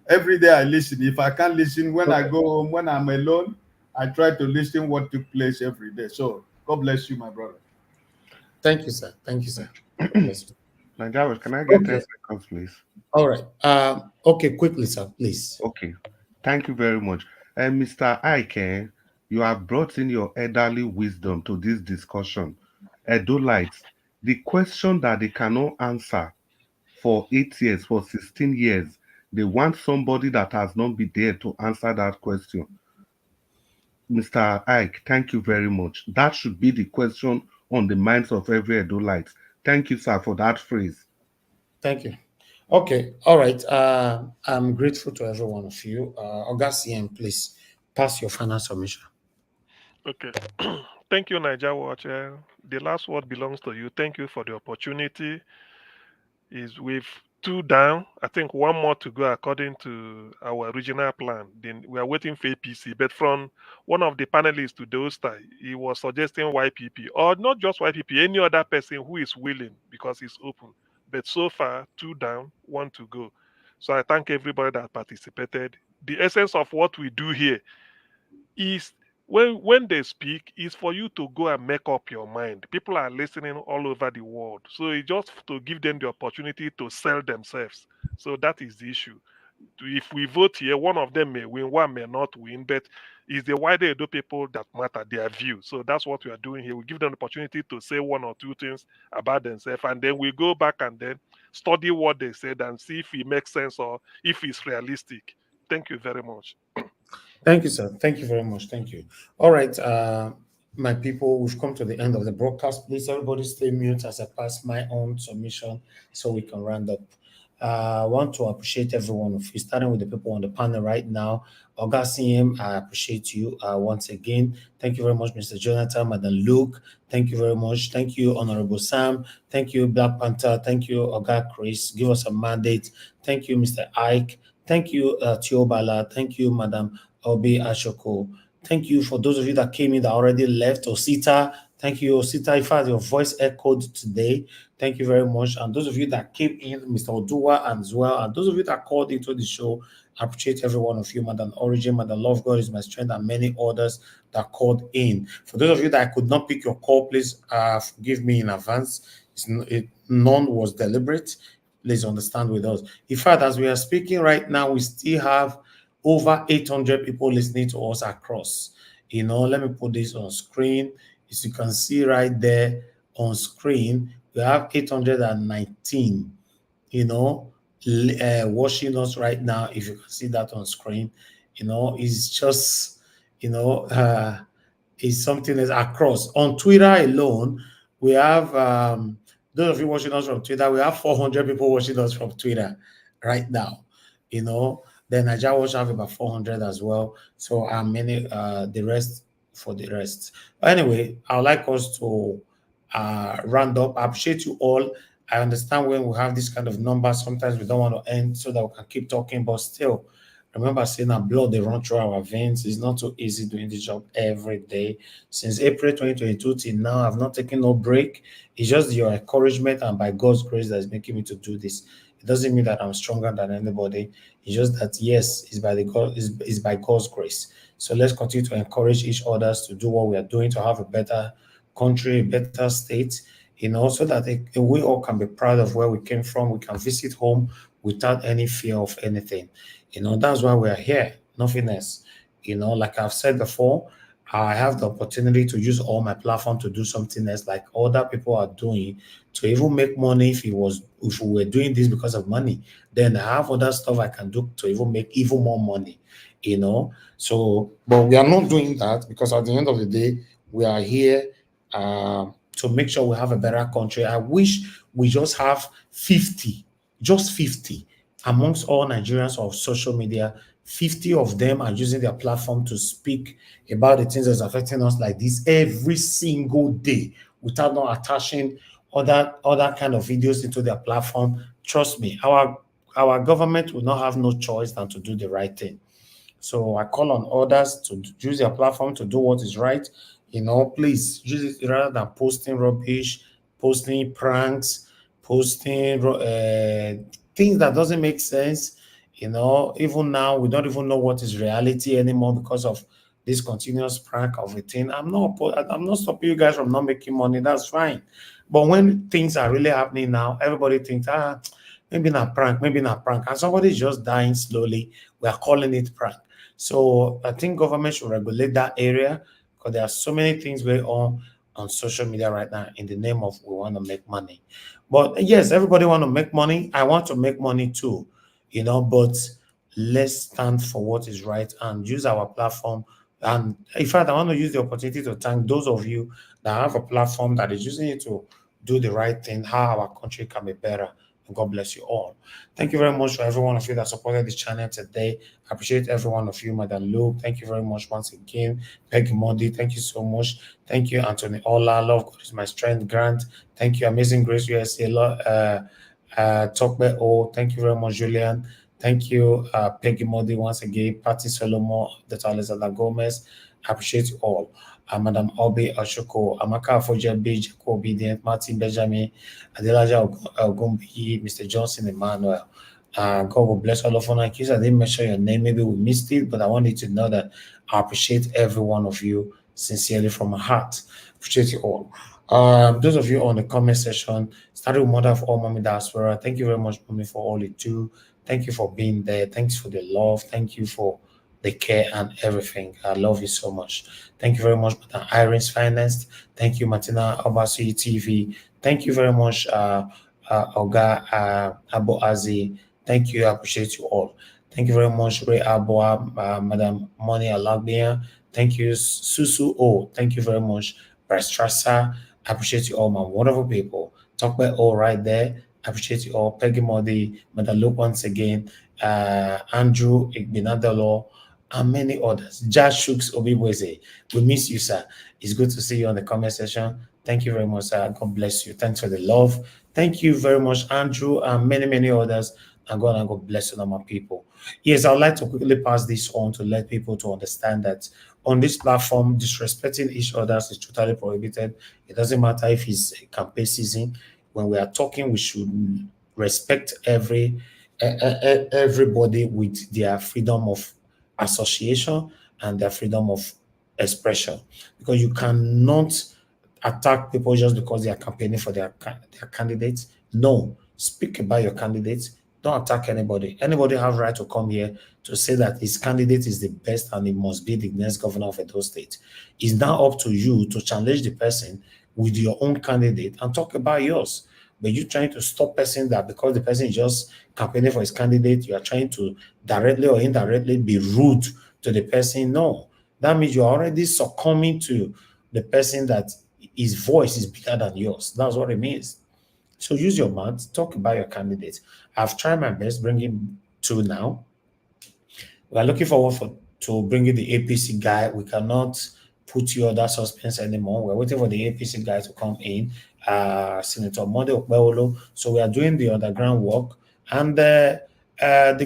every day I listen. If I can't listen when I okay. go home, when I'm alone, I try to listen what took place every day. So God bless you, my brother. Thank you, sir. Thank you, sir. God bless you. Nigeria, can I get 10 Okay. seconds, please? All right. Okay, quickly, sir, please. Okay. Thank you very much. And Mr. Ike, you have brought in your elderly wisdom to this discussion. Edolites, the question that they cannot answer for 8 years, for 16 years, they want somebody that has not been there to answer that question. Mr. Ike, thank you very much. That should be the question on the minds of every Edolite. Thank you, sir, for that phrase. Thank you. Okay, all right. I'm grateful to every one of you. August CM, please pass your final submission. Okay. Thank you, Niger Watch. The last word belongs to you. Thank you for the opportunity. Is with two down. I think one more to go according to our original plan. Then we are waiting for APC. But from one of the panelists to those time, he was suggesting YPP or not just YPP, any other person who is willing because it's open. But so far, two down, one to go. So I thank everybody that participated. The essence of what we do here is when they speak is for you to go and make up your mind. People are listening all over the world, so it's just to give them the opportunity to sell themselves. So that is the issue. If we vote here, one of them may win, one may not win, but it's the wider Edo people that matter, their view. So that's what we are doing here. We give them the opportunity to say one or two things about themselves, and then we go back and then study what they said and see if it makes sense or if it's realistic. Thank you very much. Thank you, sir. Thank you very much. Thank you. All right, my people, we've come to the end of the broadcast. Please, everybody stay mute as I pass my own submission so we can round up. I want to appreciate every one of you, starting with the people on the panel right now. Augustine, I appreciate you once again. Thank you very much, Mr. Jonathan, Madam Luke. Thank you very much. Thank you, Honorable Sam. Thank you, Black Panther. Thank you, Oga Chris. Give us a mandate. Thank you, Mr. Ike. Thank you, Tiobala. Thank you, Madam Obi Ashoko. Thank you for those of you that came in that already left. Osita, thank you, Osita. In fact, your voice echoed today. Thank you very much. And those of you that came in, Mr. Odua as well, and those of you that called into the show, I appreciate every one of you. Madam Origin, Madam Love God is my strength, and many others that called in. For those of you that I could not pick your call, please forgive me in advance. None was deliberate. Please understand with us. In fact, as we are speaking right now, we still have over 800 people listening to us across. Let me put this on screen. As you can see right there on screen, we have 819, watching us right now. If you can see that on screen, it's just, it's something that's across. On Twitter alone, we have, those of you watching us from Twitter, we have 400 people watching us from Twitter right now, Then Nigeria Watch have about 400 as well. So many the rest for the rest. But anyway, I would like us to round up. I appreciate you all. I understand when we have this kind of number, sometimes we don't want to end so that we can keep talking, but still, remember saying that blood they run through our veins. It's not so easy doing this job every day. Since April 2022 till now, I've not taken no break. It's just your encouragement and by God's grace that is making me to do this. It doesn't mean that I'm stronger than anybody. It's just that yes, it's by God's grace. So let's continue to encourage each other to do what we are doing to have a better country, a better state, so that we all can be proud of where we came from. We can visit home without any fear of anything. That's why we are here, nothing else. Like I've said before, I have the opportunity to use all my platform to do something else like other people are doing to even make money. If we were doing this because of money, then I have other stuff I can do to even make even more money, So, but we are not doing that because at the end of the day, we are here to make sure we have a better country. I wish we just have 50, just 50 amongst all Nigerians of social media. 50 of them are using their platform to speak about the things that's affecting us like this every single day without not attaching other kind of videos into their platform. Trust me, our government will not have no choice than to do the right thing. So I call on others to use their platform to do what is right. Please use it rather than posting rubbish, posting pranks, posting things that doesn't make sense. Even now we don't even know what is reality anymore because of this continuous prank of a thing. I'm not stopping you guys from not making money. That's fine. But when things are really happening now, everybody thinks, maybe not prank, and somebody's just dying slowly. We are calling it prank. So I think government should regulate that area because there are so many things going on social media right now in the name of we want to make money. But yes, everybody want to make money. I want to make money too, but let's stand for what is right and use our platform And in fact, I want to use the opportunity to thank those of you that have a platform that is using it to do the right thing, how our country can be better. And God bless you all. Thank you very much for every one of you that supported this channel today. I appreciate every one of you, Madam Luke. Thank you very much once again. Peggy Mondi, thank you so much. Thank you, Anthony Ola. Love God is my strength. Grant, thank you. Amazing Grace USA. Tokbe O, thank you very much, Julian. Thank you, Peggy Modi, once again, Patty Solomon, Dr. Alexander Gomez. I appreciate you all. Madam Obi Ashoko, Amaka Fojabi, Jacob Obedient, Martin Benjamin, Adelaja Ogumbi, Mr. Johnson Emmanuel. God will bless all of you. In case I didn't mention your name, maybe we missed it, but I want you to know that I appreciate every one of you sincerely from my heart. Appreciate you all. Those of you on the comment section, starting with Mother of All, Mommy Diaspora, thank you very much, Mommy, for all you do. Thank you for being there. Thanks for the love. Thank you for the care and everything. I love you so much. Thank you very much, Madam Irene's Finest. Thank you, Martina Obasui TV. Thank you very much, Oga Abu Azi. Thank you. I appreciate you all. Thank you very much, Ray Aboa, Madam Moni Alagbia. Thank you, Susu O. Thank you very much, Bryce Strasser. I appreciate you all, my wonderful people. Talk about all right there. I appreciate you all. Peggy Modi, Madam Luke once again, Andrew Igbinadalo, and many others. Josh Shooks Obibweze. We miss you, sir. It's good to see you on the comment section. Thank you very much, sir. God bless you. Thanks for the love. Thank you very much, Andrew, and many, many others. And God bless you, my people. Yes, I would like to quickly pass this on to let people to understand that on this platform, disrespecting each other is totally prohibited. It doesn't matter if it's campaign season. When we are talking, we should respect everybody with their freedom of association and their freedom of expression, because you cannot attack people just because they are campaigning for their candidates. No, speak about your candidates. Don't attack anybody. Anybody have right to come here to say that his candidate is the best and he must be the next governor of Edo State. It's now up to you to challenge the person with your own candidate and talk about yours. But you trying to stop person that because the person is just campaigning for his candidate, you are trying to directly or indirectly be rude to the person. No, that means you're already succumbing to the person that his voice is bigger than yours. That's what it means. So use your mouth, talk about your candidate. I've tried my best bringing two now. We are looking forward to bringing the APC guy. We cannot put you under suspense anymore. We're waiting for the APC guy to come in, Senator Mode Okpewolo. So we are doing the underground work. And the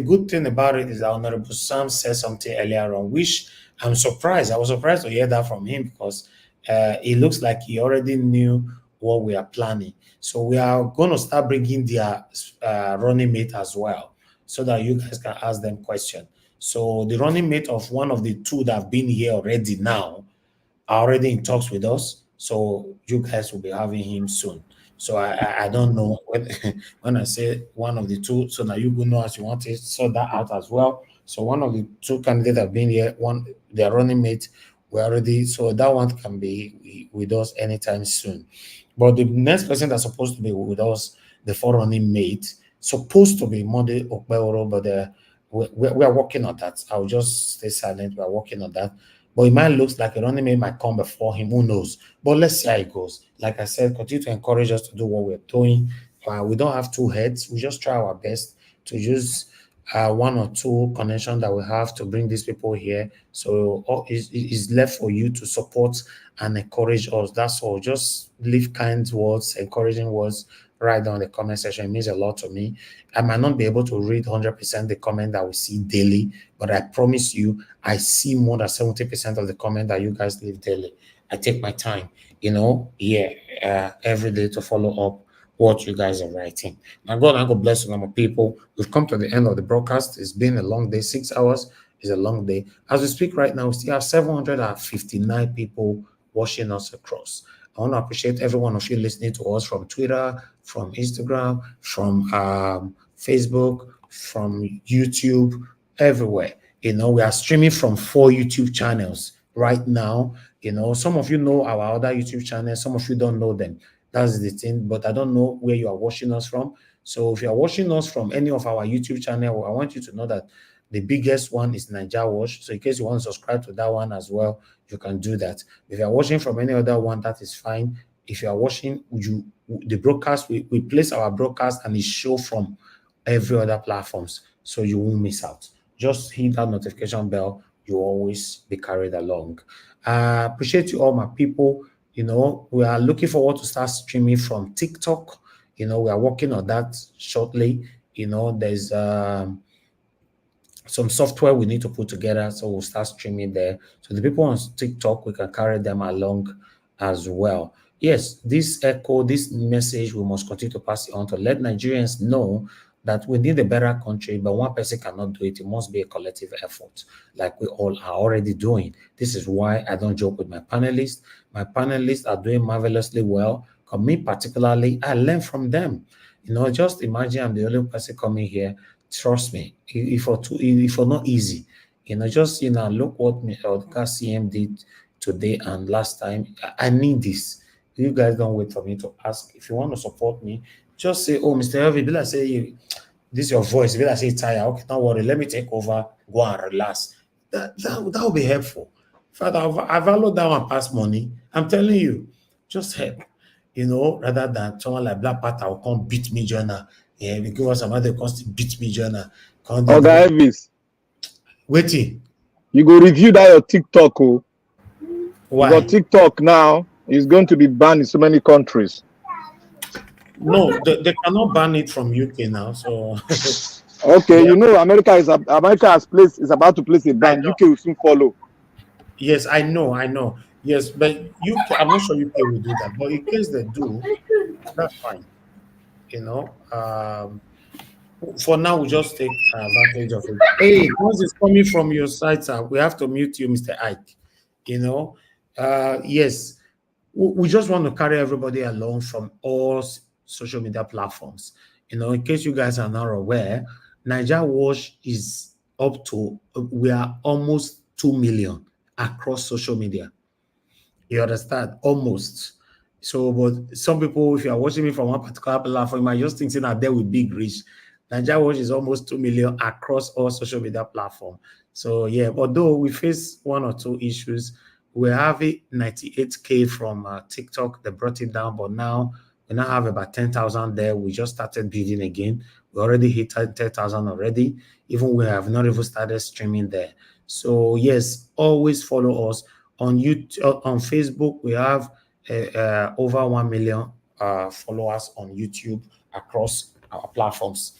good thing about it is that Honorable Sam said something earlier on, which I'm surprised. I was surprised to hear that from him because it looks like he already knew what we are planning. So we are going to start bringing their running mate as well, so that you guys can ask them questions. So the running mate of one of the two that have been here already now are already in talks with us. So you guys will be having him soon. So I don't know when I say one of the two, so now you will know as you want to sort that out as well. So one of the two candidates have been here, one their running mate we already, so that one can be with us anytime soon. But the next person that's supposed to be with us, the forerunning mate, supposed to be Monday Okpeoro, but we are working on that. I'll just stay silent. We are working on that. But it might look like a running mate might come before him. Who knows? But let's see how it goes. Like I said, continue to encourage us to do what we're doing. We don't have two heads. We just try our best to use one or two connections that we have to bring these people here. So all is left for you to support and encourage us. That's all. Just leave kind words, encouraging words right down in the comment section. It means a lot to me. I might not be able to read 100% the comment that we see daily, but I promise you, I see more than 70% of the comment that you guys leave daily. I take my time, every day to follow up what you guys are writing. Now, God bless you, my people. We've come to the end of the broadcast. It's been a long day. 6 hours is a long day. As we speak right now, we still have 759 people watching us across. I want to appreciate every one of you listening to us from Twitter, from Instagram, from Facebook, from YouTube, everywhere. We are streaming from 4 YouTube channels right now. Some of you know our other YouTube channels, some of you don't know them. That's the thing, but I don't know where you are watching us from. So if you are watching us from any of our YouTube channel, I want you to know that The biggest one is Niger Watch. So in case you want to subscribe to that one as well, you can do that. If you are watching from any other one, that is fine. If you are watching, the broadcast, we place our broadcast and it show from every other platforms, so you won't miss out. Just hit that notification bell. You always be carried along. Appreciate you all, my people. We are looking forward to start streaming from TikTok. We are working on that shortly. There's some software we need to put together, so we'll start streaming there. So the people on TikTok, we can carry them along as well. Yes, this message, we must continue to pass it on to let Nigerians know that we need a better country, but one person cannot do it. It must be a collective effort, like we all are already doing. This is why I don't joke with my panelists. My panelists are doing marvelously well. For me particularly, I learn from them. Just imagine I'm the only person coming here. Trust me, if for not easy, look what the CM did today and last time. I need this. You guys don't wait for me to ask. If you want to support me, just say, "Oh, Mr. Elvi, be like say this is your voice. Be like say tired. Okay, don't worry. Let me take over. Go and relax." That will be helpful. In fact, I value that one past money. I'm telling you, just help. Rather than someone like Black Panther will come beat me, Jonah. Yeah, because some other comes to beat me, Jonah. Oga Elvis, Waiting. you go review that your TikTok. Oh. Why? Because TikTok now is going to be banned in so many countries. No, they cannot ban it from UK now. So okay, America is about to place a ban. UK will soon follow. Yes, I know. Yes, but UK, I'm not sure UK will do that. But in case they do, that's fine. For now, we just take advantage of it. Hey, once it's coming from your side, sir, we have to mute you, Mr. Ike. Yes, we just want to carry everybody along from all social media platforms. In case you guys are not aware, Niger Watch is we are almost 2 million across social media. You understand? Almost. So, but some people, if you are watching me from one particular platform, you might just think that there will be big reach. Niger Watch is almost 2 million across all social media platforms. So, yeah, although we face one or two issues, we have it 98K from TikTok. They brought it down, but now we now have about 10,000 there. We just started building again. We already hit 10,000 already. Even we have not even started streaming there. So, yes, always follow us. On YouTube, on Facebook, we have over 1 million followers on YouTube across our platforms.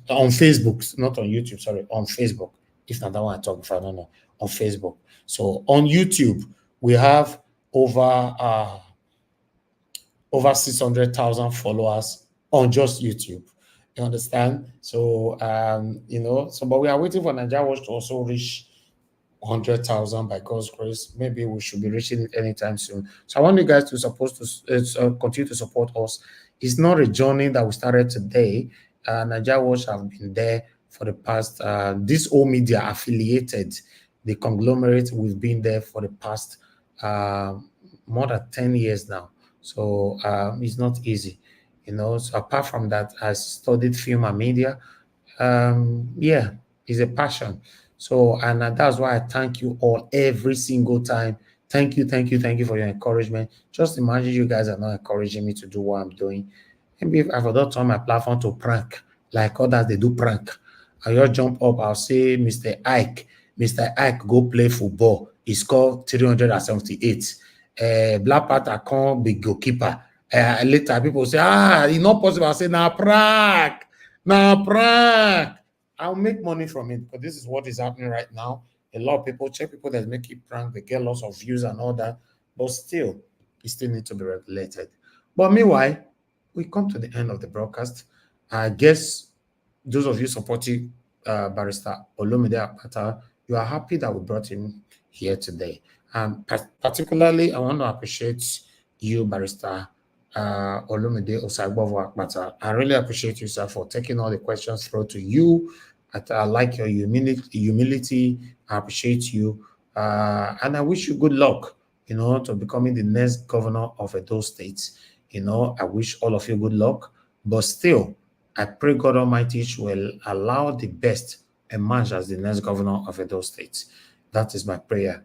On Facebook, not on YouTube, sorry, on Facebook. If not that one I talk about, I don't know. On Facebook. So on YouTube, we have over 600,000 followers on just YouTube. You understand? So but we are waiting for Nigeria Watch to also reach 100,000 by God's grace. Maybe we should be reaching it anytime soon. So I want you guys to continue to support us. It's not a journey that we started today. Nigeria Watch have been there for the past. This all media affiliated, the conglomerate, we've been there for the past more than 10 years now. So it's not easy, So apart from that, I studied film and media. Yeah, it's a passion. So, and that's why I thank you all every single time. Thank you for your encouragement. Just imagine you guys are not encouraging me to do what I'm doing. Maybe if I forgot on my platform to prank, like others, they do prank. I just jump up, I'll say, Mr. Ike, go play football. He scored 378. Black Panther can't be goalkeeper. Later, people say, it's not possible. I say, prank. I'll make money from it because this is what is happening right now. A lot of people that make it prank, they get lots of views and all that, but still, it still needs to be regulated. But meanwhile, we come to the end of the broadcast. I guess those of you supporting Barrister Olumide Akpata, you are happy that we brought him here today. Particularly, I want to appreciate you, Barrister Olumide Akpata. I really appreciate you, sir, for taking all the questions through to you. I like your humility. I appreciate you. And I wish you good luck, to becoming the next governor of Edo State. I wish all of you good luck. But still, I pray God Almighty will allow the best emerge as the next governor of Edo State. That is my prayer.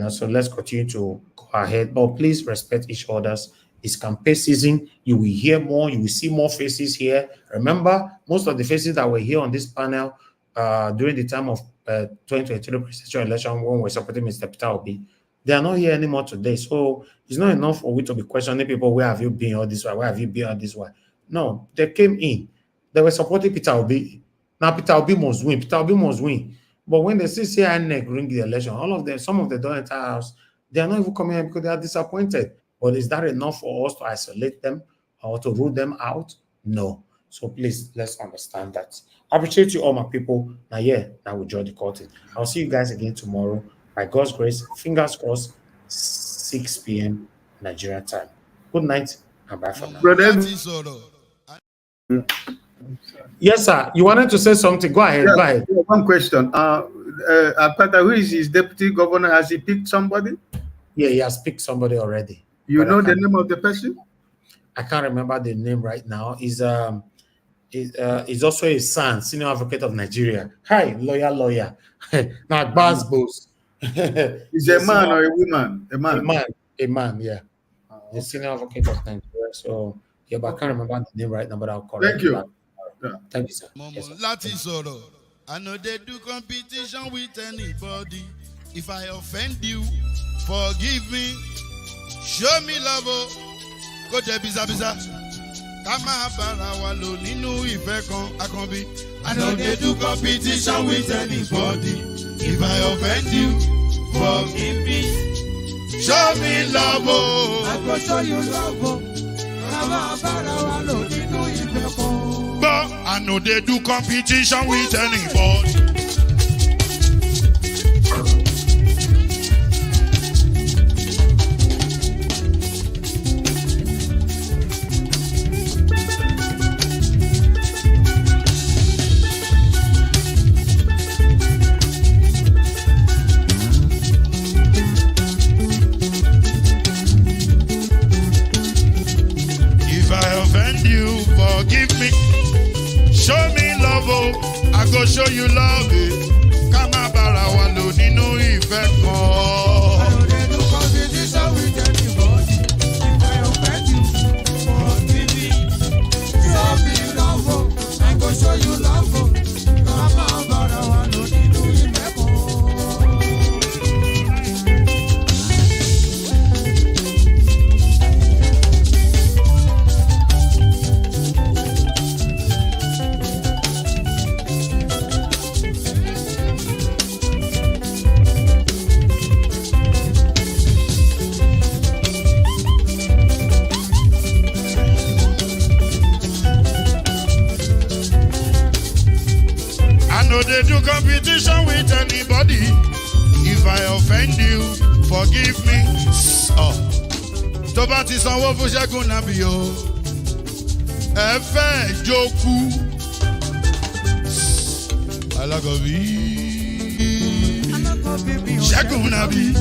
So let's continue to go ahead, but please respect each other's. It's campaign season. You will hear more. You will see more faces here. Remember, most of the faces that were here on this panel during the time of 2023 presidential election when we're supporting Mr. Peter Obi, they are not here anymore today. So it's not enough for we to be questioning people. Where have you been all this way? Where have you been all this way? No, they came in. They were supporting Peter Obi. Now Peter Obi must win. Peter Obi must win. But when they see INEC ring the election, all of them, some of them don't enter house. They are not even coming here because they are disappointed. But is that enough for us to isolate them or to rule them out? No. So please, let's understand that. I appreciate you all, my people. Now, we draw the curtain. I'll see you guys again tomorrow. By God's grace, fingers crossed, 6 p.m. Nigeria time. Good night and bye for now. Yes, sir. You wanted to say something? Go ahead. Yeah, go ahead. One question. Akpata, who is his deputy governor? Has he picked somebody? Yeah, he has picked somebody already. You know the name of the person? I can't remember the name right now. He's also a son, senior advocate of Nigeria. Hi, lawyer. Now, Barr's boss. Is a man or a woman? A man, yeah. The senior advocate of Nigeria. So, yeah, but I can't remember the name right now, but I'll correct Thank you. Thank you, sir. Yes, sir. I know they do competition with anybody. If I offend you, forgive me. Show me love, go to biza. Kama bara wa lo ninu ife kan akanbi. I know they do competition with anybody. If I offend you, forgive me. Show me love, I go show you love. Kama bara wa lo ninu ife kan. But I know they do competition with anybody. Forgive me, show me love, I go show you love. Kama bara wa lo nínú ìfẹ́ kan. I don't dey do competition with anybody. If I offend you, forgive me. Show me love, I go show you love. Kama bara wa lo nínú ìfẹ́ kan. They do competition with anybody. If I offend you, forgive me. Tó bá ti sanwó fún Ṣẹ́gun Nàbí o, ẹ fẹ́ jókù. Alákọ̀bí Ṣẹ́gun Nàbí.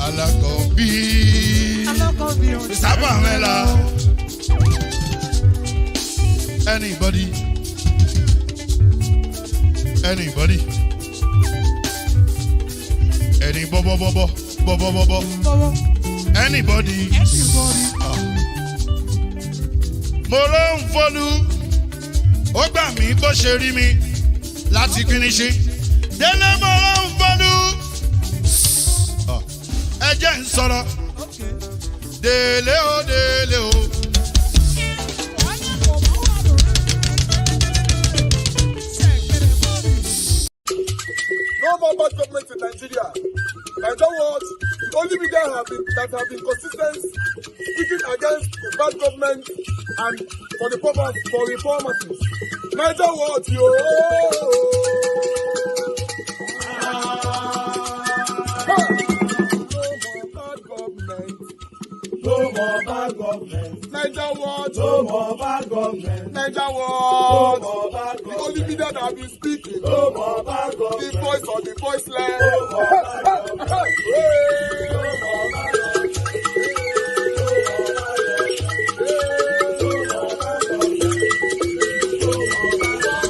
Alákọ̀bí Sábà Mẹ́la. Anybody? Any anybody. Mo ló ń fọlú, ó gbà mí bó ṣe rí mi láti kíníṣí. Délé mo ló ń fọlú, ẹ jẹ́ ń sọ̀rọ̀. Délé o. No more bad government in Nigeria. Nigeria what? The only media that have been consistent speaking against the bad government and for the purpose for reformers. Nigeria what? Yo! No more bad government. Nigeria what? No more bad government. Nigeria what? No more bad government. The only media that have been speaking. No more bad government. The voice of the voiceless. No more bad government. No more bad government. No more bad government.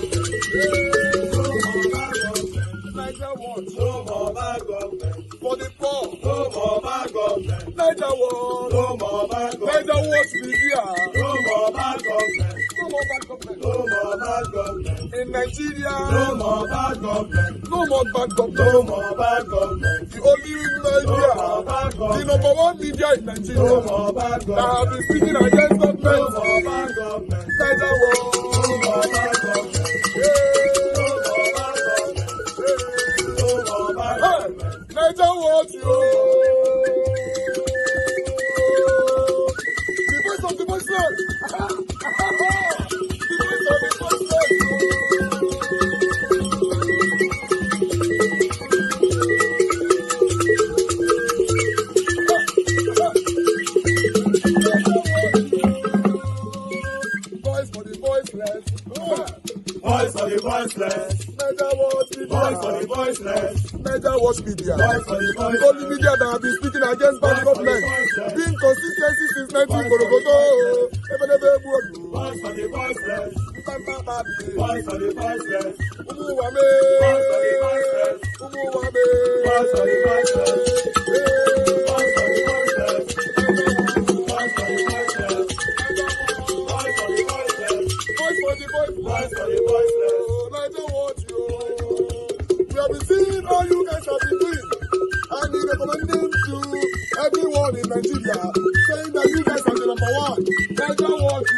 bad government. For the poor, no more bad government. Niger Watch, no more bad government. Niger Watch media, no more bad government. No more bad government. No more bad government. In Nigeria, no more bad government. No more bad government. No more bad government. The only media, no bad government. The number one media in Nigeria, no more bad government. That have been speaking against government. No more bad government. Niger Watch, no more bad government. Niger Watch, the voice of the voiceless. The voice of the voiceless. Voice for the voiceless. Voice for the voiceless. Niger Watch media. Voice for the voiceless. Niger Watch media. Voice for the voiceless. The only media that have been speaking against bad government. Being consistency since 1944. Voice for the voiceless. Voice for the voiceless. Umuwame. Voice for the voiceless. Umuwame. Voice for the voiceless. Voice for the voiceless. Voice for the voiceless. Voice for the voiceless. Voice for the voiceless. Voice for the voiceless. Niger Watch, we have been seeing all you guys have been doing, and he recommending to everyone in Nigeria, saying that you guys are the number one. Niger Watch,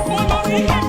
Follow me.